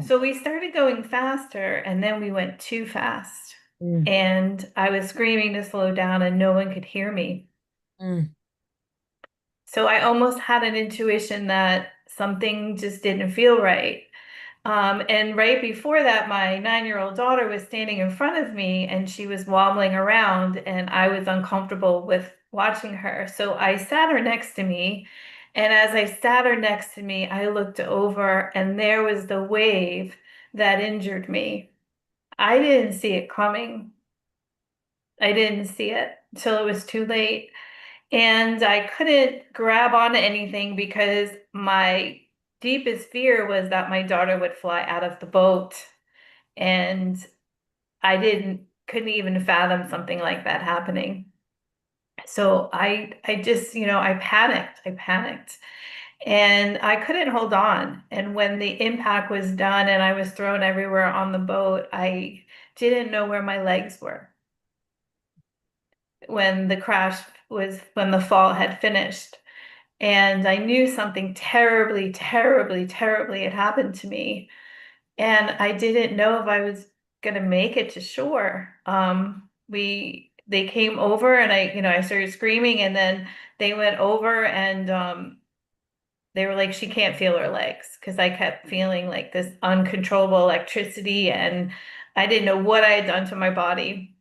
So we started going faster and then we went too fast. And I was screaming to slow down and no one could hear me. So I almost had an intuition that something just didn't feel right. And right before that, my 9-year-old daughter was standing in front of me and she was wobbling around, and I was uncomfortable with watching her. So I sat her next to me. And as I sat her next to me, I looked over and there was the wave that injured me. I didn't see it coming. I didn't see it till it was too late. And I couldn't grab onto anything because my deepest fear was that my daughter would fly out of the boat. And I couldn't even fathom something like that happening. So I just, I panicked. I panicked. And I couldn't hold on. And when the impact was done and I was thrown everywhere on the boat, I didn't know where my legs were. When the fall had finished. And I knew something terribly, terribly, terribly had happened to me. And I didn't know if I was going to make it to shore. They came over and I started screaming, and then they went over and they were like, she can't feel her legs, because I kept feeling like this uncontrollable electricity and I didn't know what I had done to my body.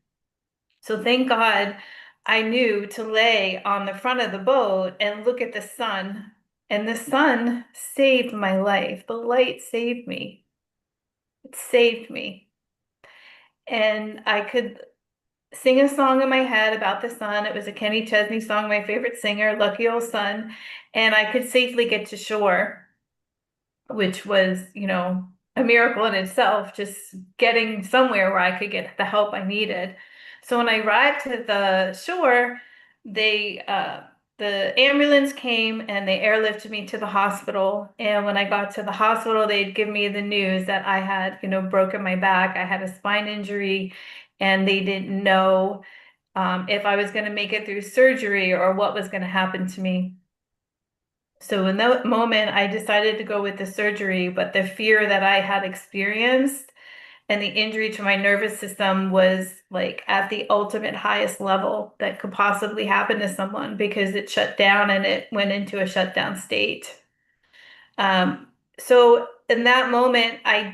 So thank God I knew to lay on the front of the boat and look at the sun. And the sun saved my life. The light saved me. It saved me. And I could sing a song in my head about the sun. It was a Kenny Chesney song, my favorite singer, Lucky Old Sun. And I could safely get to shore, which was, a miracle in itself, just getting somewhere where I could get the help I needed. So when I arrived to the shore, the ambulance came and they airlifted me to the hospital. And when I got to the hospital, they'd give me the news that I had, broken my back. I had a spine injury, and they didn't know if I was going to make it through surgery or what was going to happen to me. So in that moment, I decided to go with the surgery, but the fear that I had experienced and the injury to my nervous system was like at the ultimate highest level that could possibly happen to someone, because it shut down and it went into a shutdown state. So in that moment, I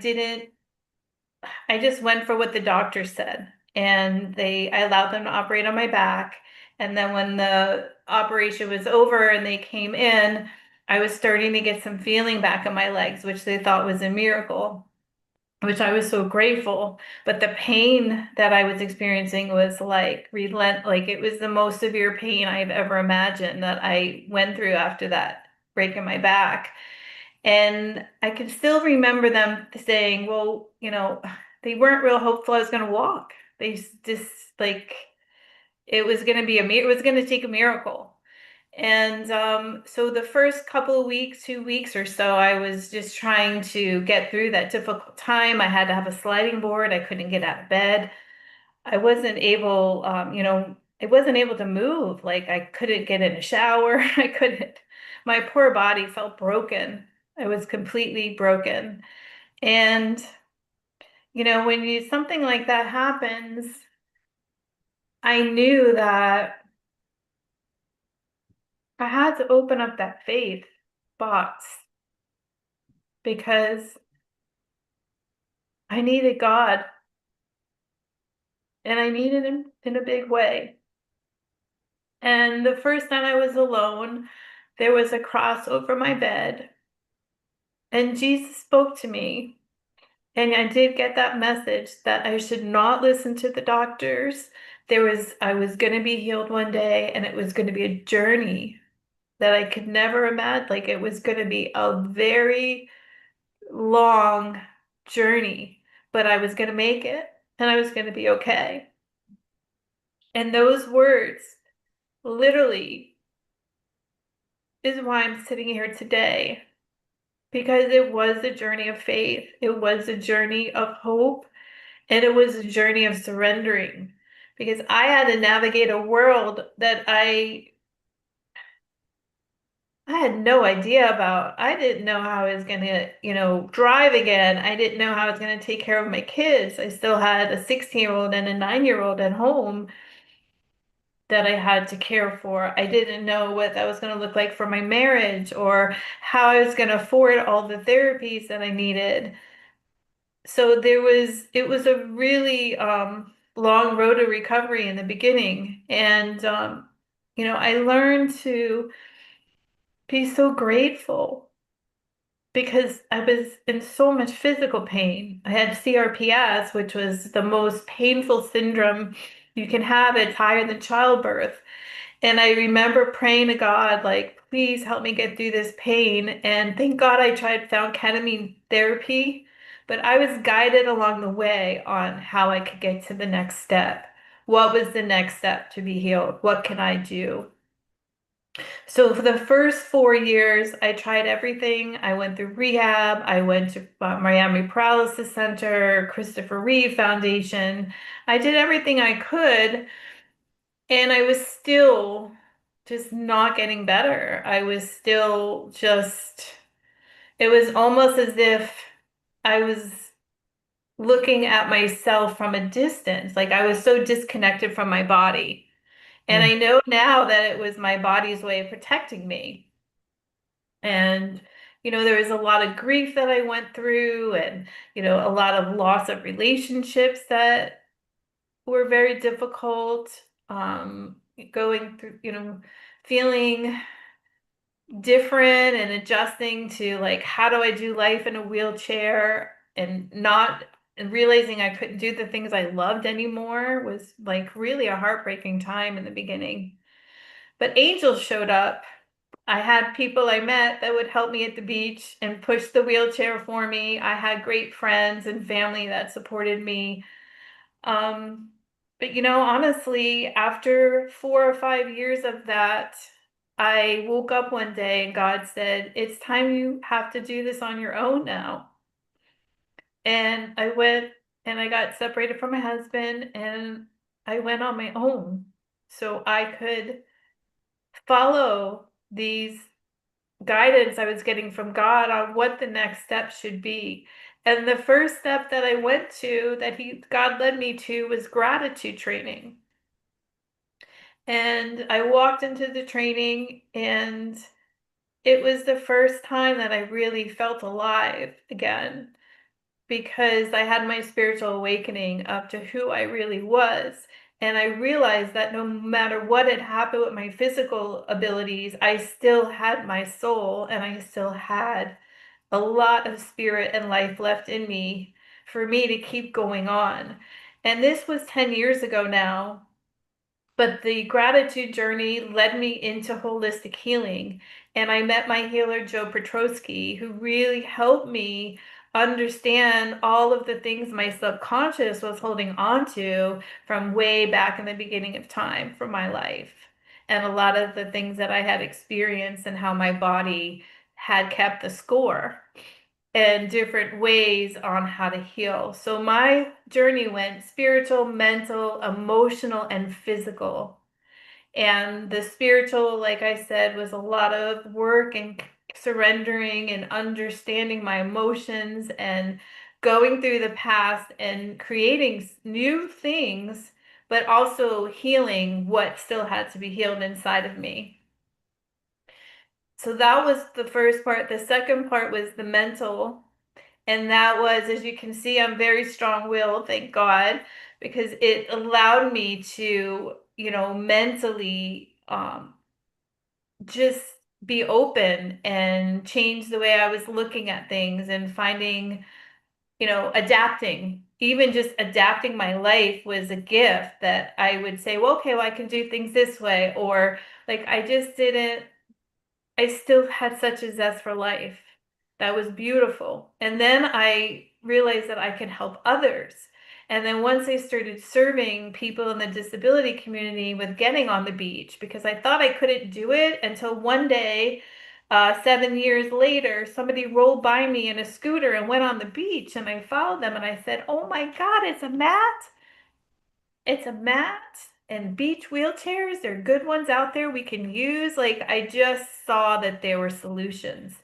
just went for what the doctor said, and I allowed them to operate on my back. And then when the operation was over and they came in, I was starting to get some feeling back in my legs, which they thought was a miracle, which I was so grateful. But the pain that I was experiencing was like like it was the most severe pain I've ever imagined that I went through after that break in my back. And I can still remember them saying, well, they weren't real hopeful I was going to walk. They just like, it was going to take a miracle. And so the first couple of weeks, 2 weeks or so, I was just trying to get through that difficult time. I had to have a sliding board. I couldn't get out of bed. I wasn't able, I wasn't able to move. Like I couldn't get in a shower. I couldn't. My poor body felt broken. I was completely broken. And, when something like that happens, I knew that I had to open up that faith box because I needed God and I needed him in a big way. And the first time I was alone, there was a cross over my bed and Jesus spoke to me. And I did get that message that I should not listen to the doctors. I was going to be healed one day and it was going to be a journey that I could never imagine. Like it was going to be a very long journey, but I was going to make it and I was going to be okay. And those words literally is why I'm sitting here today, because it was a journey of faith. It was a journey of hope, and it was a journey of surrendering because I had to navigate a world that I had no idea about. I didn't know how I was going to, drive again. I didn't know how I was going to take care of my kids. I still had a 16-year-old and a 9-year-old at home that I had to care for. I didn't know what that was going to look like for my marriage or how I was going to afford all the therapies that I needed. So it was a really long road to recovery in the beginning. And, I learned to be so grateful because I was in so much physical pain. I had CRPS, which was the most painful syndrome you can have. It's higher than childbirth. And I remember praying to God, like, please help me get through this pain. And thank God I found ketamine therapy, but I was guided along the way on how I could get to the next step. What was the next step to be healed? What can I do? So for the first 4 years, I tried everything. I went through rehab. I went to Miami Paralysis Center, Christopher Reeve Foundation. I did everything I could, and I was still just not getting better. I was still just, it was almost as if I was looking at myself from a distance. Like I was so disconnected from my body. And I know now that it was my body's way of protecting me. And, there was a lot of grief that I went through and, a lot of loss of relationships that were very difficult. Going through, feeling different and adjusting to like, how do I do life in a wheelchair and realizing I couldn't do the things I loved anymore was like really a heartbreaking time in the beginning. But angels showed up. I had people I met that would help me at the beach and push the wheelchair for me. I had great friends and family that supported me. But honestly, after 4 or 5 years of that, I woke up one day and God said, it's time you have to do this on your own now. And I went and I got separated from my husband and I went on my own so I could follow these guidance I was getting from God on what the next step should be. And the first step that I went to that God led me to was gratitude training. And I walked into the training and it was the first time that I really felt alive again because I had my spiritual awakening up to who I really was. And I realized that no matter what had happened with my physical abilities, I still had my soul and I still had a lot of spirit and life left in me for me to keep going on. And this was 10 years ago now. But the gratitude journey led me into holistic healing. And I met my healer, Joe Petrosky, who really helped me understand all of the things my subconscious was holding on to from way back in the beginning of time for my life. and a lot of the things that I had experienced and how my body had kept the score and different ways on how to heal. So my journey went spiritual, mental, emotional, and physical. And the spiritual, like I said, was a lot of work and surrendering and understanding my emotions and going through the past and creating new things, but also healing what still had to be healed inside of me. So that was the first part. The second part was the mental. And that was, as you can see, I'm very strong-willed, thank God, because it allowed me to, mentally just be open and change the way I was looking at things and finding, adapting. Even just adapting my life was a gift that I would say, well, okay, well, I can do things this way. Or like I just didn't I still had such a zest for life. That was beautiful. And then I realized that I could help others. And then once I started serving people in the disability community with getting on the beach, because I thought I couldn't do it until one day, 7 years later, somebody rolled by me in a scooter and went on the beach, and I followed them and I said, "Oh my God, it's a mat." It's a mat and beach wheelchairs. There are good ones out there we can use. Like, I just saw that there were solutions.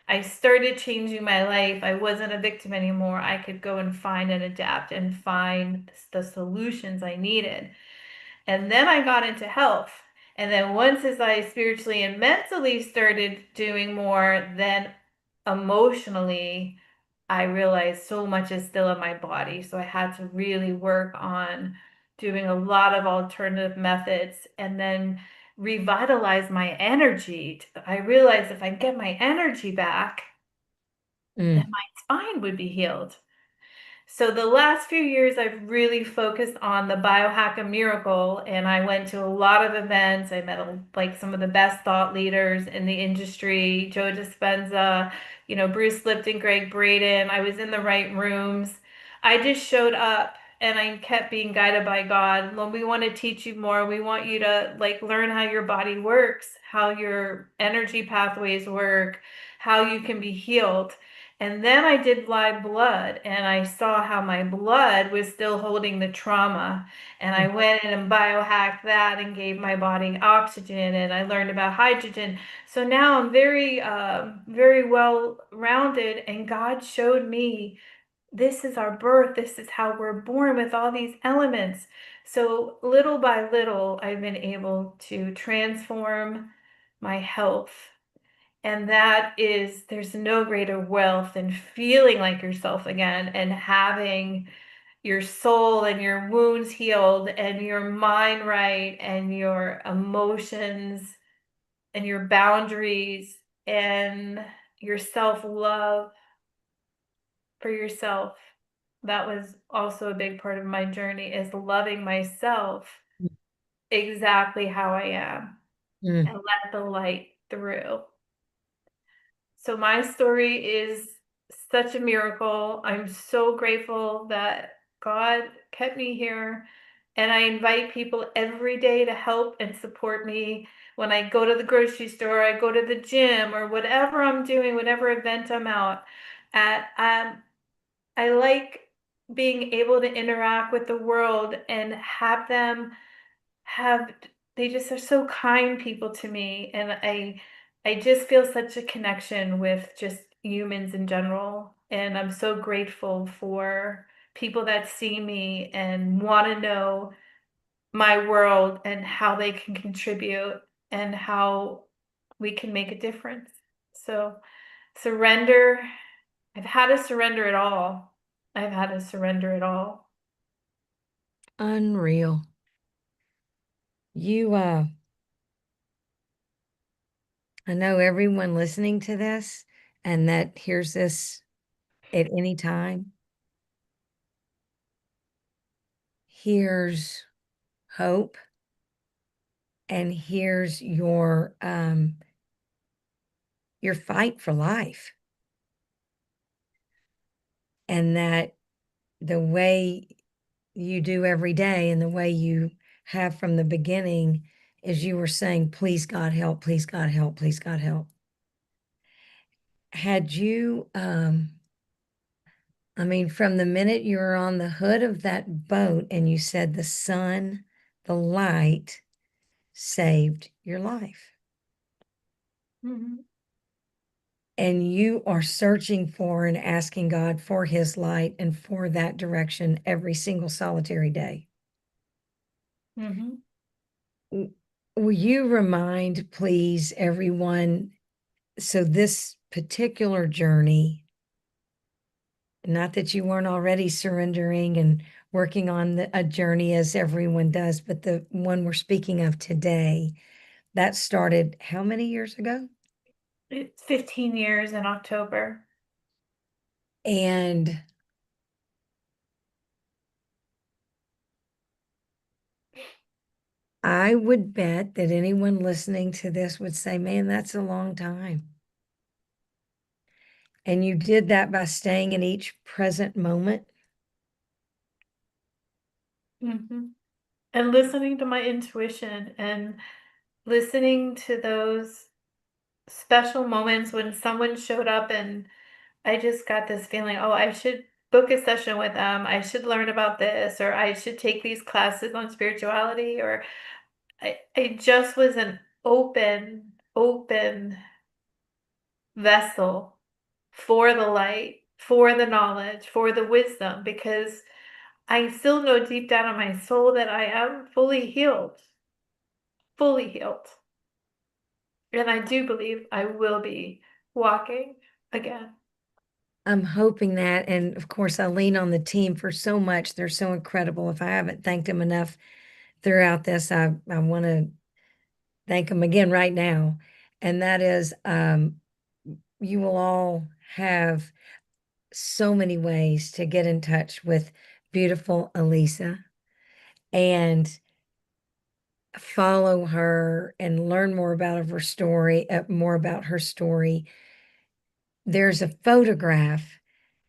I started changing my life. I wasn't a victim anymore. I could go and find and adapt and find the solutions I needed. And then I got into health. And then once as I spiritually and mentally started doing more, then emotionally, I realized so much is still in my body. So I had to really work on doing a lot of alternative methods and then revitalize my energy. I realized if I get my energy back, then my spine would be healed. So the last few years, I've really focused on the biohack and miracle, and I went to a lot of events. I met like some of the best thought leaders in the industry, Joe Dispenza, Bruce Lipton, Greg Braden. I was in the right rooms. I just showed up and I kept being guided by God. Well, we want to teach you more. We want you to like learn how your body works, how your energy pathways work, how you can be healed. And then I did live blood and I saw how my blood was still holding the trauma. And I went in and biohacked that and gave my body oxygen and I learned about hydrogen. So now I'm very, very well rounded and God showed me this is our birth. This is how we're born with all these elements. So little by little, I've been able to transform my health. And that is, there's no greater wealth than feeling like yourself again and having your soul and your wounds healed and your mind right and your emotions and your boundaries and your self-love for yourself. That was also a big part of my journey is loving myself exactly how I am and let the light through. So my story is such a miracle. I'm so grateful that God kept me here. And I invite people every day to help and support me when I go to the grocery store, I go to the gym, or whatever I'm doing, whatever event I'm out at. I like being able to interact with the world and have them have they just are so kind people to me and I just feel such a connection with just humans in general and I'm so grateful for people that see me and want to know my world and how they can contribute and how we can make a difference. So surrender, I've had to surrender it all. I've had to surrender it all. Unreal. You, I know everyone listening to this and that hears this at any time hears hope and hears your fight for life. And that the way you do every day and the way you have from the beginning as you were saying, please God help, please God help, please God help. Had you, I mean, from the minute you were on the hood of that boat and you said the sun, the light saved your life. Mhm. And you are searching for and asking God for his light and for that direction every single solitary day. Mhm. Will you remind, please, everyone, so this particular journey, not that you weren't already surrendering and working on a journey as everyone does, but the one we're speaking of today, that started how many years ago? It's 15 years in October. And I would bet that anyone listening to this would say, man, that's a long time. And you did that by staying in each present moment. Mhm. And listening to my intuition and listening to those special moments when someone showed up and I just got this feeling, oh, I should book a session with them. I should learn about this, or I should take these classes on spirituality, or I just was an open vessel for the light, for the knowledge, for the wisdom, because I still know deep down in my soul that I am fully healed, fully healed. And I do believe I will be walking again. I'm hoping that. And of course, I lean on the team for so much. They're so incredible. If I haven't thanked them enough throughout this, I want to thank them again right now. And that is, you will all have so many ways to get in touch with beautiful Elisa and follow her and learn more about her story, more about her story. There's a photograph,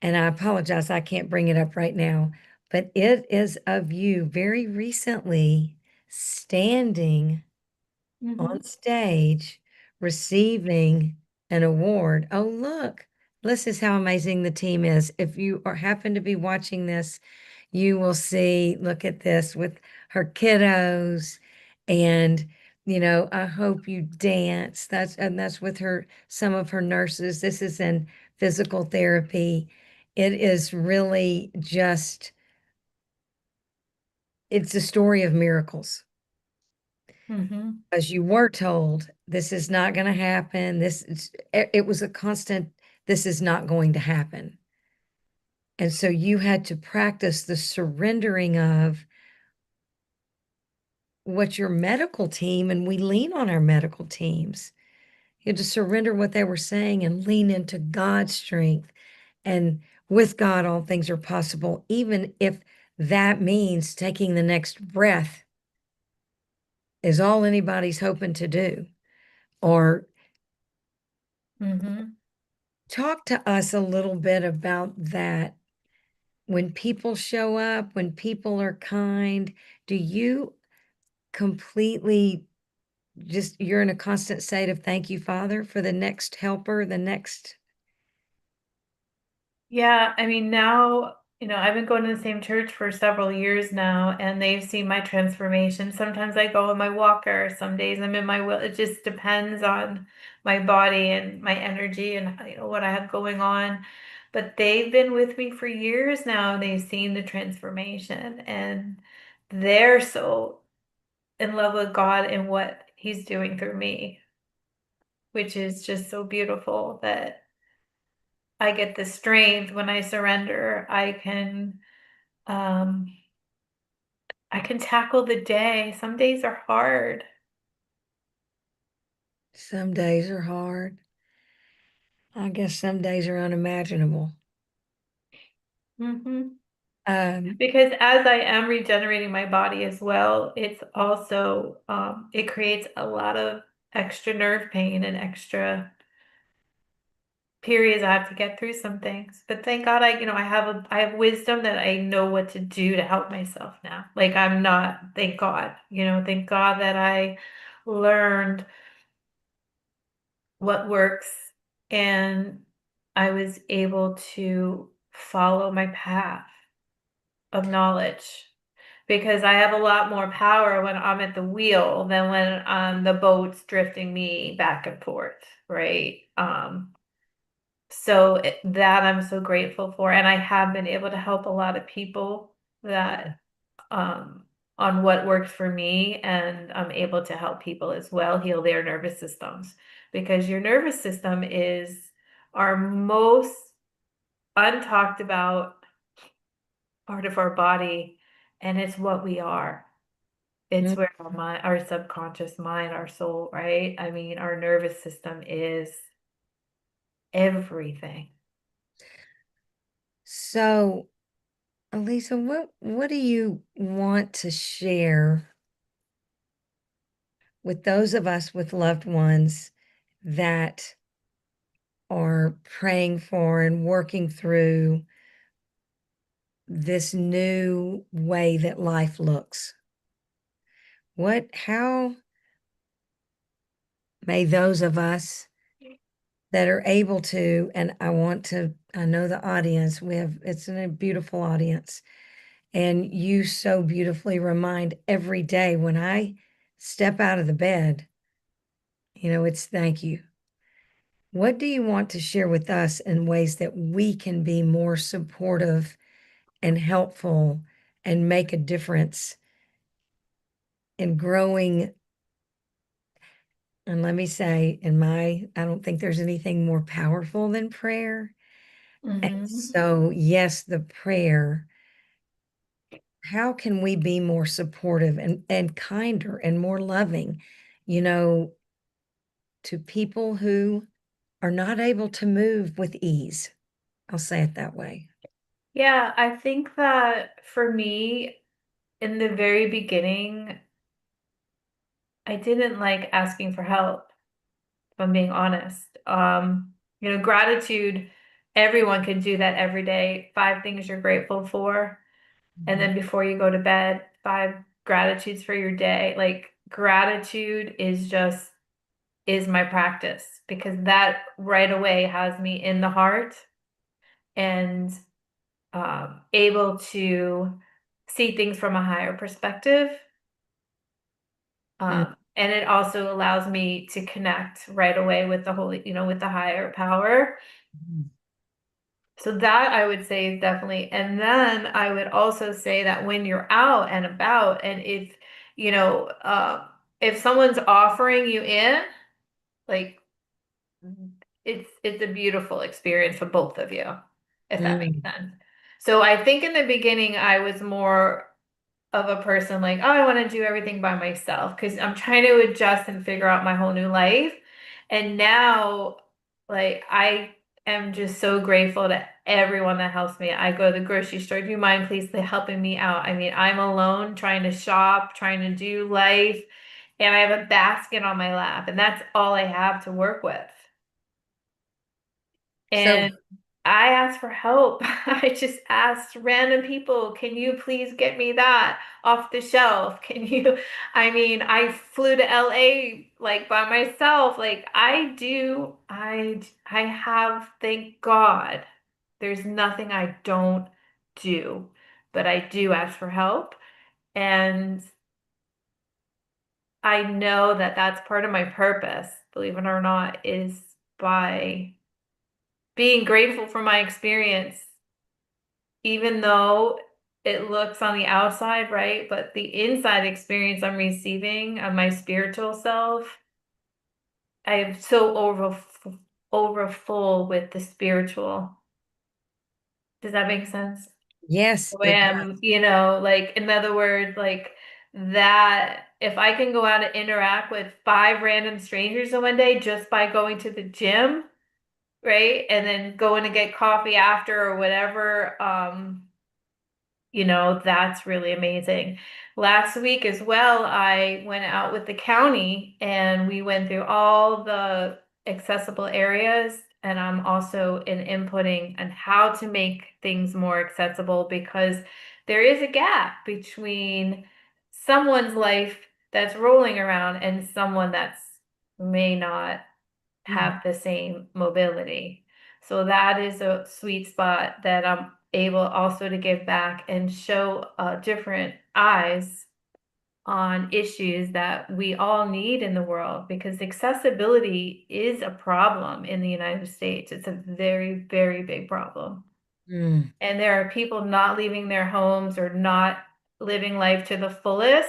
and I apologize, I can't bring it up right now, but it is of you very recently standing on stage receiving an award. Oh, look, this is how amazing the team is. If you happen to be watching this, you will see, look at this with her kiddos. And, I hope you dance. That's with some of her nurses. This is in physical therapy. It is really just, it's a story of miracles. Mm-hmm. As you were told, this is not going to happen. It was a constant, this is not going to happen. And so you had to practice the surrendering of what your medical team, and we lean on our medical teams. You had to surrender what they were saying and lean into God's strength. And with God, all things are possible, even if that means taking the next breath is all anybody's hoping to do. Or Mm-hmm. talk to us a little bit about that. When people show up, when people are kind, do you completely just, you're in a constant state of thank you, Father, for the next helper, the next? Yeah, I mean, now, I've been going to the same church for several years now, and they've seen my transformation. Sometimes I go on my walker, some days I'm in my wheel. It just depends on my body and my energy and what I have going on. But they've been with me for years now, and they've seen the transformation, and they're so in love with God and what He's doing through me, which is just so beautiful that I get the strength when I surrender. Um I can tackle the day. Some days are hard. Some days are hard. I guess some days are unimaginable. Hmm. Um, Because as I am regenerating my body as well, it's also it creates a lot of extra nerve pain and extra periods I have to get through some things. But thank God I have wisdom that I know what to do to help myself now. Like I'm not, thank God, thank God that I learned what works and I was able to follow my path of knowledge because I have a lot more power when I'm at the wheel than when the boat's drifting me back and forth, right? That I'm so grateful for, and I have been able to help a lot of people that on what works for me, and I'm able to help people as well heal their nervous systems because your nervous system is our most untalked about part of our body, and it's what we are. It's Mm. where our mind, our subconscious mind, our soul, right? I mean, our nervous system is everything. So, Elisa, what do you want to share with those of us with loved ones that are praying for and working through this new way that life looks? How may those of us that are able to, and I know the audience, it's a beautiful audience. And you so beautifully remind every day when I step out of the bed, it's thank you. What do you want to share with us in ways that we can be more supportive and helpful and make a difference in growing? And let me say, I don't think there's anything more powerful than prayer. And so, yes, the prayer, how can we be more supportive and kinder and more loving, you know, to people who are not able to move with ease? I'll say it that way. Yeah, I think that for me, in the very beginning, I didn't like asking for help, if I'm being honest. Gratitude, everyone can do that every day. 5 things you're grateful for. And then before you go to bed, 5 gratitudes for your day. Like gratitude is my practice because that right away has me in the heart and able to see things from a higher perspective. And it also allows me to connect right away with the holy, with the higher power. So that I would say is definitely, and then I would also say that when you're out and about, and you know, uh, if someone's offering you in, like it's a beautiful experience for both of you, if that makes sense. So I think in the beginning I was more of a person like, oh, I want to do everything by myself because I'm trying to adjust and figure out my whole new life. And now, like, I am just so grateful to everyone that helps me. I go to the grocery store. Do you mind please helping me out? I mean, I'm alone trying to shop, trying to do life, and I have a basket on my lap, and that's all I have to work with. So, And I asked for help. I just asked random people, can you please get me that off the shelf? I mean, I flew to LA like by myself. Like I have, thank God, there's nothing I don't do, but I do ask for help. And I know that that's part of my purpose, believe it or not, is by being grateful for my experience even though it looks on the outside, right? But the inside experience I'm receiving of my spiritual self, I am so over full with the spiritual. Does that make sense? yes, I it am, does. like in other words, like that if I can go out and interact with 5 random strangers in one day just by going to the gym, right? And then going to get coffee after or whatever, that's really amazing. Last week as well, I went out with the county and we went through all the accessible areas and I'm also in inputting on how to make things more accessible, because there is a gap between someone's life that's rolling around and someone that's may not have the same mobility. So that is a sweet spot that I'm able also to give back and show different eyes on issues that we all need in the world, because accessibility is a problem in the United States. It's a very, very big problem. Mm. And there are people not leaving their homes or not living life to the fullest.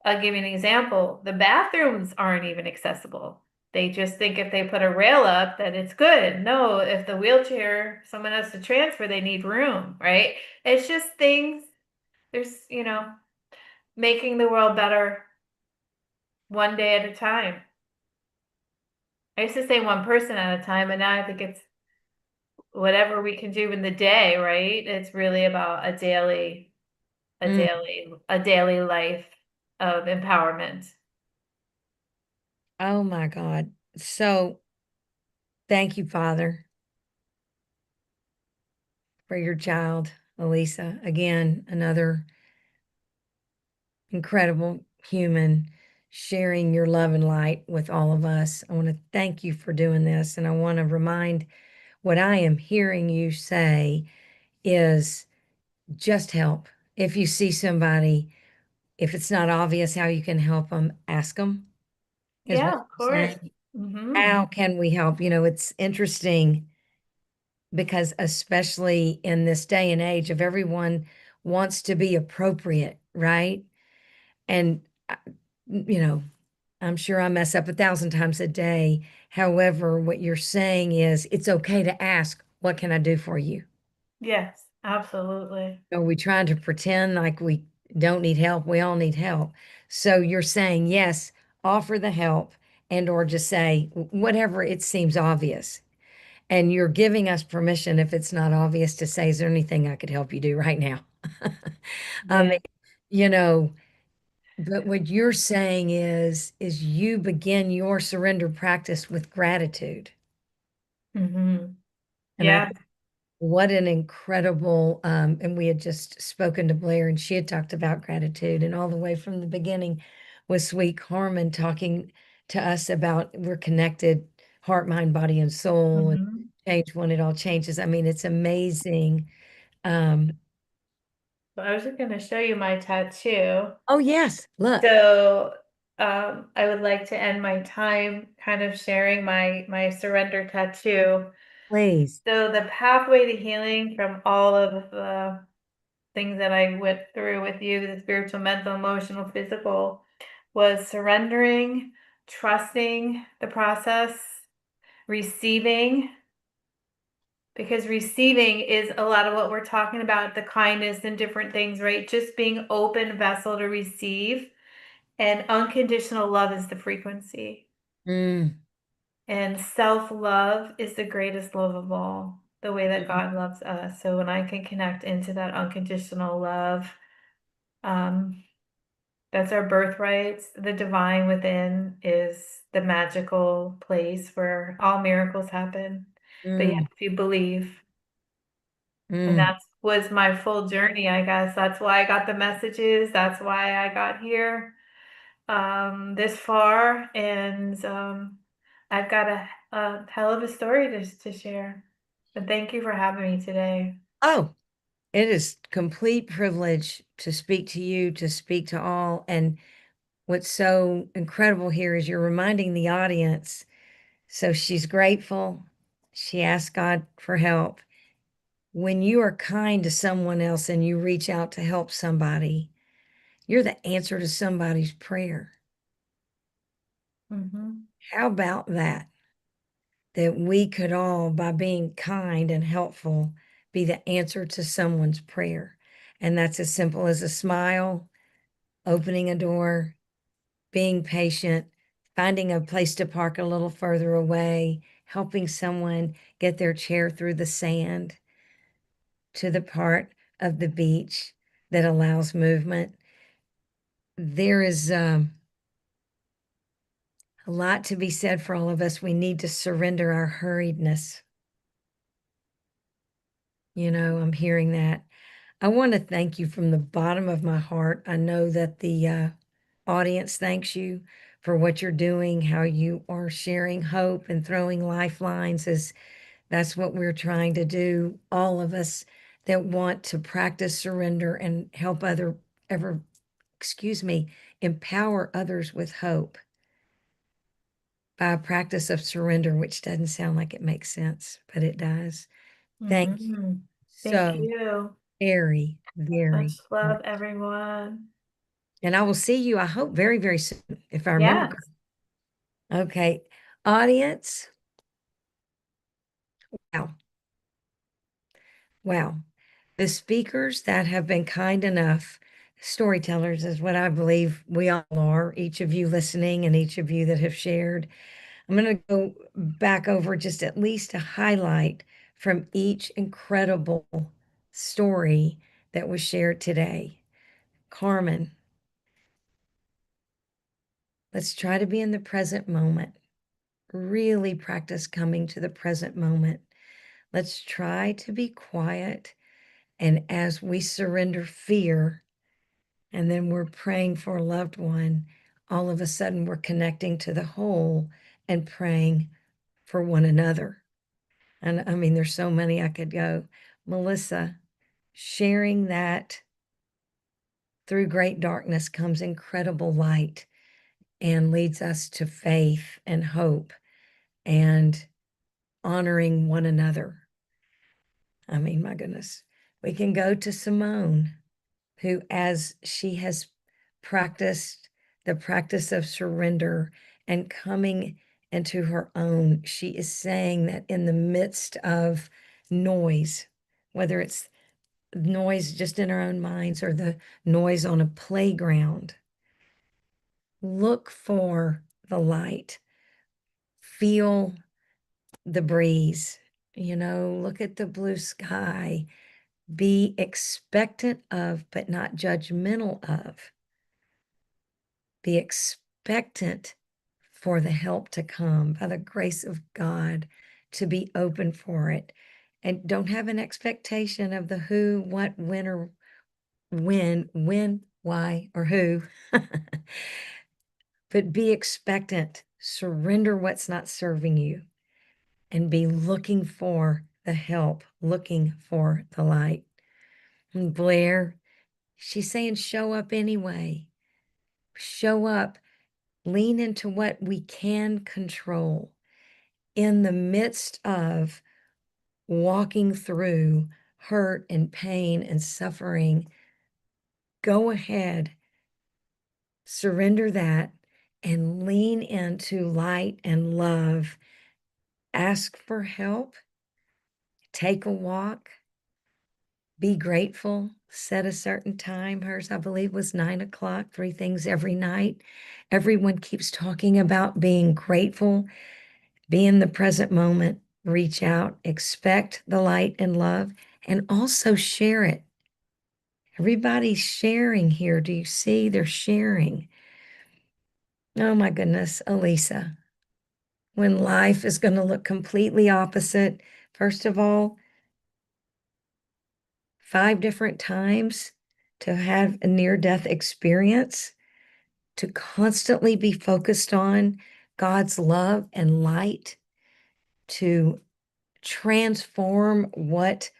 I'll give you an example. The bathrooms aren't even accessible. They just think if they put a rail up that it's good. No, if the wheelchair, someone has to transfer, they need room, right? It's just things, there's, making the world better one day at a time. I used to say one person at a time, and now I think it's whatever we can do in the day, right? It's really about a Mm. daily life of empowerment. Oh my God. So thank you, Father, for your child, Elisa. Again, another incredible human sharing your love and light with all of us. I want to thank you for doing this. And I want to remind what I am hearing you say is just help. If you see somebody, if it's not obvious how you can help them, ask them, is what Yeah, of you're course. saying. Mm-hmm. How can we help? It's interesting because especially in this day and age of everyone wants to be appropriate, right? And you know, I'm sure I mess up 1,000 times a day. However, what you're saying is it's okay to ask, what can I do for you? Yes, absolutely. Are we trying to pretend like we don't need help? We all need help. So you're saying, yes, offer the help and or just say whatever it seems obvious. And you're giving us permission if it's not obvious to say, is there anything I could help you do right now? I Yeah. mean, you know, but what you're saying is you begin your surrender practice with gratitude. Mm-hmm. And I Yeah. think what an incredible, and we had just spoken to Blair and she had talked about gratitude and all the way from the beginning was sweet Carmen talking to us about we're connected, heart, mind, body, and soul, and Mm-hmm. change when it all changes. I mean, it's amazing. Um, So I was just going to show you my tattoo. oh yes, look, So I would like to end my time kind of sharing my surrender tattoo. please. So the pathway to healing from all of the things that I went through with you, the spiritual, mental, emotional, physical, was surrendering, trusting the process, receiving, because receiving is a lot of what we're talking about, the kindness and different things, right? Just being open vessel to receive. And unconditional love is the frequency. Mm, And self-love is the greatest love of all, the way that God loves us. So when I can connect into that unconditional love, um, that's our birthright. The divine within is the magical place where all miracles happen. But yeah, mm, if you believe, and mm. that was my full journey, I guess. That's why I got the messages. That's why I got here this far. And I've got a hell of a story to share. But thank you for having me today. Oh, it is complete privilege to speak to you, to speak to all. And what's so incredible here is you're reminding the audience. So she's grateful. She asked God for help. When you are kind to someone else and you reach out to help somebody, you're the answer to somebody's prayer. Mm-hmm. How about that? That we could all, by being kind and helpful, be the answer to someone's prayer. And that's as simple as a smile, opening a door, being patient, finding a place to park a little further away, helping someone get their chair through the sand to the part of the beach that allows movement. There is, A lot to be said for all of us. We need to surrender our hurriedness. I'm hearing that. I want to thank you from the bottom of my heart. I know that the audience thanks you for what you're doing, how you are sharing hope and throwing lifelines, as that's what we're trying to do. All of us that want to practice surrender and help empower others with hope by a practice of surrender, which doesn't sound like it makes sense, but it does. Thank you Mhm. Thank so you. very, very Much love, much. everyone. And I will see you, I hope, very, very soon, if I remember. Yes. Okay, audience. Wow. Wow. The speakers that have been kind enough, storytellers is what I believe we all are, each of you listening and each of you that have shared. I'm going to go back over just at least a highlight from each incredible story that was shared today. Carmen, let's try to be in the present moment. Really practice coming to the present moment. Let's try to be quiet. And as we surrender fear, and then we're praying for a loved one, all of a sudden we're connecting to the whole and praying for one another. And I mean, there's so many I could go. Melissa, sharing that through great darkness comes incredible light and leads us to faith and hope and honoring one another. I mean, my goodness. We can go to Symone, who, as she has practiced the practice of surrender and coming into her own, she is saying that in the midst of noise, whether it's noise just in our own minds or the noise on a playground, look for the light, feel the breeze, look at the blue sky, be expectant of, but not judgmental of. Be expectant for the help to come by the grace of God, to be open for it. And don't have an expectation of the who, what, when, or when, why, or who. But be expectant, surrender what's not serving you, and be looking for the help, looking for the light. And Blair, she's saying, show up anyway. Show up, lean into what we can control in the midst of walking through hurt and pain and suffering. Go ahead, surrender that, and lean into light and love. Ask for help, take a walk, be grateful, set a certain time. Hers, I believe, was 9 o'clock, 3 things every night. Everyone keeps talking about being grateful, be in the present moment, reach out, expect the light and love, and also share it. Everybody's sharing here. Do you see? They're sharing. Oh my goodness, Elisa, when life is going to look completely opposite, first of all, 5 different times to have a near-death experience, to constantly be focused on God's love and light, to transform what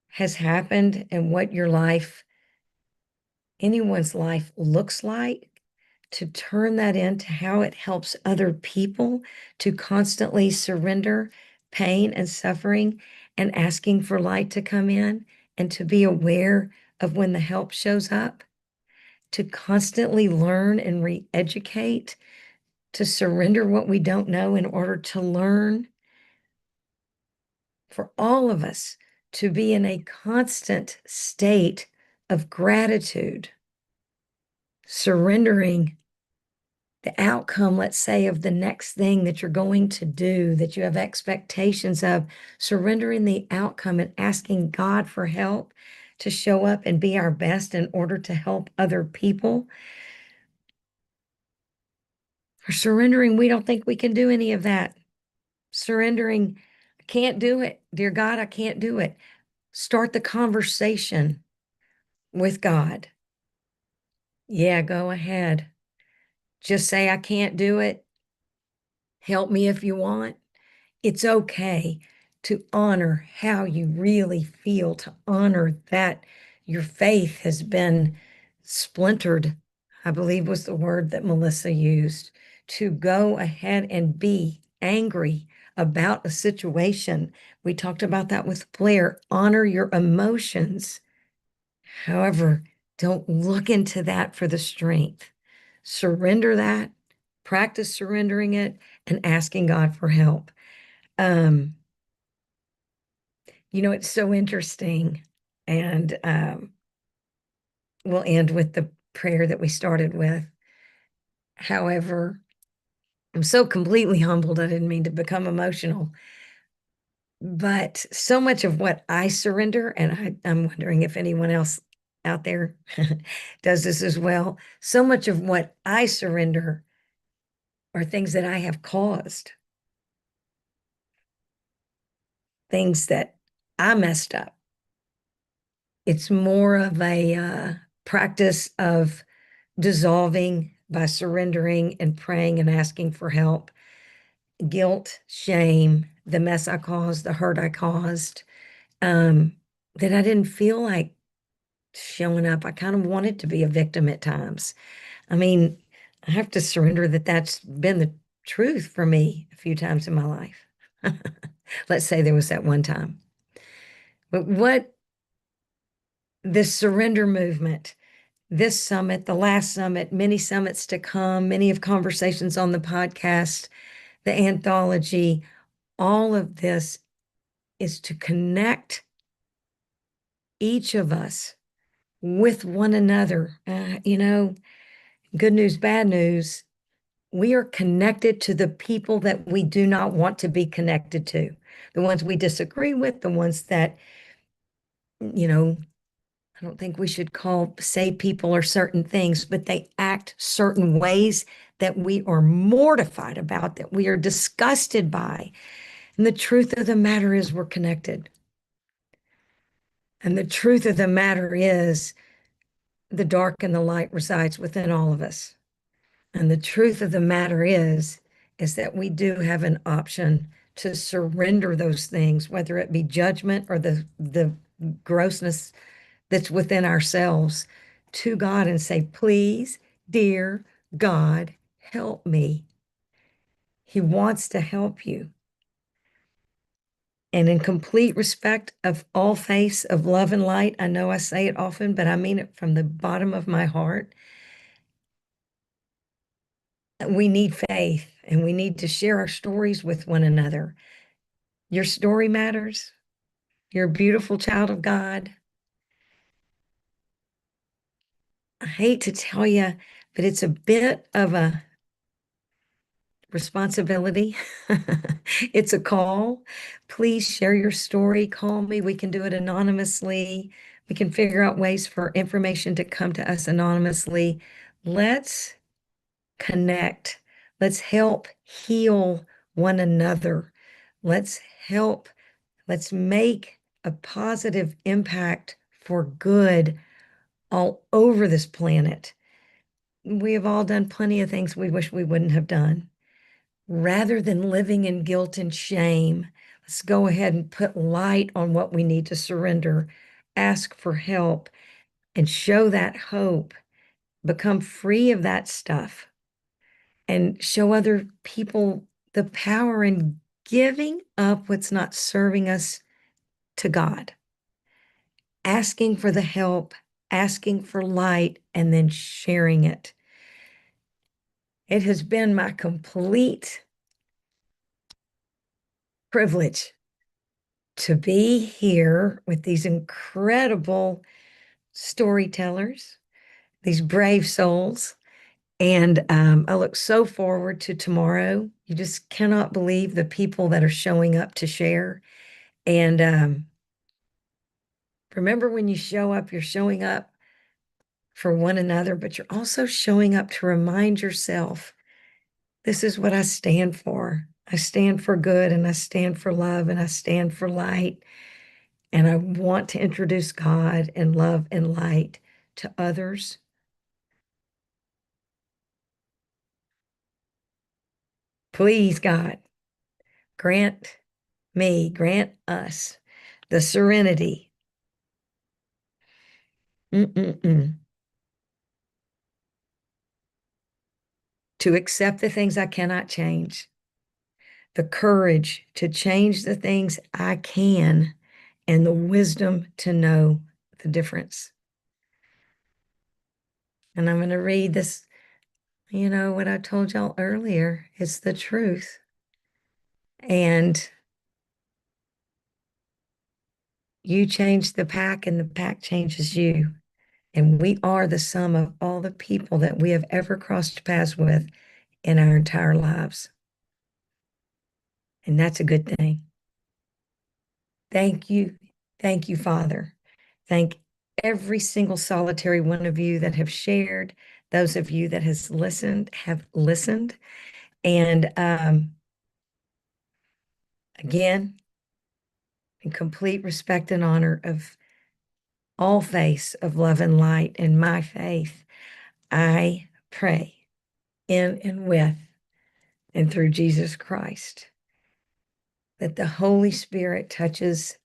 has happened and what your life, anyone's life looks like, to turn that into how it helps other people, to constantly surrender pain and suffering and asking for light to come in, and to be aware of when the help shows up, to constantly learn and re-educate, to surrender what we don't know in order to learn. For all of us to be in a constant state of gratitude, surrendering the outcome, let's say, of the next thing that you're going to do, that you have expectations of, surrendering the outcome and asking God for help to show up and be our best in order to help other people. For surrendering, we don't think we can do any of that. Surrendering, I can't do it. Dear God, I can't do it. Start the conversation with God. Yeah, go ahead. Just say, I can't do it. Help me if you want. It's okay to honor how you really feel, to honor that your faith has been splintered, I believe was the word that Melissa used, to go ahead and be angry about a situation. We talked about that with Blair. Honor your emotions. However, don't look into that for the strength. Surrender that, practice surrendering it, and asking God for help. Um, it's so interesting. And we'll end with the prayer that we started with. However, I'm so completely humbled. I didn't mean to become emotional. But so much of what I surrender, and I'm wondering if anyone else out there does this as well. So much of what I surrender are things that I have caused, things that I messed up. It's more of a practice of dissolving by surrendering and praying and asking for help. Guilt, shame, the mess I caused, the hurt I caused, that I didn't feel like showing up. I kind of wanted to be a victim at times. I mean, I have to surrender that that's been the truth for me a few times in my life. Let's say there was that one time. But what this surrender movement, this summit, the last summit, many summits to come, many of conversations on the podcast, the anthology, all of this is to connect each of us with one another. Good news, bad news. We are connected to the people that we do not want to be connected to, the ones we disagree with, the ones that, I don't think we should say people are certain things, but they act certain ways that we are mortified about, that we are disgusted by. And the truth of the matter is we're connected. And the truth of the matter is the dark and the light resides within all of us. And the truth of the matter is that we do have an option to surrender those things, whether it be judgment or the grossness that's within ourselves, to God and say, please, dear God, help me. He wants to help you. And in complete respect of all faiths of love and light, I know I say it often, but I mean it from the bottom of my heart. We need faith and we need to share our stories with one another. Your story matters. You're a beautiful child of God. I hate to tell you, but it's a bit of a responsibility. It's a call. Please share your story. Call me. We can do it anonymously. We can figure out ways for information to come to us anonymously. Let's connect. Let's help heal one another. Let's help. Let's make a positive impact for good all over this planet. We have all done plenty of things we wish we wouldn't have done. Rather than living in guilt and shame, let's go ahead and put light on what we need to surrender, ask for help, and show that hope. Become free of that stuff and show other people the power in giving up what's not serving us to God, asking for the help, asking for light, and then sharing it. It has been my complete privilege to be here with these incredible storytellers, these brave souls. And I look so forward to tomorrow. You just cannot believe the people that are showing up to share. And remember, when you show up, you're showing up for one another, but you're also showing up to remind yourself This is what I stand for. I stand for good, and I stand for love, and I stand for light. And I want to introduce God and love and light to others. Please, God, grant grant us the serenity to accept the things I cannot change, the courage to change the things I can, and the wisdom to know the difference. And I'm going to read this, what I told y'all earlier. It's the truth. And you change the pack, and the pack changes you. And we are the sum of all the people that we have ever crossed paths with in our entire lives. And that's a good thing. Thank you. Thank you, Father. Thank every single solitary one of you that have shared, those of you that have listened. And again, in complete respect and honor of all faiths of love and light and my faith, I pray in and with and through Jesus Christ that the Holy Spirit touches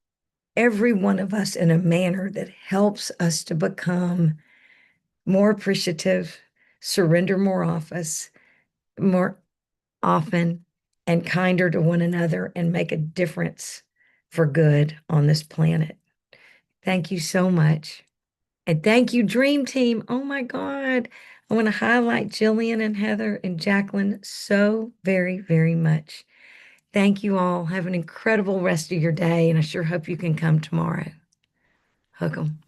every one of us in a manner that helps us to become more appreciative, surrender more often, and kinder to one another, and make a difference for good on this planet. Thank you so much. And thank you, Dream Team. Oh my God. I want to highlight Jillian and Heather and Jacqueline so very, very much. Thank you all. Have an incredible rest of your day, and I sure hope you can come tomorrow. Hook 'em.